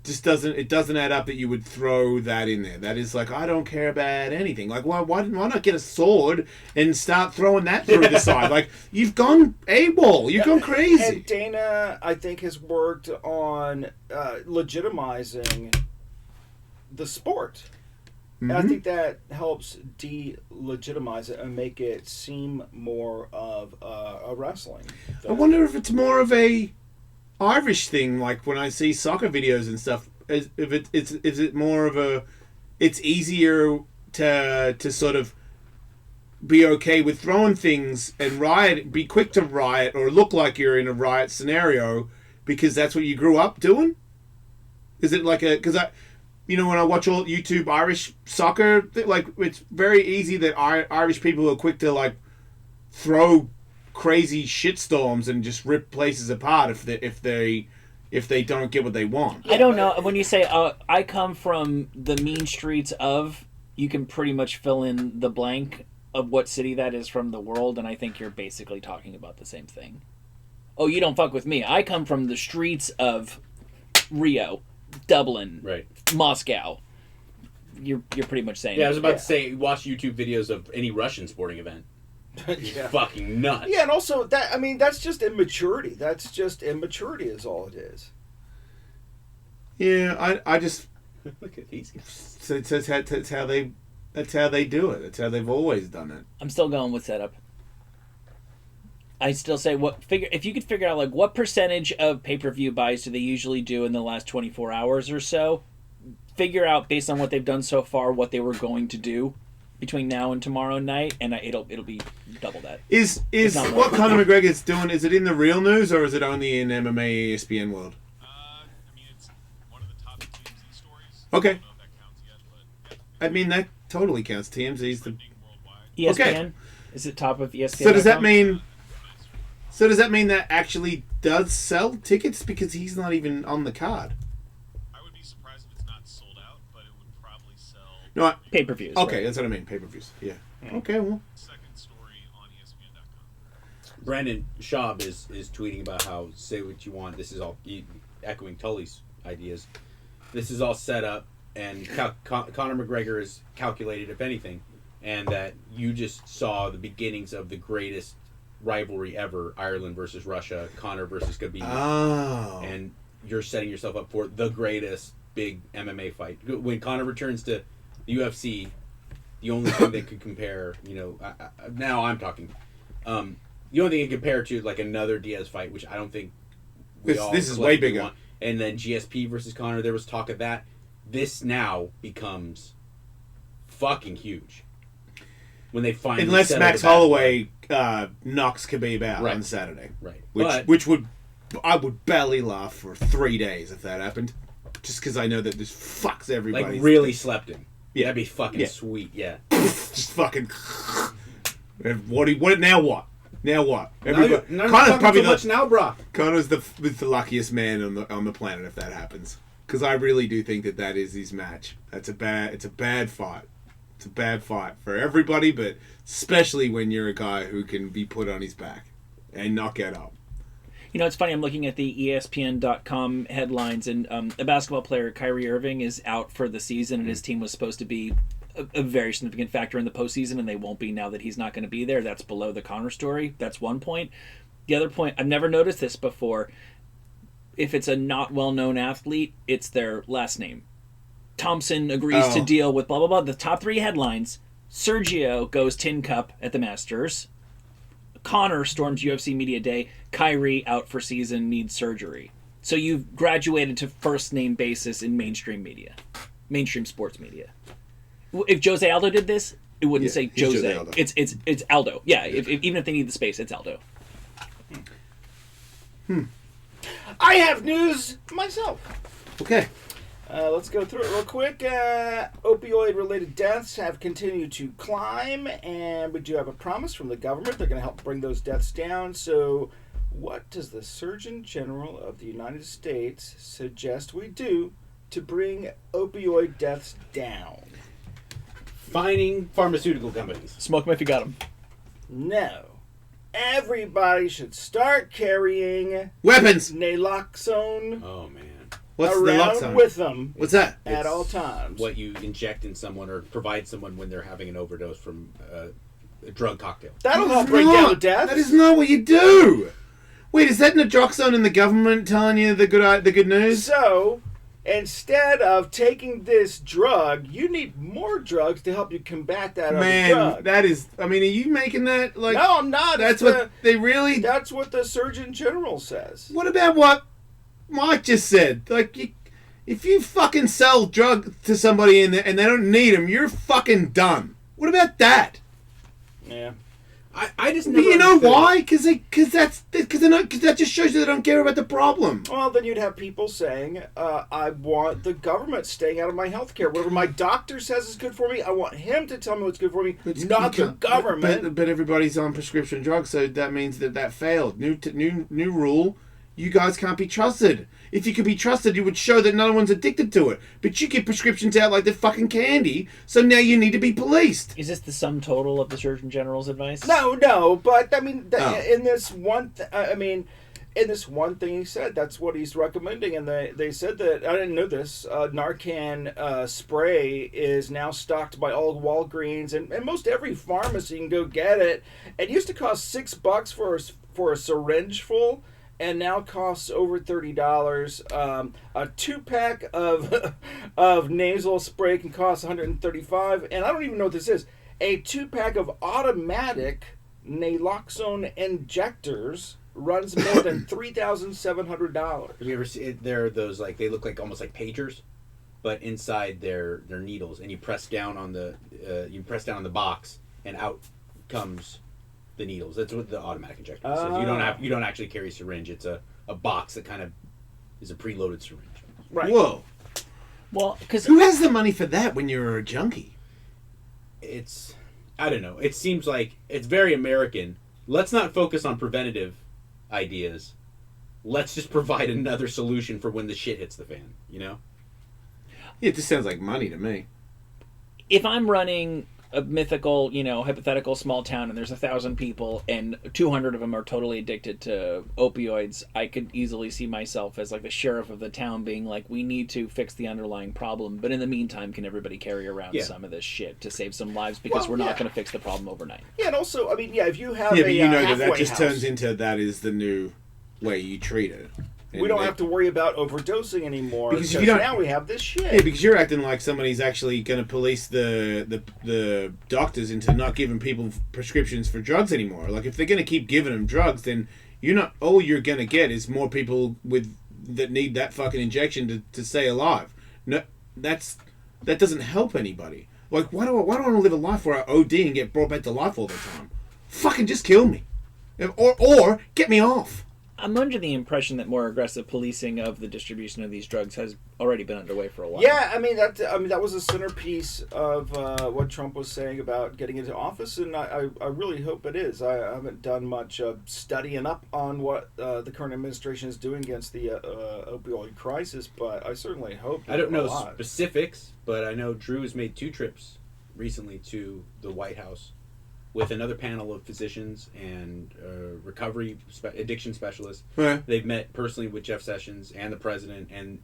it doesn't add up that you would throw that in there. That is like, I don't care about anything. Like, why not get a sword and start throwing that through the side? Like, you've gone AWOL. You've gone crazy. And Dana, I think, has worked on legitimizing the sport. Mm-hmm. And I think that helps delegitimize it and make it seem more of a wrestling thing. I wonder if it's more of a Irish thing, like when I see soccer videos and stuff. Is it more of a? It's easier to sort of be okay with throwing things and riot, be quick to riot or look like you're in a riot scenario because that's what you grew up doing. Is it like because when I watch all YouTube Irish soccer, like it's very easy that Irish people are quick to like throw crazy shitstorms and just rip places apart if they don't get what they want. I don't know. When you say I come from the mean streets of, you can pretty much fill in the blank of what city that is from the world, and I think you're basically talking about the same thing. Oh, you don't fuck with me. I come from the streets of Rio, Dublin, right, Moscow. You're pretty much saying. Yeah, I was about to say, watch YouTube videos of any Russian sporting event. Yeah. Fucking nuts. Yeah, and also that's just immaturity. That's just immaturity is all it is. Yeah, I just Look at these guys. So that's how they do it. That's how they've always done it. I'm still going with setup. I still say if you could figure out like what percentage of pay-per-view buys do they usually do in the last 24 hours or so, figure out based on what they've done so far what they were going to do between now and tomorrow night, and it'll be double that. Is what Conor McGregor's doing? Is it in the real news or is it only in MMA ESPN world? I mean, it's one of the top TMZ stories. Okay. I don't know if that counts yet, but I mean that totally counts. TMZ's the ESPN? Okay. Is it top of ESPN? So does that mean? So does that mean that actually does sell tickets because he's not even on the card? I would be surprised if it's not sold out, but it would probably sell. No, pay-per-views. Okay, right? that's what I mean. Pay-per-views. Yeah. Okay. Well. Second story on ESPN.com. Brandon Schaub is tweeting about how say what you want. This is all echoing Tully's ideas. This is all set up, and Conor McGregor is calculated, if anything, and that you just saw the beginnings of the greatest rivalry ever: Ireland versus Russia, Conor versus Khabib. Oh. And you're setting yourself up for the greatest big MMA fight. When Conor returns to the UFC, the only thing that could compare, now I'm talking, the only thing you can compare to like another Diaz fight, which I don't think this is way bigger. And then GSP versus Conor, there was talk of that. This now becomes fucking huge. When they finally unless Max Holloway knocks Khabib out on Saturday, right? Which I would barely laugh for 3 days if that happened, just because I know that this fucks everybody. Like really slept him. Yeah, that'd be fucking sweet. Yeah, just fucking. What now? What? Now what? Connor's probably too much now, bro. Connor's the luckiest man on the planet if that happens, because I really do think that is his match. It's a bad fight. It's a bad fight for everybody, but especially when you're a guy who can be put on his back and not get up. You know, it's funny. I'm looking at the ESPN.com headlines, and a basketball player, Kyrie Irving, is out for the season, and his team was supposed to be a very significant factor in the postseason, and they won't be now that he's not going to be there. That's below the Conor story. That's one point. The other point, I've never noticed this before. If it's a not well-known athlete, it's their last name. Thompson agrees to deal with blah, blah, blah. The top three headlines: Sergio goes tin cup at the Masters. Conor storms UFC Media Day. Kyrie out for season, needs surgery. So you've graduated to first name basis in mainstream media. Mainstream sports media. If Jose Aldo did this, it wouldn't say Jose. Aldo. It's Aldo. Yeah, even if they need the space, it's Aldo. I have news myself. Okay. Let's go through it real quick. Opioid-related deaths have continued to climb, and we do have a promise from the government. They're going to help bring those deaths down. So what does the Surgeon General of the United States suggest we do to bring opioid deaths down? Fining pharmaceutical companies. Smoke them if you got them. No. Everybody should start carrying weapons. Naloxone. Oh, man. What's around naloxone? with them. What's that? At all times. What you inject in someone or provide someone when they're having an overdose from a drug cocktail. That'll help bring down deaths. That is not what you do. Wait, is that naloxone in the government telling you the good news? So, instead of taking this drug, you need more drugs to help you combat that other drug. That is. I mean, are you making that like? No, I'm not. That's what they really. That's what the Surgeon General says. What about what Mike just said? Like, if you fucking sell drug to somebody and they don't need them, you're fucking done. What about that? Yeah. I just But never. you know understood. why? Because that just shows you they don't care about the problem. Well, then you'd have people saying, I want the government staying out of my health care. Whatever my doctor says is good for me, I want him to tell me what's good for me, not the government. But everybody's on prescription drugs, so that means that failed. New rule. You guys can't be trusted. If you could be trusted, you would show that no one's addicted to it. But you give prescriptions out like they're fucking candy, so now you need to be policed. Is this the sum total of the Surgeon General's advice? No, but I mean, in this one, in this one thing he said, that's what he's recommending, and they said that I didn't know this. Narcan spray is now stocked by all Walgreens and most every pharmacy. You can go get it. It used to cost $6 for a syringe full. and now costs over $30. A 2-pack of nasal spray can cost $135, and I don't even know what this is. A 2-pack of automatic naloxone injectors runs more than $3,700. Have you ever seen? There are those they look like almost like pagers, but inside they're needles, and you press down on the box, and out comes the needles. That's what the automatic injector is. You don't actually carry a syringe. It's a box that kind of is a preloaded syringe. Right. Whoa. Well, because who has the money for that when you're a junkie? I don't know. It seems like it's very American. Let's not focus on preventative ideas. Let's just provide another solution for when the shit hits the fan, you know? Yeah, it just sounds like money to me. if I'm running a mythical, hypothetical small town and there's 1,000 people and 200 of them are totally addicted to opioids, I could easily see myself as like the sheriff of the town being like, we need to fix the underlying problem, but in the meantime, can everybody carry around some of this shit to save some lives, because we're not going to fix the problem overnight. Yeah, and also, I mean, if you have but that just house, turns into that is the new way you treat it. We don't have to worry about overdosing anymore because now we have this shit. Yeah, because you're acting like somebody's actually going to police the doctors into not giving people prescriptions for drugs anymore. Like, if they're going to keep giving them drugs, then all you're going to get is more people that need that fucking injection to stay alive. No, that doesn't help anybody. Like, why do I want to live a life where I OD and get brought back to life all the time? Fucking just kill me, or get me off. I'm under the impression that more aggressive policing of the distribution of these drugs has already been underway for a while. Yeah, that was a centerpiece of what Trump was saying about getting into office, and I really hope it is. I haven't done much studying up on what the current administration is doing against the opioid crisis, but I certainly hope. I don't know specifics, but I know Drew has made 2 trips recently to the White House with another panel of physicians and recovery addiction specialists. Yeah. They've met personally with Jeff Sessions and the president, and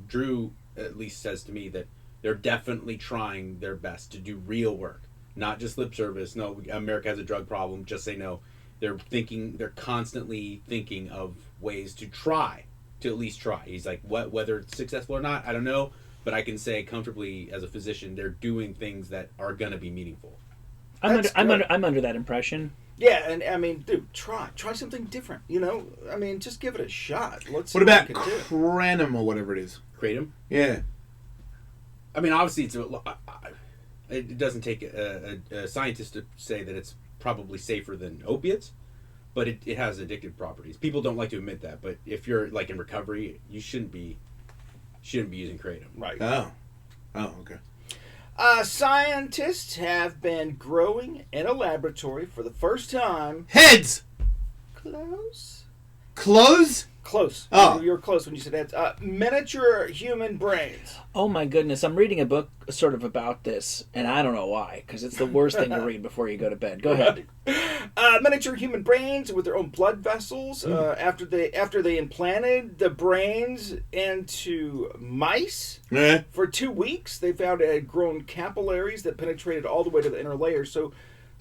Drew at least says to me that they're definitely trying their best to do real work, not just lip service. No, America has a drug problem. Just say no. They're constantly thinking of ways to at least try. He's like, whether it's successful or not, I don't know, but I can say comfortably as a physician, they're doing things that are going to be meaningful. I'm under that impression. Yeah, and I mean, dude, try something different. I mean, just give it a shot. Let's see what about we can do. Kratom or whatever it is? Kratom? Yeah. I mean, obviously, it doesn't take a scientist to say that it's probably safer than opiates, but it has addictive properties. People don't like to admit that, but if you're like in recovery, you shouldn't be using Kratom. Right. Oh, okay. Scientists have been growing in a laboratory for the first time. Heads! Close? Close. Oh. You were close when you said heads. Miniature human brains. Oh my goodness, I'm reading a book sort of about this, and I don't know why, because it's the worst thing to read before you go to bed. Go ahead. Miniature human brains with their own blood vessels. After they implanted the brains into mice for 2 weeks, they found it had grown capillaries that penetrated all the way to the inner layers. So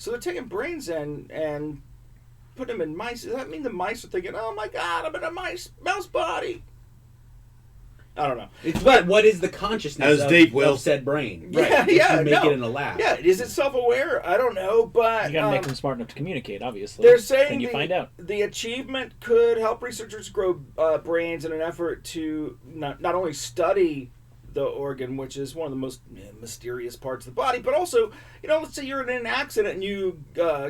they're taking brains and put them in mice. Does that mean the mice are thinking, "Oh my God, I'm in a mouse body"? I don't know. But what is the consciousness of said brain? Right. Make it in a lab. Yeah, is it self-aware? I don't know, but you gotta make them smart enough to communicate. Obviously, they're saying you find out. The achievement could help researchers grow brains in an effort to not only study the organ, which is one of the most mysterious parts of the body, but also, let's say you're in an accident and you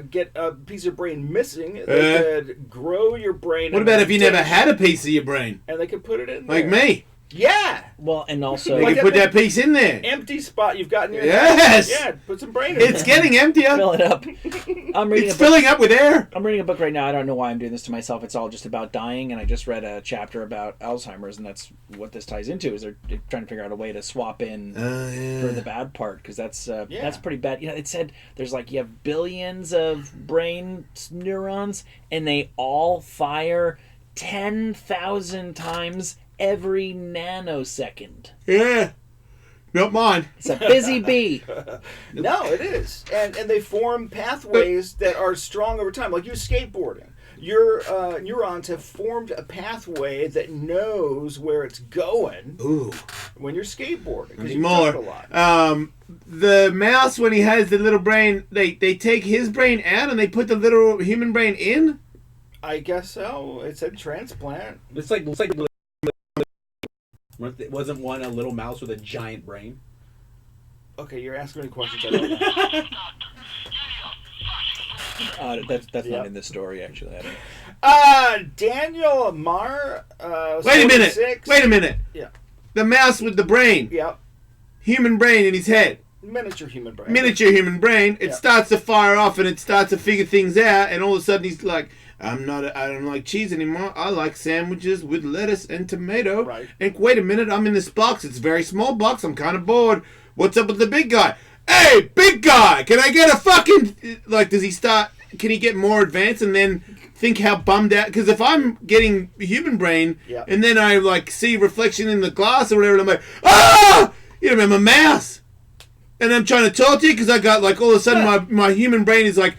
get a piece of brain missing. They could grow your brain. What about if you never had a piece of your brain? And they could put it in there. Like me. Yeah. Well, and also they can put that piece in there. Empty spot you've got in your Yes. head. Yeah, put some brain in there. It's getting emptier. Fill it up. It's filling up with air. I'm reading a book right now. I don't know why I'm doing this to myself. It's all just about dying, and I just read a chapter about Alzheimer's, and that's what this ties into. Is they're trying to figure out a way to swap in for the bad part, because that's pretty bad. It said there's you have billions of brain neurons, and they all fire 10,000 times every nanosecond. Yeah. Not mine. It's a busy bee. No, it is. And they form pathways that are strong over time. Like you skateboarding. your neurons have formed a pathway that knows where it's going. Ooh. When you're skateboarding, because you More. jump a lot. The mouse, when he has the little brain, they take his brain out and they put the little human brain in? I guess so. It said transplant. It's like wasn't one a little mouse with a giant brain? Okay, you're asking me questions I don't know. That's not in this story, actually. Daniel Amar. Wait a minute. 46. Wait a minute. Yeah. The mouse with the brain. Yep. Human brain in his head. Miniature human brain. Miniature human brain. It Yeah. starts to fire off and it starts to figure things out, and all of a sudden he's like, I don't like cheese anymore. I like sandwiches with lettuce and tomato. Right. And wait a minute, I'm in this box. It's a very small box. I'm kind of bored. What's up with the big guy? Hey, big guy, can I get a fucking... Like, does he start... Can he get more advanced and then think how bummed out... Because if I'm getting human brain, Yeah. and then I, like, see reflection in the glass or whatever, and I'm like, ah! You know, I'm a mouse. And I'm trying to talk to you because I got, like, all of a sudden my human brain is, like,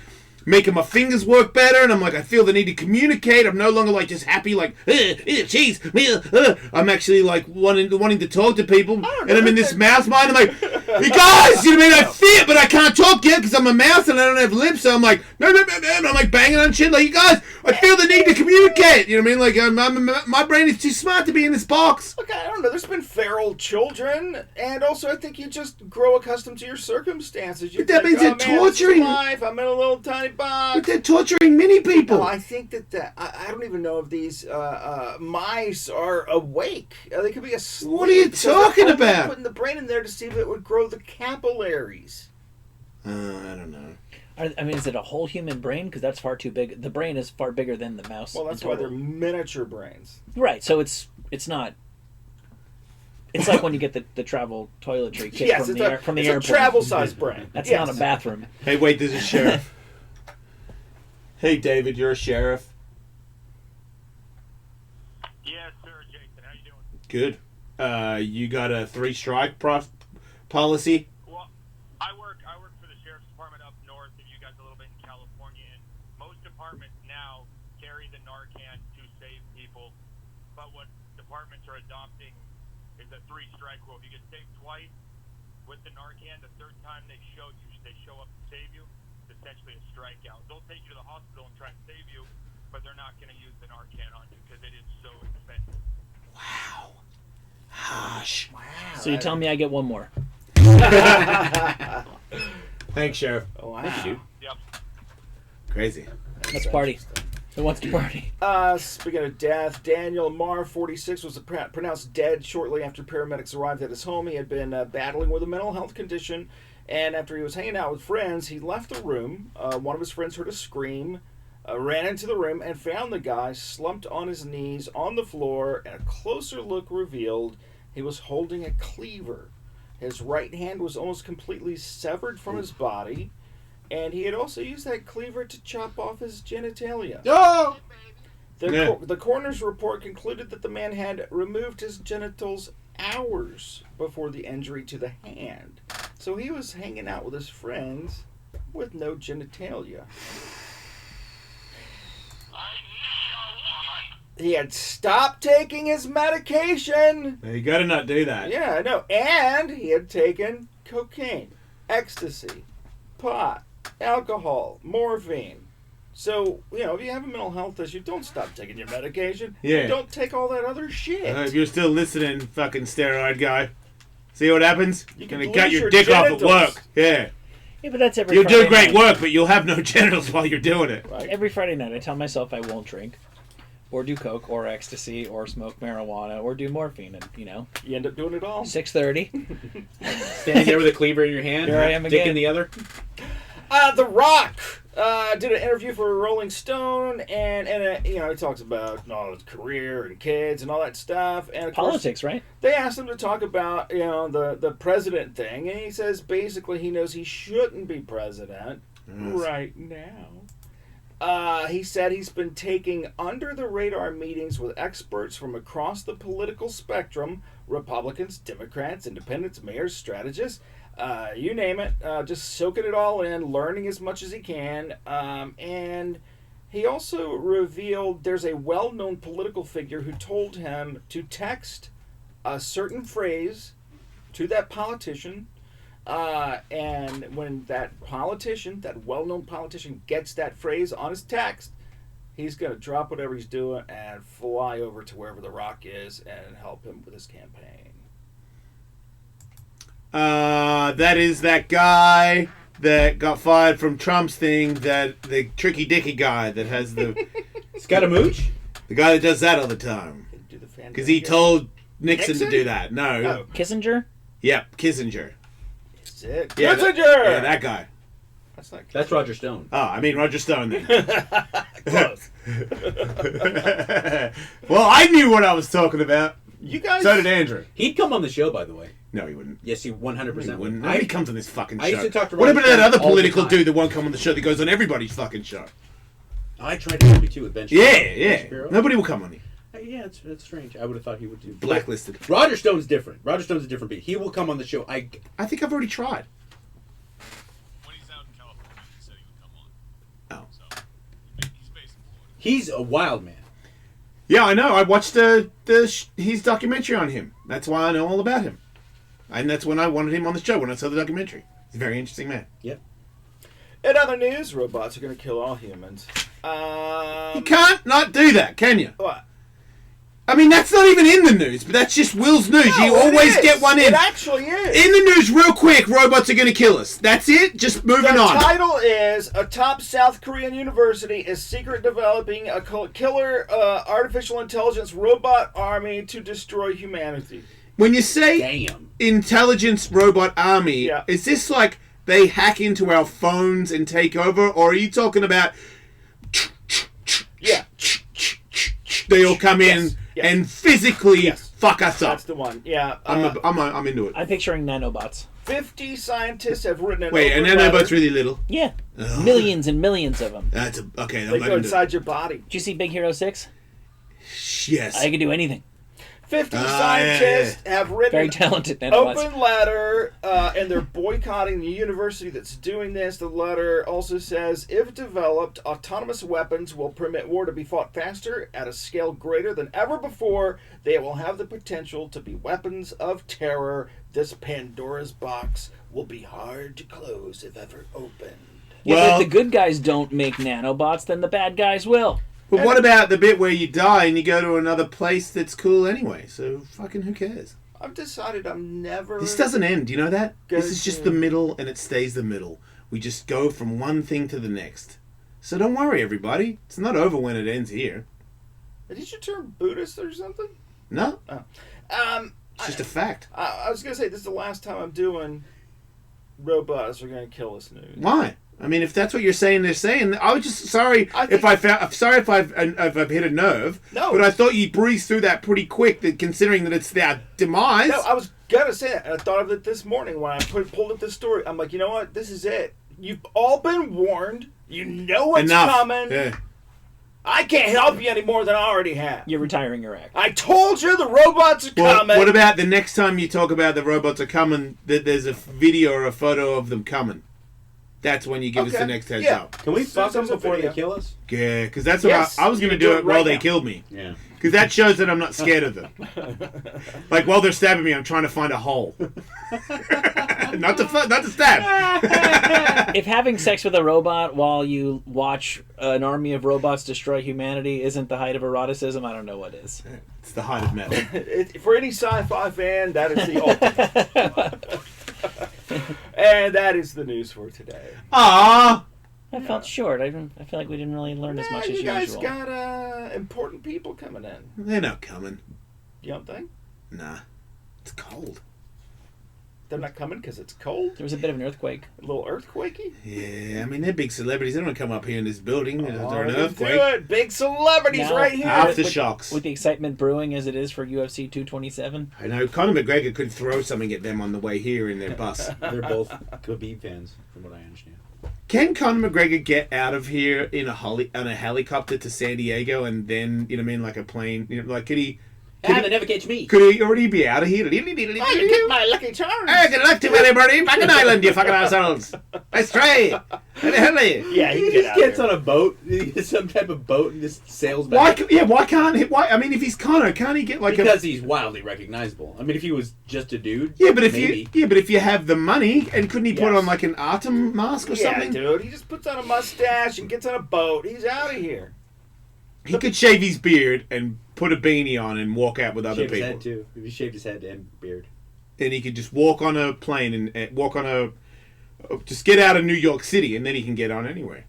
making my fingers work better, and I'm like, I feel the need to communicate. I'm no longer like just happy, like, cheese. I'm actually like wanting to talk to people, and I'm in this mouse mind. I'm like, hey guys, you know what I mean? I feel, but I can't talk yet because I'm a mouse and I don't have lips. So I'm like, no, and I'm like banging on shit. Like, you guys, I feel the need to communicate. You know what I mean? Like, my brain is too smart to be in this box. Look, I don't know. There's been feral children, and also I think you just grow accustomed to your circumstances. You But that think, means oh, they're man, this is torturing- life. I'm in a little tiny box. But they're torturing many people. No, I think that I don't even know if these mice are awake. They could be asleep. What are you because they're talking only about? Putting the brain in there to see if it would grow the capillaries. I don't know. I mean, is it a whole human brain? Because that's far too big. The brain is far bigger than the mouse. Well, that's in why total. they're miniature brains. Right. So it's not. It's like when you get the travel toiletry kit Yes, from it's the a airport. travel-sized brain. That's Yes. not a bathroom. Hey, wait, there's a sheriff. Hey, David, you're a sheriff. Yes, sir, Jason. How you doing? Good. You got a 3-strike policy? Well, I work for the sheriff's department up north of you guys a little bit in California, and most departments now carry the Narcan to save people. But what departments are adopting is a 3-strike rule. If you get saved twice with the Narcan, the third time they show up to save you, it's essentially a strikeout. They'll take you to the hospital and try and save you, but they're not going to use the Narcan on you because it is so expensive. Wow. Gosh. Wow. So you tell me I get one more. Thanks, Sheriff. Oh, wow. Thank you. Yep. Crazy. Let's party. Who wants to party? Speaking of death, Daniel Amar, 46, was pronounced dead shortly after paramedics arrived at his home. He had been battling with a mental health condition, and after he was hanging out with friends, he left the room. One of his friends heard a scream, ran into the room, and found the guy slumped on his knees on the floor, and a closer look revealed he was holding a cleaver. His right hand was almost completely severed from his body, and he had also used that cleaver to chop off his genitalia. Oh! The coroner's report concluded that the man had removed his genitals hours before the injury to the hand. So he was hanging out with his friends with no genitalia. He had stopped taking his medication. You gotta not do that. Yeah, I know. And he had taken cocaine, ecstasy, pot, alcohol, morphine. So, if you have a mental health issue, don't stop taking your medication. Yeah. Don't take all that other shit. If you're still listening, fucking steroid guy. See what happens? You Gonna can cut lose your your dick off at genitals. work. Yeah. Yeah, but that's every You'll Friday do great night. work, but you'll have no genitals while you're doing it. Right. Every Friday night, I tell myself I won't drink, or do coke, or ecstasy, or smoke marijuana, or do morphine, and You end up doing it all. 6:30. Standing there with a cleaver in your hand, Here I am dick again. in the other. The Rock did an interview for Rolling Stone, and he talks about his career and kids and all that stuff. And of course, Politics, right? they asked him to talk about the president thing, and he says basically he knows he shouldn't be president right now. He said he's been taking under-the-radar meetings with experts from across the political spectrum, Republicans, Democrats, independents, mayors, strategists, you name it, just soaking it all in, learning as much as he can, and He also revealed there's a well-known political figure who told him to text a certain phrase to that politician, and when that politician, that well-known politician, gets that phrase on his text, he's going to drop whatever he's doing and fly over to wherever The Rock is and help him with his campaign. That is that guy that got fired from Trump's thing, that the tricky dicky guy that has the... Scaramouche? The guy that does that all the time. Because he told Nixon to do that. No. Oh. Kissinger? Yep, Kissinger. Is it? Yeah, Kissinger! Yeah, that guy. That's Roger Stone. Oh, I mean Roger Stone then. Close. Well, I knew what I was talking about. You guys... So did Andrew. He'd come on the show, by the way. No, he wouldn't. Yes, he 100% would. Nobody comes on this fucking show. I used to talk to what Roger about that Stone other all the political time. dude that won't come on the show that goes on everybody's fucking show? I tried to do too with Ben Shapiro. Yeah. Ben Shapiro. Nobody will come on here. Yeah, it's strange. I would have thought he would do. Blacklisted. Roger Stone's different. Roger Stone's a different beat. He will come on the show. I think I've already tried. When he's out in California, he said he would come on. Oh. So, he's based in Florida. He's a wild man. Yeah, I know. I watched his documentary on him. That's why I know all about him. And that's when I wanted him on the show, when I saw the documentary. He's a very interesting man. Yep. In other news, robots are going to kill all humans. You can't not do that, can you? What? I mean, that's not even in the news, but that's just Will's news. No, You it always is. get one in. It actually is. In the news, real quick, robots are going to kill us. That's it? Just moving The on. title is, a top South Korean university is secret developing a killer artificial intelligence robot army to destroy humanity. When you say intelligence robot army, is this like they hack into our phones and take over? Or are you talking about they all come in and physically fuck us up? That's the one. Yeah. I'm into it. I'm picturing nanobots. 50 scientists have written an Wait, and open nanobot's letter. really little? Yeah. Ugh. Millions and millions of them. That's okay. They go inside your body. Did you see Big Hero 6? Yes. I can do anything. 50 scientists have written Very talented nanobots. open letter, and they're boycotting the university that's doing this. The letter also says, if developed, autonomous weapons will permit war to be fought faster at a scale greater than ever before. They will have the potential to be weapons of terror. This Pandora's box will be hard to close if ever opened. Yeah, but if the good guys don't make nanobots, then the bad guys will. But what about the bit where you die and you go to another place that's cool anyway? So fucking who cares? I've decided I'm never... This doesn't end. You know that? Go This is just to- the middle, and it stays the middle. We just go from one thing to the next. So don't worry, everybody. It's not over when it ends here. Did you turn Buddhist or something? No. Oh. It's just a fact. I was going to say, this is the last time I'm doing robots are going to kill us news. Why? I mean, if that's what you're saying, they're saying. I was just sorry if I've hit a nerve. No. But I thought you breezed through that pretty quick. That considering that it's their demise. No, I was going to say that. And I thought of it this morning when I pulled up this story. I'm like, you know what? This is it. You've all been warned. You know what's Enough. coming. Yeah. I can't help you any more than I already have. You're retiring your act. I told you the robots are Well, coming. what about the next time you talk about the robots are coming? That there's a video or a photo of them coming. That's when you give us the next heads up. Can we fuck them before they kill us? Yeah, because that's Yes, what I was going to you do do it it while right they now. killed me. Yeah. Because that shows that I'm not scared of them. Like while they're stabbing me, I'm trying to find a hole. not to stab. If having sex with a robot while you watch an army of robots destroy humanity isn't the height of eroticism, I don't know what is. It's the height of metal. For any sci-fi fan, that is the ultimate. And that is the news for today. Ah. I felt short. I feel like we didn't really learn as much as You guys usual. got important people coming in. They're not coming. You don't think? Nah. It's cold. They're not coming because it's cold? There was a bit of an earthquake. A little earthquakey? Yeah, I mean, they're big celebrities. They don't come up here in this building. There's an let's earthquake. do it. Big celebrities Now, right here. Aftershocks. With the excitement brewing as it is for UFC 227. I know. Conor McGregor could throw something at them on the way here in their bus. They're both Khabib fans, from what I understand. Can Conor McGregor get out of here in on a helicopter to San Diego and then, you know what I mean, like a plane? You know, like, could he They never catch me. Could he already be out of here? Oh, you kicked my lucky charms. Hey, good luck to anybody. Back in Ireland, you fucking assholes. Let's try. Yeah, he just gets on a boat. He gets some type of boat and just sails Why? back. Why can't he? Why? I mean, if he's Conor, can't he get like because he's wildly recognizable. I mean, if he was just a dude, Yeah, but if maybe. you have the money, and couldn't he put on like an Artem mask or something? Yeah, dude. He just puts on a mustache and gets on a boat. He's out of here. He could shave his beard and put a beanie on and walk out with other Shave his people. head too. If he shaved his head and beard. And he could just walk on a plane and walk on a. Just get out of New York City, and then he can get on anywhere.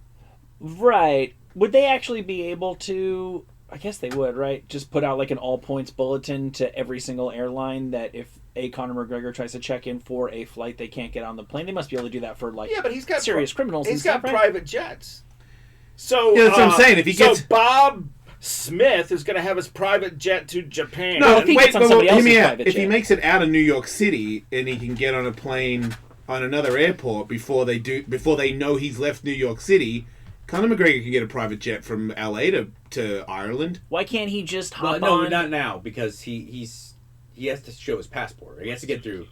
Right. Would they actually be able to... I guess they would, right? Just put out like an all-points bulletin to every single airline that if Conor McGregor tries to check in for a flight, they can't get on the plane. They must be able to do that for like Yeah, but he's got serious criminals. He's and got stuff, right? private jets. So Yeah, that's what I'm saying. If he gets Bob Smith is going to have his private jet to Japan. No, if he wait, gets on but somebody hear else's me out. private If he jet. makes it out of New York City and he can get on a plane on another airport before they know he's left New York City, Conor McGregor can get a private jet from LA to Ireland. Why can't he just hop Well, no, on? not now because he has to show his passport. He has to get through.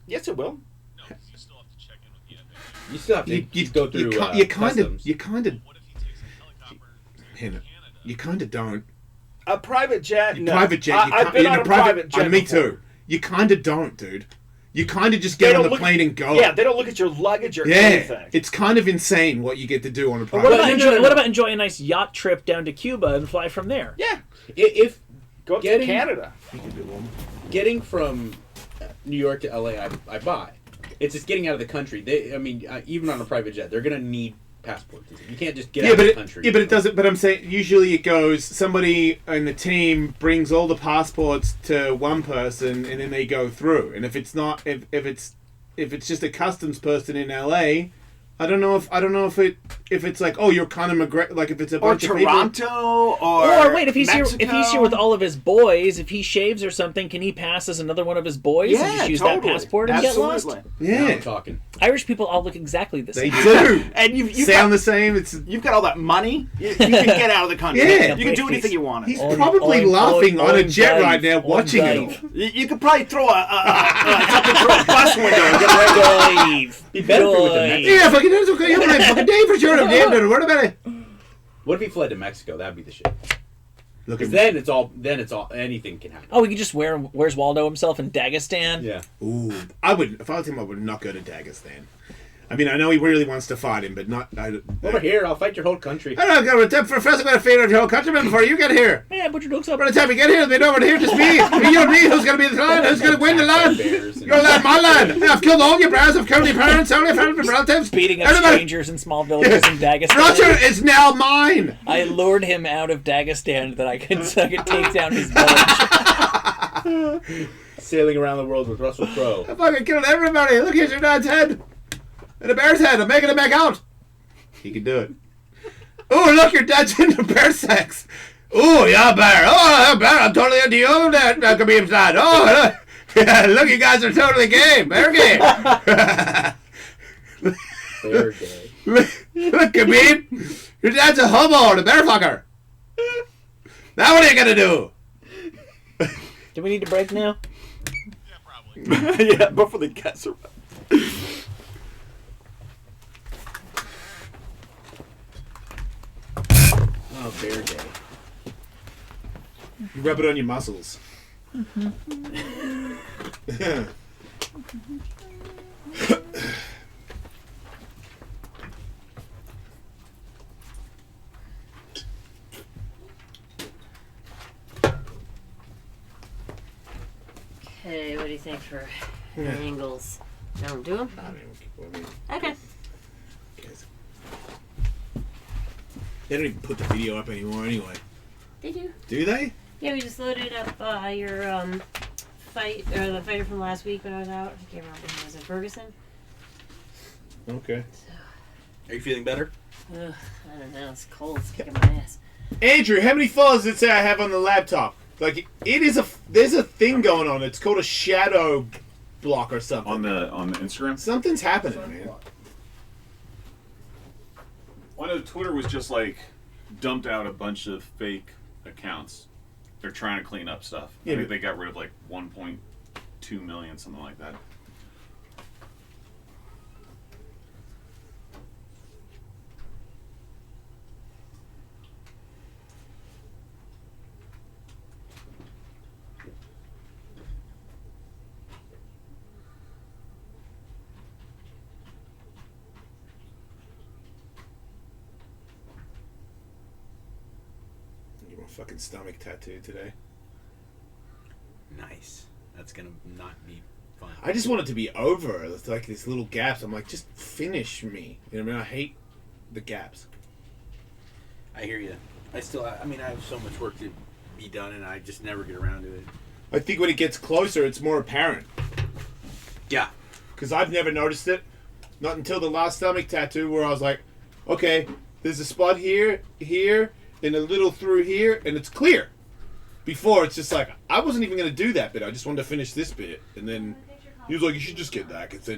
Yes, it will. You still have to You go through. You kind customs. of don't. A private jet. No. Private jet. I've been on a private jet. Me before. too. You kind of don't, dude. You kind of just get on the plane and go. Yeah, they don't look at your luggage or anything. It's kind of insane what you get to do on a private What about, jet. what about enjoying a nice yacht trip down to Cuba and fly from there? Yeah. If Go up to Canada. Getting from New York to LA, I buy. It's just getting out of the country. Even on a private jet, they're gonna need passports. You can't just get out of the country. Yeah, but it doesn't. But I'm saying usually it goes. Somebody in the team brings all the passports to one person, and then they go through. And if it's not, if it's just a customs person in LA, I don't know if it's like, oh, you're Conor McGregor, like if it's a bunch of people. Toronto, Or wait, if he's Mexico. here with all of his boys, if he shaves or something, can he pass as another one of his boys and just use that passport and get lost? Yeah, I'm talking. Irish people all look exactly the they same. do. And you've sound the same. You've got all that money. You can get out of the country. Yeah. You can do anything you want. He's probably laughing on a jet right now, watching it all. You could probably throw something through a bus window and get away. Be better with the Mexican. Yeah, fucking that's okay. You're right, fucking day for sure. I'm damn. Don't worry about it. What if he fled to Mexico? That'd be the shit. Look Because at then it's all anything can happen. Oh, we could just Where's Waldo himself in Dagestan? Yeah. Ooh, I would. If I was him, I would not go to Dagestan. I mean, I know he really wants to fight him, but not. Over here, I'll fight your whole country. I don't know. Professor, I'm going to feed your whole countrymen before you get here. Yeah, put your dogs up. By the time we get here, they know over here, just me. You and me, who's going to be the land? Who's going to win the land? Your land, my land. I've killed all your brothers. I've killed your parents, all your family, relatives. Beating up Everybody. strangers in small villages in Dagestan. Russia is now mine. I lured him out of Dagestan that I could take down his village. Sailing around the world with Russell Crowe. I fucking killed everybody. Look, here's your dad's head. And a bear's head. I'm making it back out. He can do it. Oh, look, your dad's into bear sex. Oh, yeah, bear. Oh, bear, I'm totally into you. That Khabib's dad. Oh, look, you guys are totally gay. Bear gay. Bear gay. Look, Khabib. Your dad's a homo and a bear fucker. Now what are you going to do? Do we need to break now? Yeah, probably. Yeah, before the cats are. Oh, bear gay. You rub it on your muscles. Okay, what do you think for angles? Don't do them? Okay. They don't even put the video up anymore anyway. They do. Do they? Yeah, we just loaded up your fight, or the fighter from last week when I was out. I can't remember who was in Ferguson. Okay. Are you feeling better? Ugh, I don't know. It's cold. It's kicking my ass. Andrew, how many followers does it say I have on the laptop? Like, there's a thing going on. It's called a shadow block or something. On the Instagram? Something's happening, man. Well, I know Twitter was just like dumped out a bunch of fake accounts. They're trying to clean up stuff. Yeah, I think but- they got rid of like 1.2 million, something like that. Get my fucking stomach tattooed today. Nice. That's gonna not be fun. I just want it to be over. It's like these little gaps. I'm like, just finish me. You know what I mean? I hate the gaps. I hear you. I mean, I have so much work to be done, and I just never get around to it. I think when it gets closer, it's more apparent. Yeah. Because I've never noticed it. Not until the last stomach tattoo where I was like, okay, there's a spot here, and a little through here, and it's clear. Before, it's just like, I wasn't even going to do that bit. I just wanted to finish this bit. And then he was like, you should just get that, because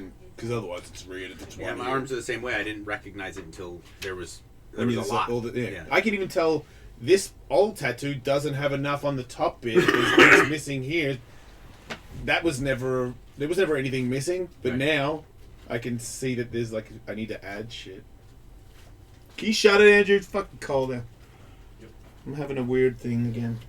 otherwise it's weird if it's Yeah, one my here. arms are the same way. I didn't recognize it until there was a There's lot. yeah. I can even tell this old tattoo doesn't have enough on the top bit. It's missing here. There was never anything missing, but now I can see that there's like, I need to add shit. Can you shut it, Andrew? It's fucking cold there. Yep. I'm having a weird thing again.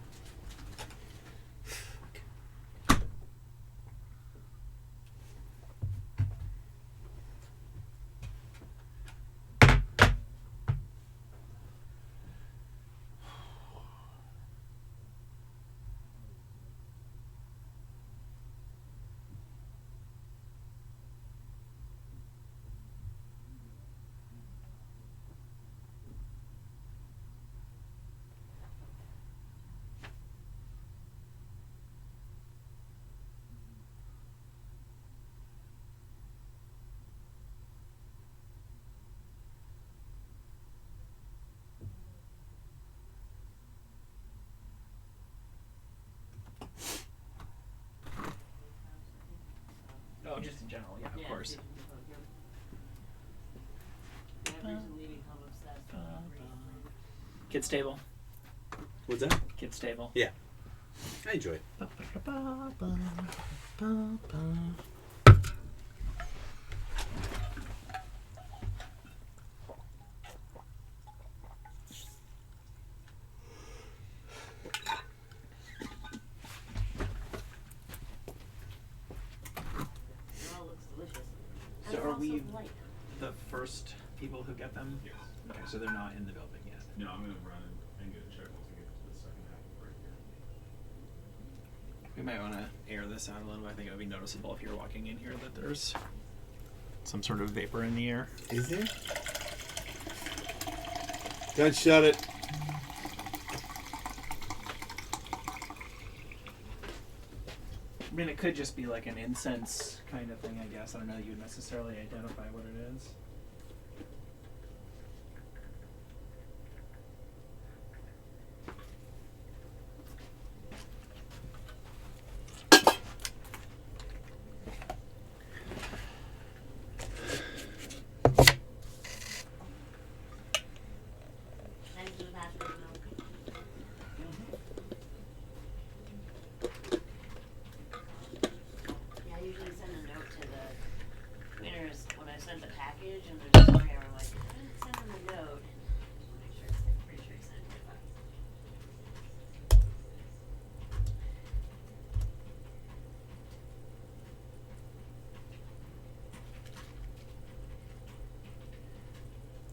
Oh, just in general, yeah, of course. Kids table. What's that? Kids table. Yeah. I enjoy it. So are we the first people who get them? Yes. Okay, so they're not in the building yet. No, I'm going to run and get a check once we get to the second half of break here. We might want to air this out a little bit. I think it would be noticeable if you're walking in here that there's some sort of vapor in the air. Is there? Don't shut it. I mean, it could just be like an incense kind of thing, I guess. I don't know that you would necessarily identify what it is.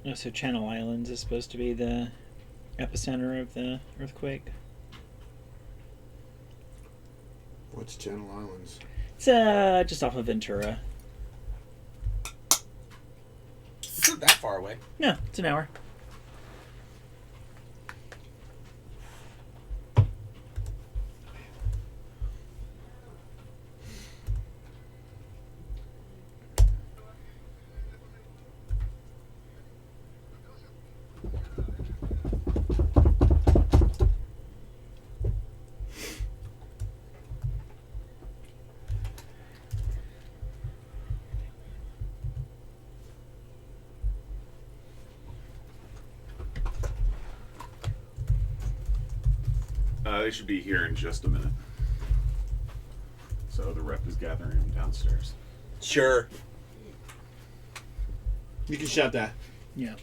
Oh, so Channel Islands is supposed to be the epicenter of the earthquake. What's Channel Islands? It's just off of Ventura. It's not that far away. No, it's an hour. They should be here in just a minute. So the rep is gathering them downstairs. Sure. You can shut that. Yeah.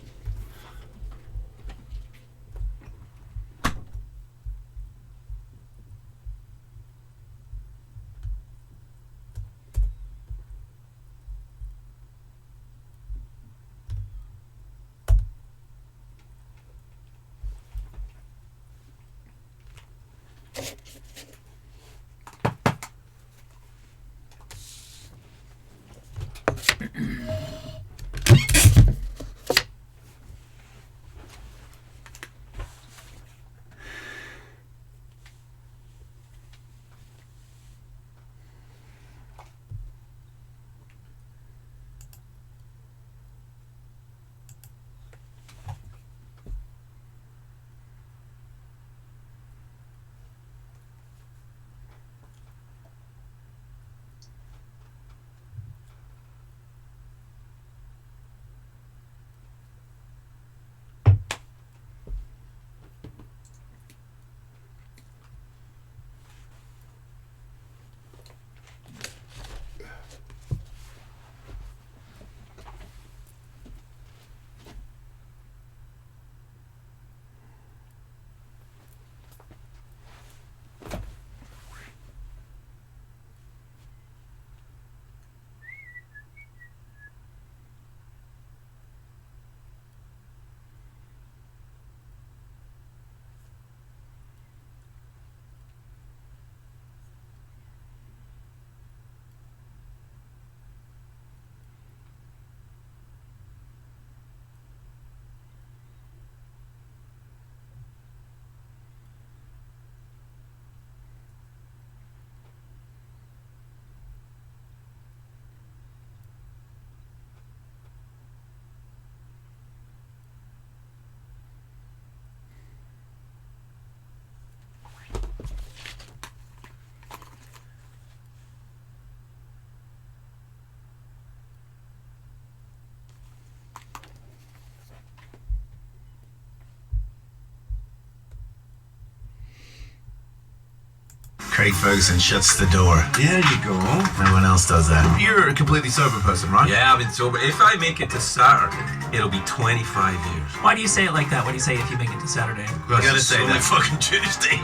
Craig Ferguson shuts the door. There you go. No one else does that. You're a completely sober person, right? Yeah, I've been sober. If I make it to Saturday, it'll be 25 years. Why do you say it like that? What do you say if you make it to Saturday? You gotta say that fucking Tuesday.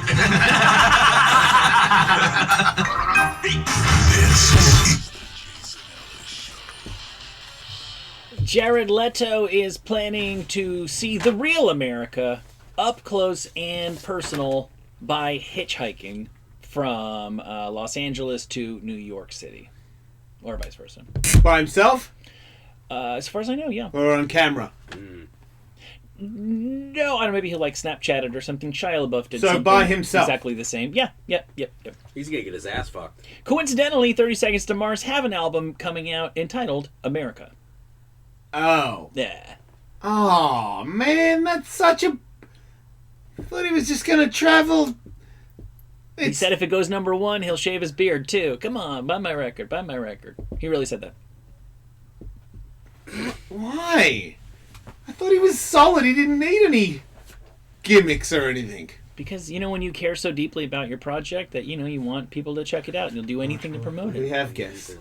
Jared Leto is planning to see the real America up close and personal by hitchhiking from Los Angeles to New York City. Or vice versa. By himself? As far as I know, yeah. Or on camera? No, I don't know. Maybe he'll like Snapchat it or something. Shia LaBeouf did so something by himself? exactly the same. Yeah, yep. He's gonna get his ass fucked. Coincidentally, 30 Seconds to Mars have an album coming out entitled America. Oh. Yeah. Oh, man, that's such a... I thought he was just gonna travel... He said if it goes #1, he'll shave his beard, too. Come on, buy my record, buy my record. He really said that. Why? I thought he was solid. He didn't need any gimmicks or anything. Because, you know, when you care so deeply about your project that, you know, you want people to check it out and you'll do anything to promote it. We have guests.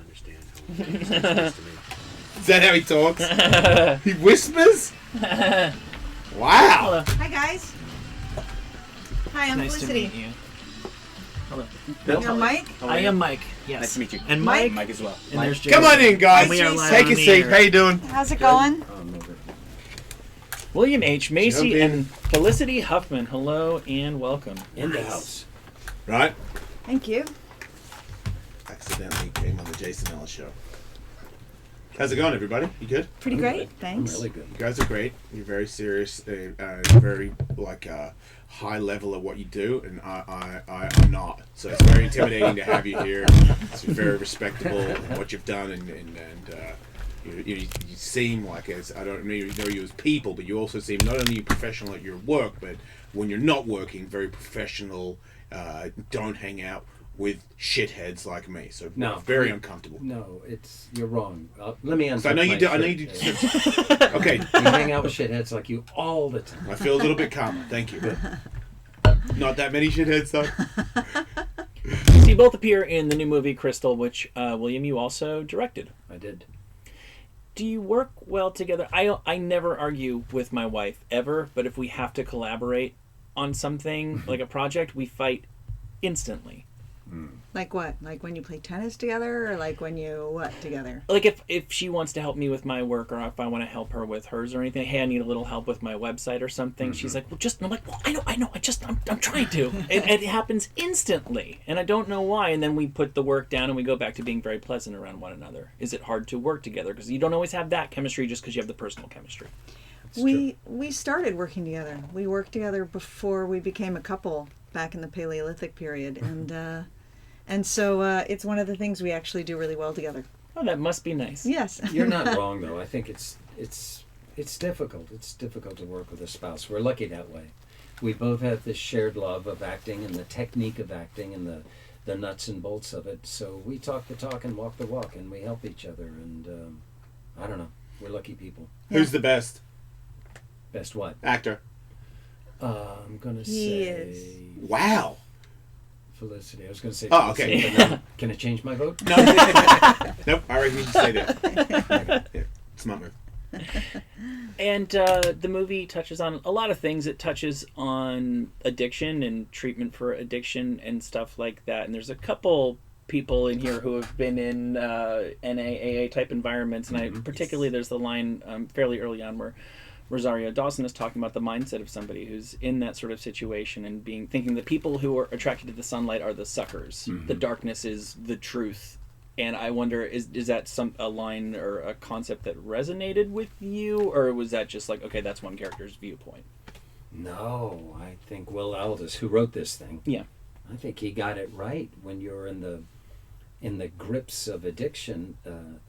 Is that how he talks? He whispers? Wow. Hi, guys. Hi, I'm Nice Felicity. to meet you. Hello. You're Mike? I am Mike. Yes. Nice to meet you. And Mike? Mike as well. And there's Come on in, guys. We are live Take on a the seat. air. How you doing? How's it going? William H. Macy Jump in. and Felicity Huffman. Hello and welcome. In the house. Right? Thank you. Accidentally came on the Jason Ellis show. How's it going, everybody? You good? Pretty great, thanks. Really good. You guys are great. You're very serious. Very like high level of what you do, and I'm not. So it's very intimidating to have you here. It's very respectable in what you've done, and you seem like, as I don't know you as people, but you also seem not only professional at your work, but when you're not working, very professional. Don't hang out with shitheads like me. So No, very uncomfortable. No, you're wrong. Let me answer. I know you do. I know you do. Okay. You hang out with shitheads like you all the time. I feel a little bit calmer. Thank you. Not that many shitheads, though. So you both appear in the new movie Crystal, which William, you also directed. I did. Do you work well together? I never argue with my wife ever, but if we have to collaborate on something like a project, we fight instantly. Like what? Like when you play tennis together, or like when you what together? Like if she wants to help me with my work, or if I want to help her with hers or anything, hey, I need a little help with my website or something. She's like, well, just, and I'm like, well, I know, I'm trying to. And it happens instantly, and I don't know why. And then we put the work down and we go back to being very pleasant around one another. Is it hard to work together? Because you don't always have that chemistry just because you have the personal chemistry. We started working together. We worked together before we became a couple back in the Paleolithic period, and so it's one of the things we actually do really well together. Oh, that must be nice. Yes. You're not wrong, though. I think it's difficult. It's difficult to work with a spouse. We're lucky that way. We both have this shared love of acting and the technique of acting and the nuts and bolts of it. So we talk the talk and walk the walk, and we help each other. And I don't know. We're lucky people. Who's the best? Best what? Actor. I'm going to He say... is. Wow. Felicity. I was going to say Oh, Felicity, okay. but no. Can I change my vote? No. Nope. I reckon you should stay there. Yeah, smart move. And the movie touches on a lot of things. It touches on addiction and treatment for addiction and stuff like that. And there's a couple people in here who have been in NAAA type environments. And particularly there's the line fairly early on where Rosario Dawson is talking about the mindset of somebody who's in that sort of situation and thinking the people who are attracted to the sunlight are the suckers. The darkness is the truth. And I wonder, is that a line or a concept that resonated with you, or was that just like, okay, that's one character's viewpoint? No, I think Will Aldous, who wrote this thing, yeah, I think he got it right. When you're in the grips of addiction,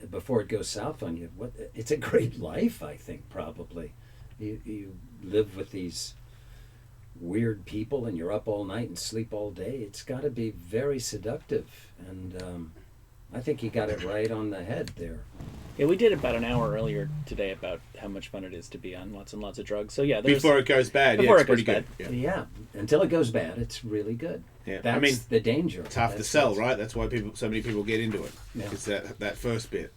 before it goes south on you, it's a great life. I think probably you live with these weird people, and you're up all night and sleep all day. It's got to be very seductive, and I think he got it right on the head there. Yeah, we did about an hour earlier today about how much fun it is to be on lots and lots of drugs. So yeah, before it goes bad, before yeah, it it's goes pretty bad. good. Yeah, until it goes bad, it's really good. Yeah, That's I mean, the danger. It's tough to sell, right? That's why so many people get into it. Yeah. It's that first bit.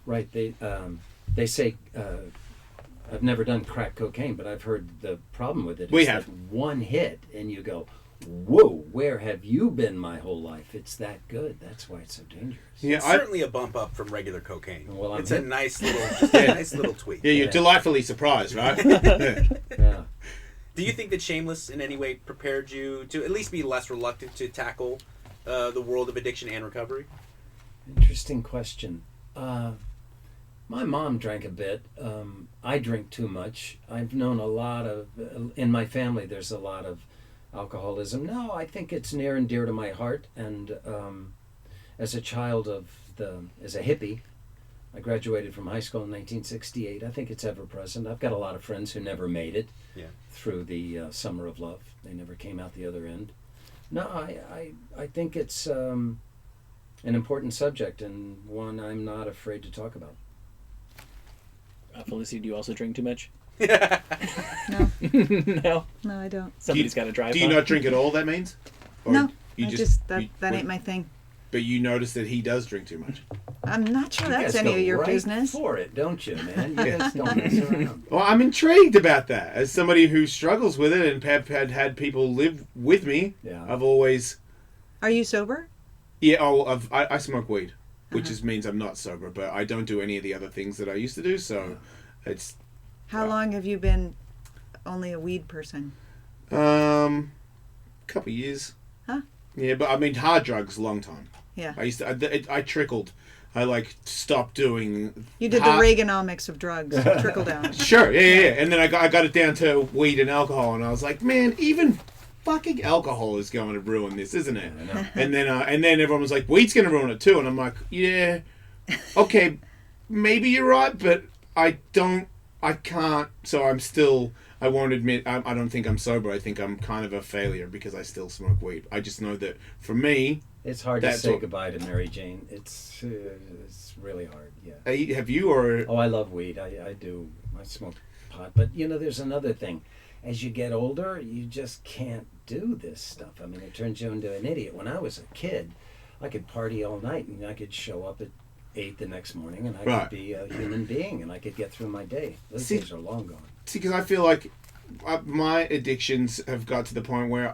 Right. They say I've never done crack cocaine, but I've heard the problem with it. We is have. that one hit, and you go, "Whoa, where have you been my whole life?" It's that good. That's why it's so dangerous. Yeah, it's certainly a bump up from regular cocaine. Well, it's a nice little tweak. Yeah, you're delightfully surprised, right? Yeah. Do you think that Shameless in any way prepared you to at least be less reluctant to tackle the world of addiction and recovery? Interesting question. My mom drank a bit. I drink too much. I've known a lot of... in my family, there's a lot of alcoholism. No, I think it's near and dear to my heart. And as a child as a hippie, I graduated from high school in 1968. I think it's ever present. I've got a lot of friends who never made it through the summer of love. They never came out the other end. No, I think it's an important subject and one I'm not afraid to talk about. Felicity, do you also drink too much? No. No? No, I don't. Somebody's got to drive. Do you not drink at all, that means? Or No, you that ain't my thing. But you notice that he does drink too much. I'm not sure You that's guys any go of your right business. for it, don't you, man? You guys don't mess around. Well, I'm intrigued about that. As somebody who struggles with it and have had people live with me, I've always... Are you sober? Yeah, I smoke weed, which means I'm not sober, but I don't do any of the other things that I used to do, so it's... How long have you been only a weed person? Couple years. Huh? Yeah, but I mean hard drugs, long time. Yeah. I used to. I trickled. I stopped doing. You did the Reaganomics of drugs, trickle down. Sure, yeah. And then I got it down to weed and alcohol, and I was like, man, even fucking alcohol is going to ruin this, isn't it? And then everyone was like, weed's going to ruin it too, and I'm like, yeah, okay, maybe you're right, but I can't. So I'm still. I won't admit, I don't think I'm sober. I think I'm kind of a failure because I still smoke weed. I just know that for me... It's hard to say goodbye to Mary Jane. It's really hard, yeah. Have you, or... Oh, I love weed. I do. I smoke pot. But, there's another thing. as you get older, you just can't do this stuff. I mean, it turns you into an idiot. When I was a kid, I could party all night, and I could show up at 8 the next morning, and I could be a human being, and I could get through my day. Those days are long gone. See, because I feel like my addictions have got to the point where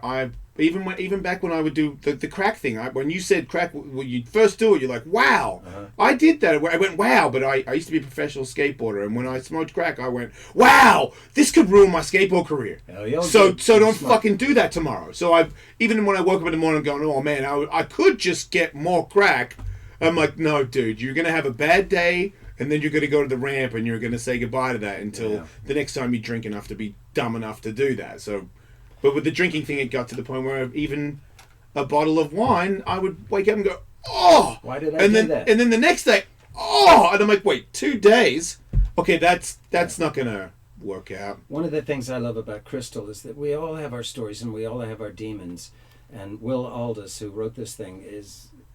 even back when I would do the crack thing, when you said crack, when you first do it, you're like, wow, I did that. I went, wow, but I used to be a professional skateboarder, and when I smoked crack, I went, wow, this could ruin my skateboard career. So don't fucking do that tomorrow. So even when I woke up in the morning going, oh man, I could just get more crack. I'm like, no, dude, you're going to have a bad day, and then you're going to go to the ramp, and you're going to say goodbye to that until the next time you drink enough to be dumb enough to do that. So, but with the drinking thing, it got to the point where even a bottle of wine, I would wake up and go, oh! Why did I do that? And then the next day, oh! And I'm like, wait, 2 days? Okay, that's not going to work out. One of the things I love about Crystal is that we all have our stories, and we all have our demons. And Will Aldous, who wrote this thing,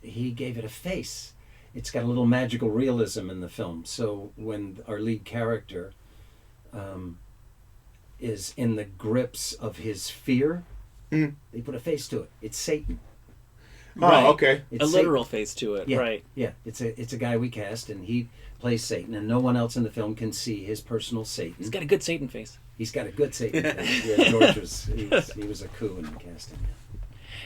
he gave it a face. It's got a little magical realism in the film. So when our lead character is in the grips of his fear, they put a face to it. It's Satan. Right. Oh, okay. It's a literal face to it, right. Yeah, it's a guy we cast, and he plays Satan, and no one else in the film can see his personal Satan. He's got a good Satan face. He's got a good Satan face. Yeah, George he was a coup in the casting.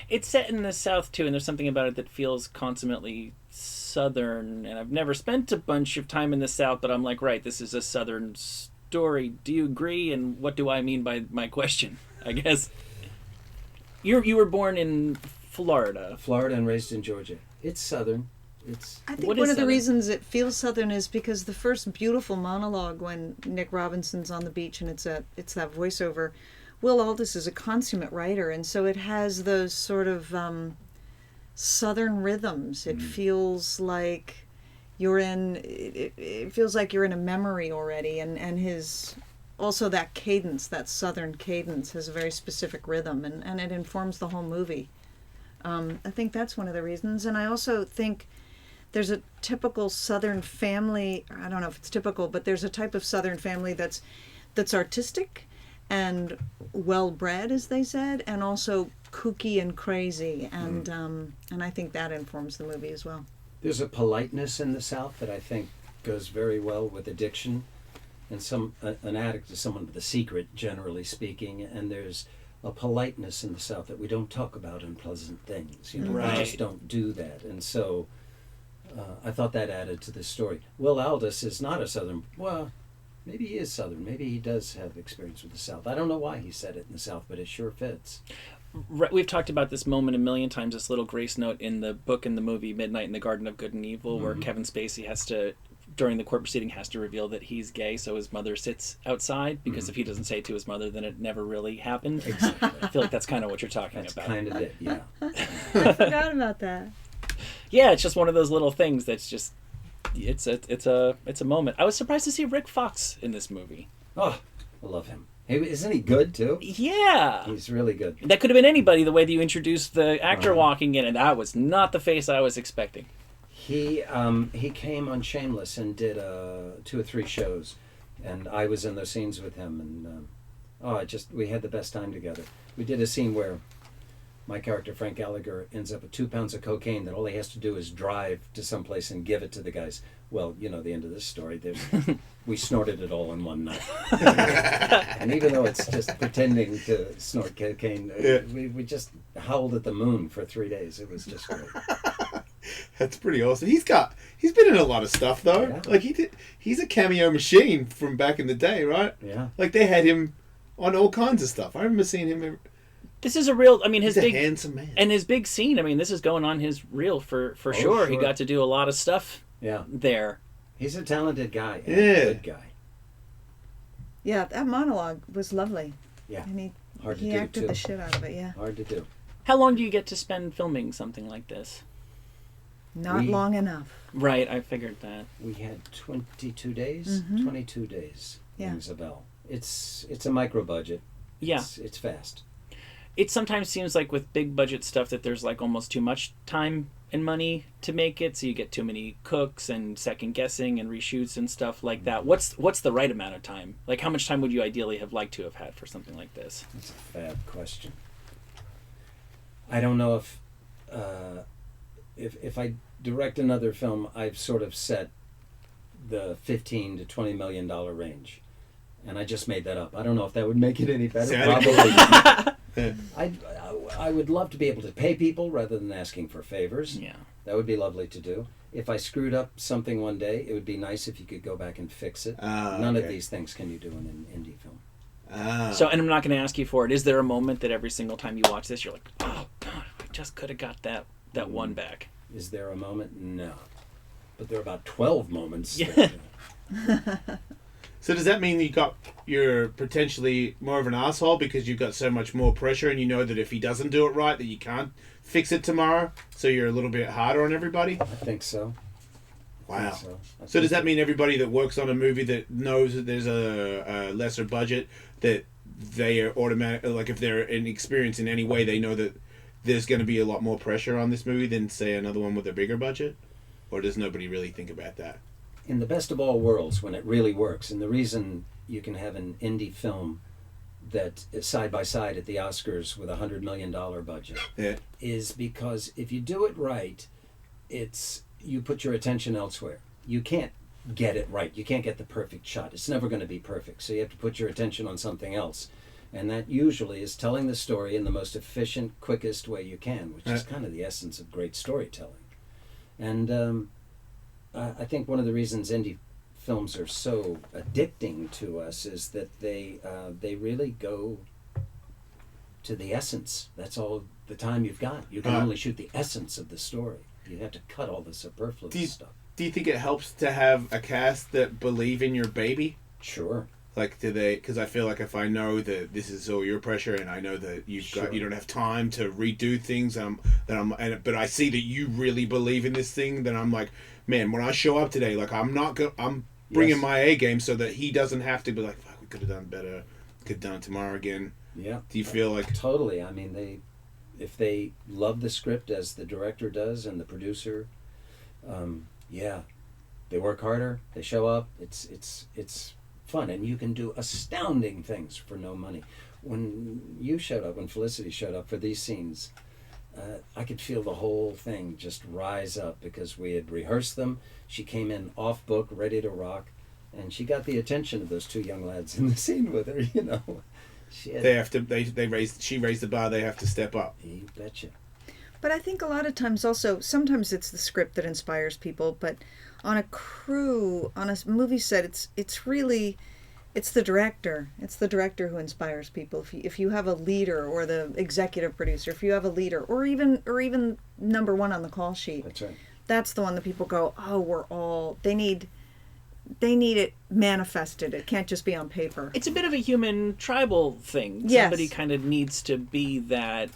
It's set in the South, too, and there's something about it that feels consummately Southern, and I've never spent a bunch of time in the South, but I'm like, right, this is a Southern story. Do you agree, and what do I mean by my question, I guess? You were born in Florida. Florida and raised in Georgia. It's Southern. I think one of the reasons it feels Southern is because the first beautiful monologue when Nick Robinson's on the beach and it's that voiceover, Will Aldous is a consummate writer, and so it has those sort of Southern rhythms. It feels like you're in. It feels like you're in a memory already, and his also that cadence, that Southern cadence, has a very specific rhythm, and it informs the whole movie. I think that's one of the reasons, and I also think there's a typical Southern family. I don't know if it's typical, but there's a type of Southern family that's artistic and well-bred, as they said, and also kooky and crazy, and I think that informs the movie as well. There's a politeness in the South that I think goes very well with addiction, and an addict is someone with a secret, generally speaking, and there's a politeness in the South that we don't talk about unpleasant things. We just don't do that, and so I thought that added to the story. Will Aldous is not a Southern. Well, maybe he is Southern. Maybe he does have experience with the South. I don't know why he said it in the South, but it sure fits. We've talked about this moment a million times, this little grace note in the book and the movie Midnight in the Garden of Good and Evil, where Kevin Spacey has to, during the court proceeding, has to reveal that he's gay, so his mother sits outside, because if he doesn't say it to his mother, then it never really happened. Exactly. I feel like that's kind of what you're talking about. That's kind of it, yeah. I forgot about that. Yeah, it's just one of those little things that's just, it's a moment. I was surprised to see Rick Fox in this movie. Oh, I love him. Hey, isn't he good too? Yeah, he's really good. That could have been anybody, the way that you introduced the actor walking in, and that was not the face I was expecting. He came on Shameless and did 2 or 3 shows, and I was in those scenes with him, and we had the best time together. We did a scene where my character Frank Gallagher ends up with 2 pounds of cocaine that all he has to do is drive to someplace and give it to the guys. Well, you know the end of this story. We snorted it all in one night. And even though it's just pretending to snort cocaine, we just howled at the moon for 3 days. It was just great. That's pretty awesome. He's been in a lot of stuff though. Yeah. Like he's a cameo machine from back in the day, right? Yeah. Like they had him on all kinds of stuff. I remember seeing him. This is a real. I mean, he's a handsome man, and his big scene. I mean, this is going on his reel for sure. He got to do a lot of stuff. Yeah. There. He's a talented guy. Yeah. A good guy. Yeah, that monologue was lovely. Yeah. And Hard to he do, acted too. the shit out of it. Yeah. Hard to do. How long do you get to spend filming something like this? Not long enough. Right, I figured that. We had 22 days. 22 days. Yeah. Rings a bell. It's a micro budget. Yeah. It's fast. it sometimes seems like with big budget stuff that there's like almost too much time and money to make it, so you get too many cooks and second guessing and reshoots and stuff like that. What's the right amount of time? Like, how much time would you ideally have liked to have had for something like this? That's a fab question. I don't know if I direct another film, I've sort of set the $15 to $20 million range, and I just made that up. I don't know if that would make it any better. Probably. I would love to be able to pay people rather than asking for favors. Yeah, that would be lovely to do. If I screwed up something one day, it would be nice if you could go back and fix it. None of these things can you do in an indie film. So, and I'm not going to ask you for it. Is there a moment that every single time you watch this, you're like, oh God, I just could have got that one back? Is there a moment? No. But there are about 12 moments. Yeah. So does that mean you're potentially more of an asshole because you've got so much more pressure, and you know that if he doesn't do it right, that you can't fix it tomorrow, so you're a little bit harder on everybody? I think so. Wow. So does that mean everybody that works on a movie that knows that there's a lesser budget, that they are automatic, like if they're inexperienced in any way, they know that there's going to be a lot more pressure on this movie than, say, another one with a bigger budget? Or does nobody really think about that? In the best of all worlds, when it really works, and the reason you can have an indie film that is side by side at the Oscars with a $100 million budget is because if you do it right, you put your attention elsewhere. You can't get it right. You can't get the perfect shot. It's never going to be perfect. So you have to put your attention on something else. And that usually is telling the story in the most efficient, quickest way you can, which is kind of the essence of great storytelling. And I think one of the reasons indie films are so addicting to us is that they really go to the essence. That's all the time you've got. You can only shoot the essence of the story. You have to cut all the superfluous stuff. Do you think it helps to have a cast that believe in your baby? Sure. Like, do they? Because I feel like if I know that this is all your pressure, and I know that you don't have time to redo things, but I see that you really believe in this thing, then I'm like, man, when I show up today, like I'm bringing my A game so that he doesn't have to be like, fuck, we could have done better, could have done it tomorrow again. Yeah. Do you feel like totally? I mean, if they love the script as the director does and the producer, they work harder. They show up. It's fun, and you can do astounding things for no money. When Felicity showed up for these scenes, I could feel the whole thing just rise up because we had rehearsed them. She came in off book, ready to rock, and she got the attention of those two young lads in the scene with her. You know, she raised the bar. They have to step up. You betcha. But I think a lot of times also, sometimes it's the script that inspires people, but on a crew, on a movie set, it's the director. It's the director who inspires people. If you have a leader, or the executive producer, if you have a leader, or even number one on the call sheet. That's right. That's the one that people go, oh, they need it manifested. It can't just be on paper. It's a bit of a human tribal thing. Yes. Somebody kind of needs to be that,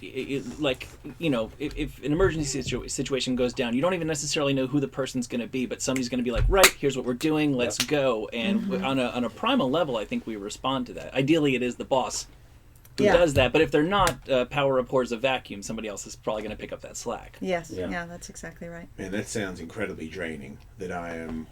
like, you know, if an emergency situation goes down, you don't even necessarily know who the person's going to be, but somebody's going to be like, right, here's what we're doing, let's go. And on a primal level, I think we respond to that. Ideally, it is the boss who does that, but if they're not, power abhors a vacuum. Somebody else is probably going to pick up that slack. Yes, yeah, that's exactly right. Man, that sounds incredibly draining. That I am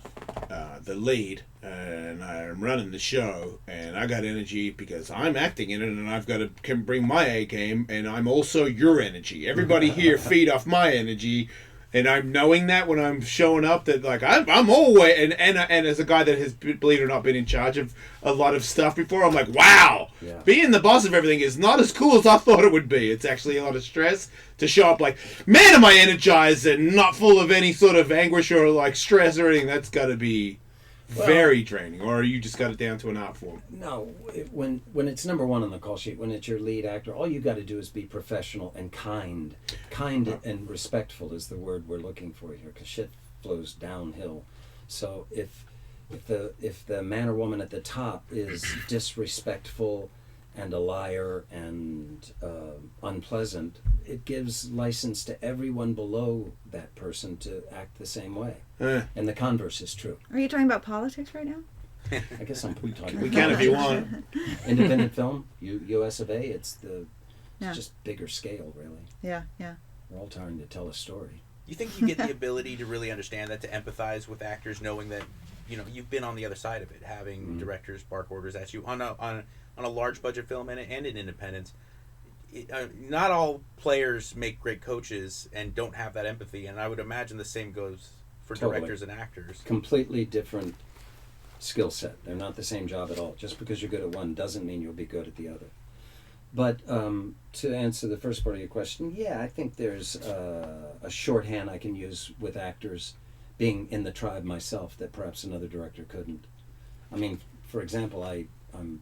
the lead, and I am running the show, and I got energy because I'm acting in it, and I've got to bring my A game, and I'm also your energy. Everybody here feed off my energy. And I'm knowing that when I'm showing up, that like I'm always and as a guy that has, believe it or not, been in charge of a lot of stuff before, I'm like, wow, being the boss of everything is not as cool as I thought it would be. It's actually a lot of stress to show up like, man, am I energized and not full of any sort of anguish or like stress or anything. That's got to be very draining. Or you just got it down to an art form? No, when it's number one on the call sheet, when it's your lead actor, all you got to do is be professional and kind. And respectful is the word we're looking for here, because shit flows downhill. So if the man or woman at the top is disrespectful and a liar and unpleasant, it gives license to everyone below that person to act the same way. And the converse is true. Are you talking about politics right now? I guess I'm talking. We can if you want. Independent film, US of A. It's the It's just bigger scale, really. Yeah, yeah. We're all trying to tell a story. You think you get the ability to really understand that, to empathize with actors, knowing that, you know, you've been on the other side of it, having directors bark orders at you on a large budget film and in independence. Not all players make great coaches and don't have that empathy, and I would imagine the same goes for directors and actors. Completely different skill set. They're not the same job at all. Just because you're good at one doesn't mean you'll be good at the other. But to answer the first part of your question, yeah, I think there's a shorthand I can use with actors, being in the tribe myself, that perhaps another director couldn't. I mean, for example, I'm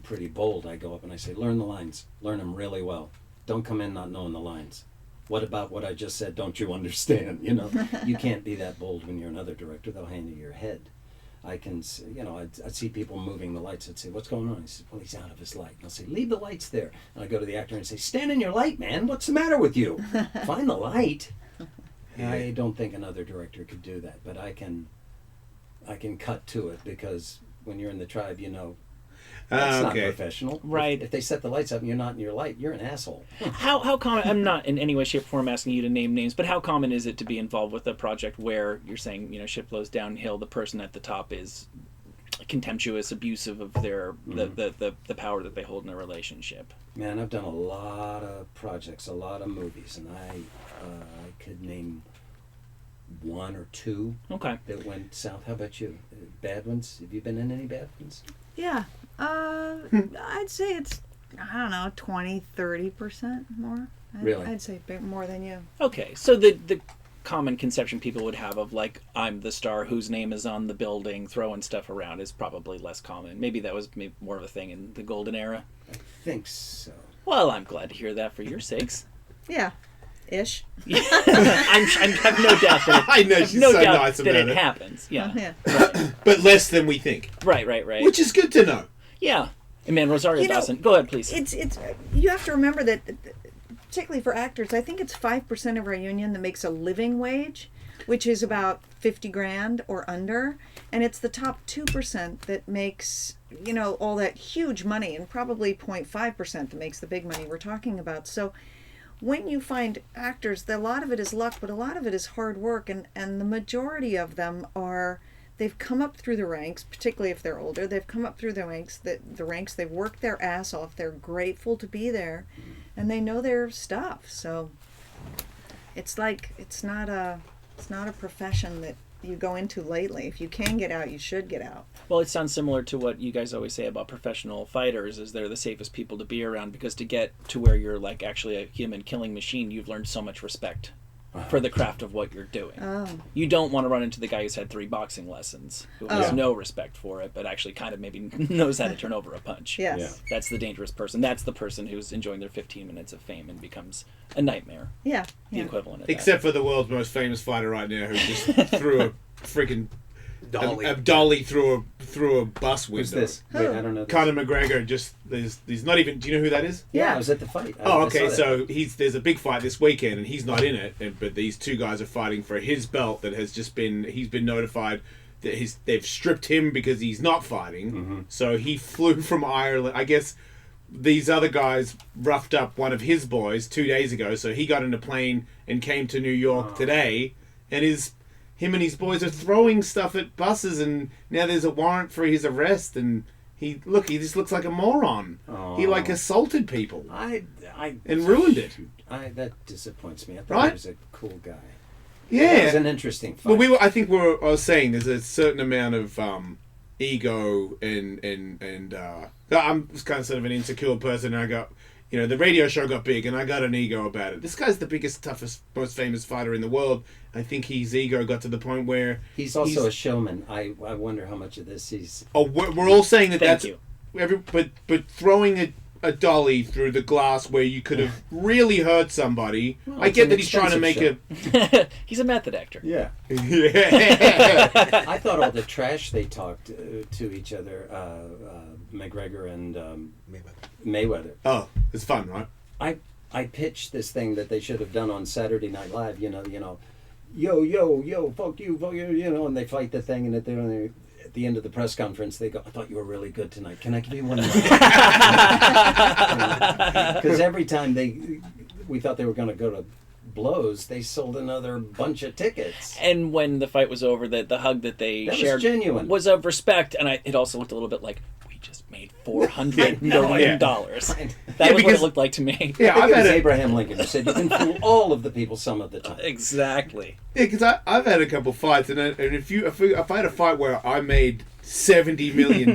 pretty bold. I go up and I say, learn the lines. Learn them really well. Don't come in not knowing the lines. What about what I just said don't you understand? You know, you can't be that bold when you're another director. They'll hand you your head. I can, you know, I'd see people moving the lights. I'd say, what's going on? He said, well, he's out of his light. And I'll say, leave the lights there. And I go to the actor and say, stand in your light, man. What's the matter with you? Find the light. I don't think another director could do that, but I can cut to it, because when you're in the tribe, you know, that's not professional. Right. If they set the lights up and you're not in your light, you're an asshole. How common, I'm not in any way, shape, or form asking you to name names, but how common is it to be involved with a project where you're saying, you know, ship blows downhill, the person at the top is contemptuous, abusive of their the power that they hold in a relationship? Man, I've done a lot of projects, a lot of movies, and I could name one or two that went south. How about you? Bad ones? Have you been in any bad ones? Yeah. I'd say it's, I don't know, 20-30% more. Really? I'd say more than you. Okay, so the common conception people would have of, like, I'm the star whose name is on the building throwing stuff around is probably less common. Maybe that was more of a thing in the golden era. I think so. Well, I'm glad to hear that for your sakes. Yeah. Ish. I have no doubt that I know she's no so doubt nice that about it it. happens. Yeah. Yeah. But less than we think. Right. Which is good to know. Yeah. And man, Rosario Dawson, go ahead, please. It's you have to remember that, particularly for actors, I think it's 5% of our union that makes a living wage, which is about $50,000 or under, and it's the top 2% that makes, you know, all that huge money, and probably 0.5% that makes the big money we're talking about. So when you find actors, a lot of it is luck, but a lot of it is hard work, and the majority of them are, they've come up through the ranks, particularly if they're older, they've come up through the ranks, they've worked their ass off, they're grateful to be there, and they know their stuff. So it's like, it's not a profession that you go into lightly. If you can get out, you should get out. Well, it sounds similar to what you guys always say about professional fighters, is they're the safest people to be around, because to get to where you're like actually a human killing machine, you've learned so much respect for the craft of what you're doing. Oh. You don't want to run into the guy who's had 3 boxing lessons, who has no respect for it, but actually kind of maybe knows how to turn over a punch. Yes. Yeah. That's the dangerous person. That's the person who's enjoying their 15 minutes of fame and becomes a nightmare. Yeah. The equivalent of Except for the world's most famous fighter right now, who just threw a freaking dolly, a dolly through a bus window. Who's this? Wait, I don't know this. Conor McGregor. Just there's not even. Do you know who that is? Yeah, I was at the fight. Oh, okay. So there's a big fight this weekend, and he's not in it. But these two guys are fighting for his belt that has just been. He's been notified that they've stripped him because he's not fighting. Mm-hmm. So he flew from Ireland. I guess these other guys roughed up one of his boys 2 days ago. So he got in a plane and came to New York today, and him and his boys are throwing stuff at buses, and now there's a warrant for his arrest, and he just looks like a moron. He like assaulted people. And ruined it. That disappoints me. I thought Right? he was a cool guy. Yeah. That was an interesting fight. Well, I was saying there's a certain amount of ego and I'm kind of sort of an insecure person, and I got, you know, the radio show got big, and I got an ego about it. This guy's the biggest, toughest, most famous fighter in the world. I think his ego got to the point where he's also a showman. I wonder how much of this he's. Oh, we're all saying that. Thank you. But throwing a dolly through the glass where you could have really hurt somebody. Well, I get that he's trying to make He's a method actor. Yeah. Yeah. I thought all the trash they talked to each other, McGregor and Mayweather. Oh, it's fun, right? I pitched this thing that they should have done on Saturday Night Live. You know, yo, fuck you, you know, and they fight the thing, and at the end of the press conference, they go, "I thought you were really good tonight. Can I give you one more?" Because every time we thought they were going to go to blows, they sold another bunch of tickets. And when the fight was over, the hug that they shared was genuine. Was of respect, and it also looked a little bit like, we just made $400 million. That was what it looked like to me. Yeah, I've had Abraham Lincoln who said, "You can fool all of the people some of the time." Exactly. Yeah, because I've had a couple fights, and if I had a fight where I made $70 million,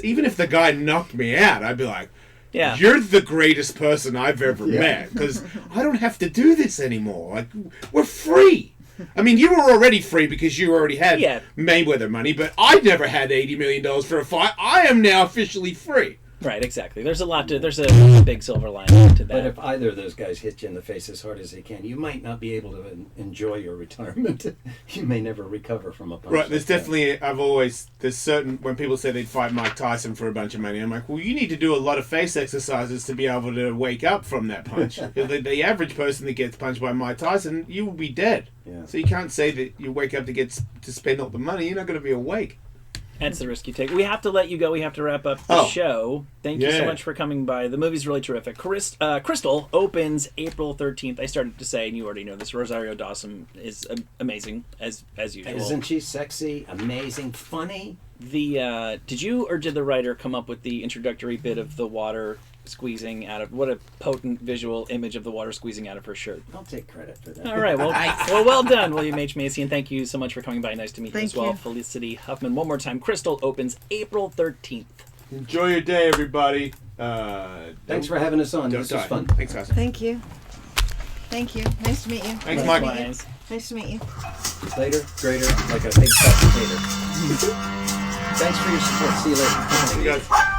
even if the guy knocked me out, I'd be like, yeah, you're the greatest person I've ever met, because I don't have to do this anymore. Like, we're free. I mean, you were already free because you already had Mayweather money, but I never had $80 million for a fight. I am now officially free. Right, exactly. There's a big silver lining to that. But if either of those guys hit you in the face as hard as they can, you might not be able to enjoy your retirement. You may never recover from a punch. Right, there's definitely, there's certain, when people say they'd fight Mike Tyson for a bunch of money, I'm like, well, you need to do a lot of face exercises to be able to wake up from that punch. The average person that gets punched by Mike Tyson, you will be dead. Yeah. So you can't say that you wake up to spend all the money. You're not going to be awake. That's the risk you take. We have to let you go. We have to wrap up the show. Thank you so much for coming by. The movie's really terrific. Crystal opens April 13th. I started to say, and you already know this, Rosario Dawson is amazing, as usual. Isn't she sexy, amazing, funny? Did you or did the writer come up with the introductory bit of the water squeezing out of... What a potent visual image of the water squeezing out of her shirt. I'll take credit for that. All right. Well done, William H. Macy, and thank you so much for coming by. Nice to meet you as well. Felicity Huffman. One more time. Crystal opens April 13th. Enjoy your day, everybody. Thanks for having us on. This was fun. Thanks, guys. Thank you. Thank you. Nice to meet you. Thanks, Mike. Nice to meet you. Later, greater, like a big fat potato. Thanks for your support. See you later. See you guys.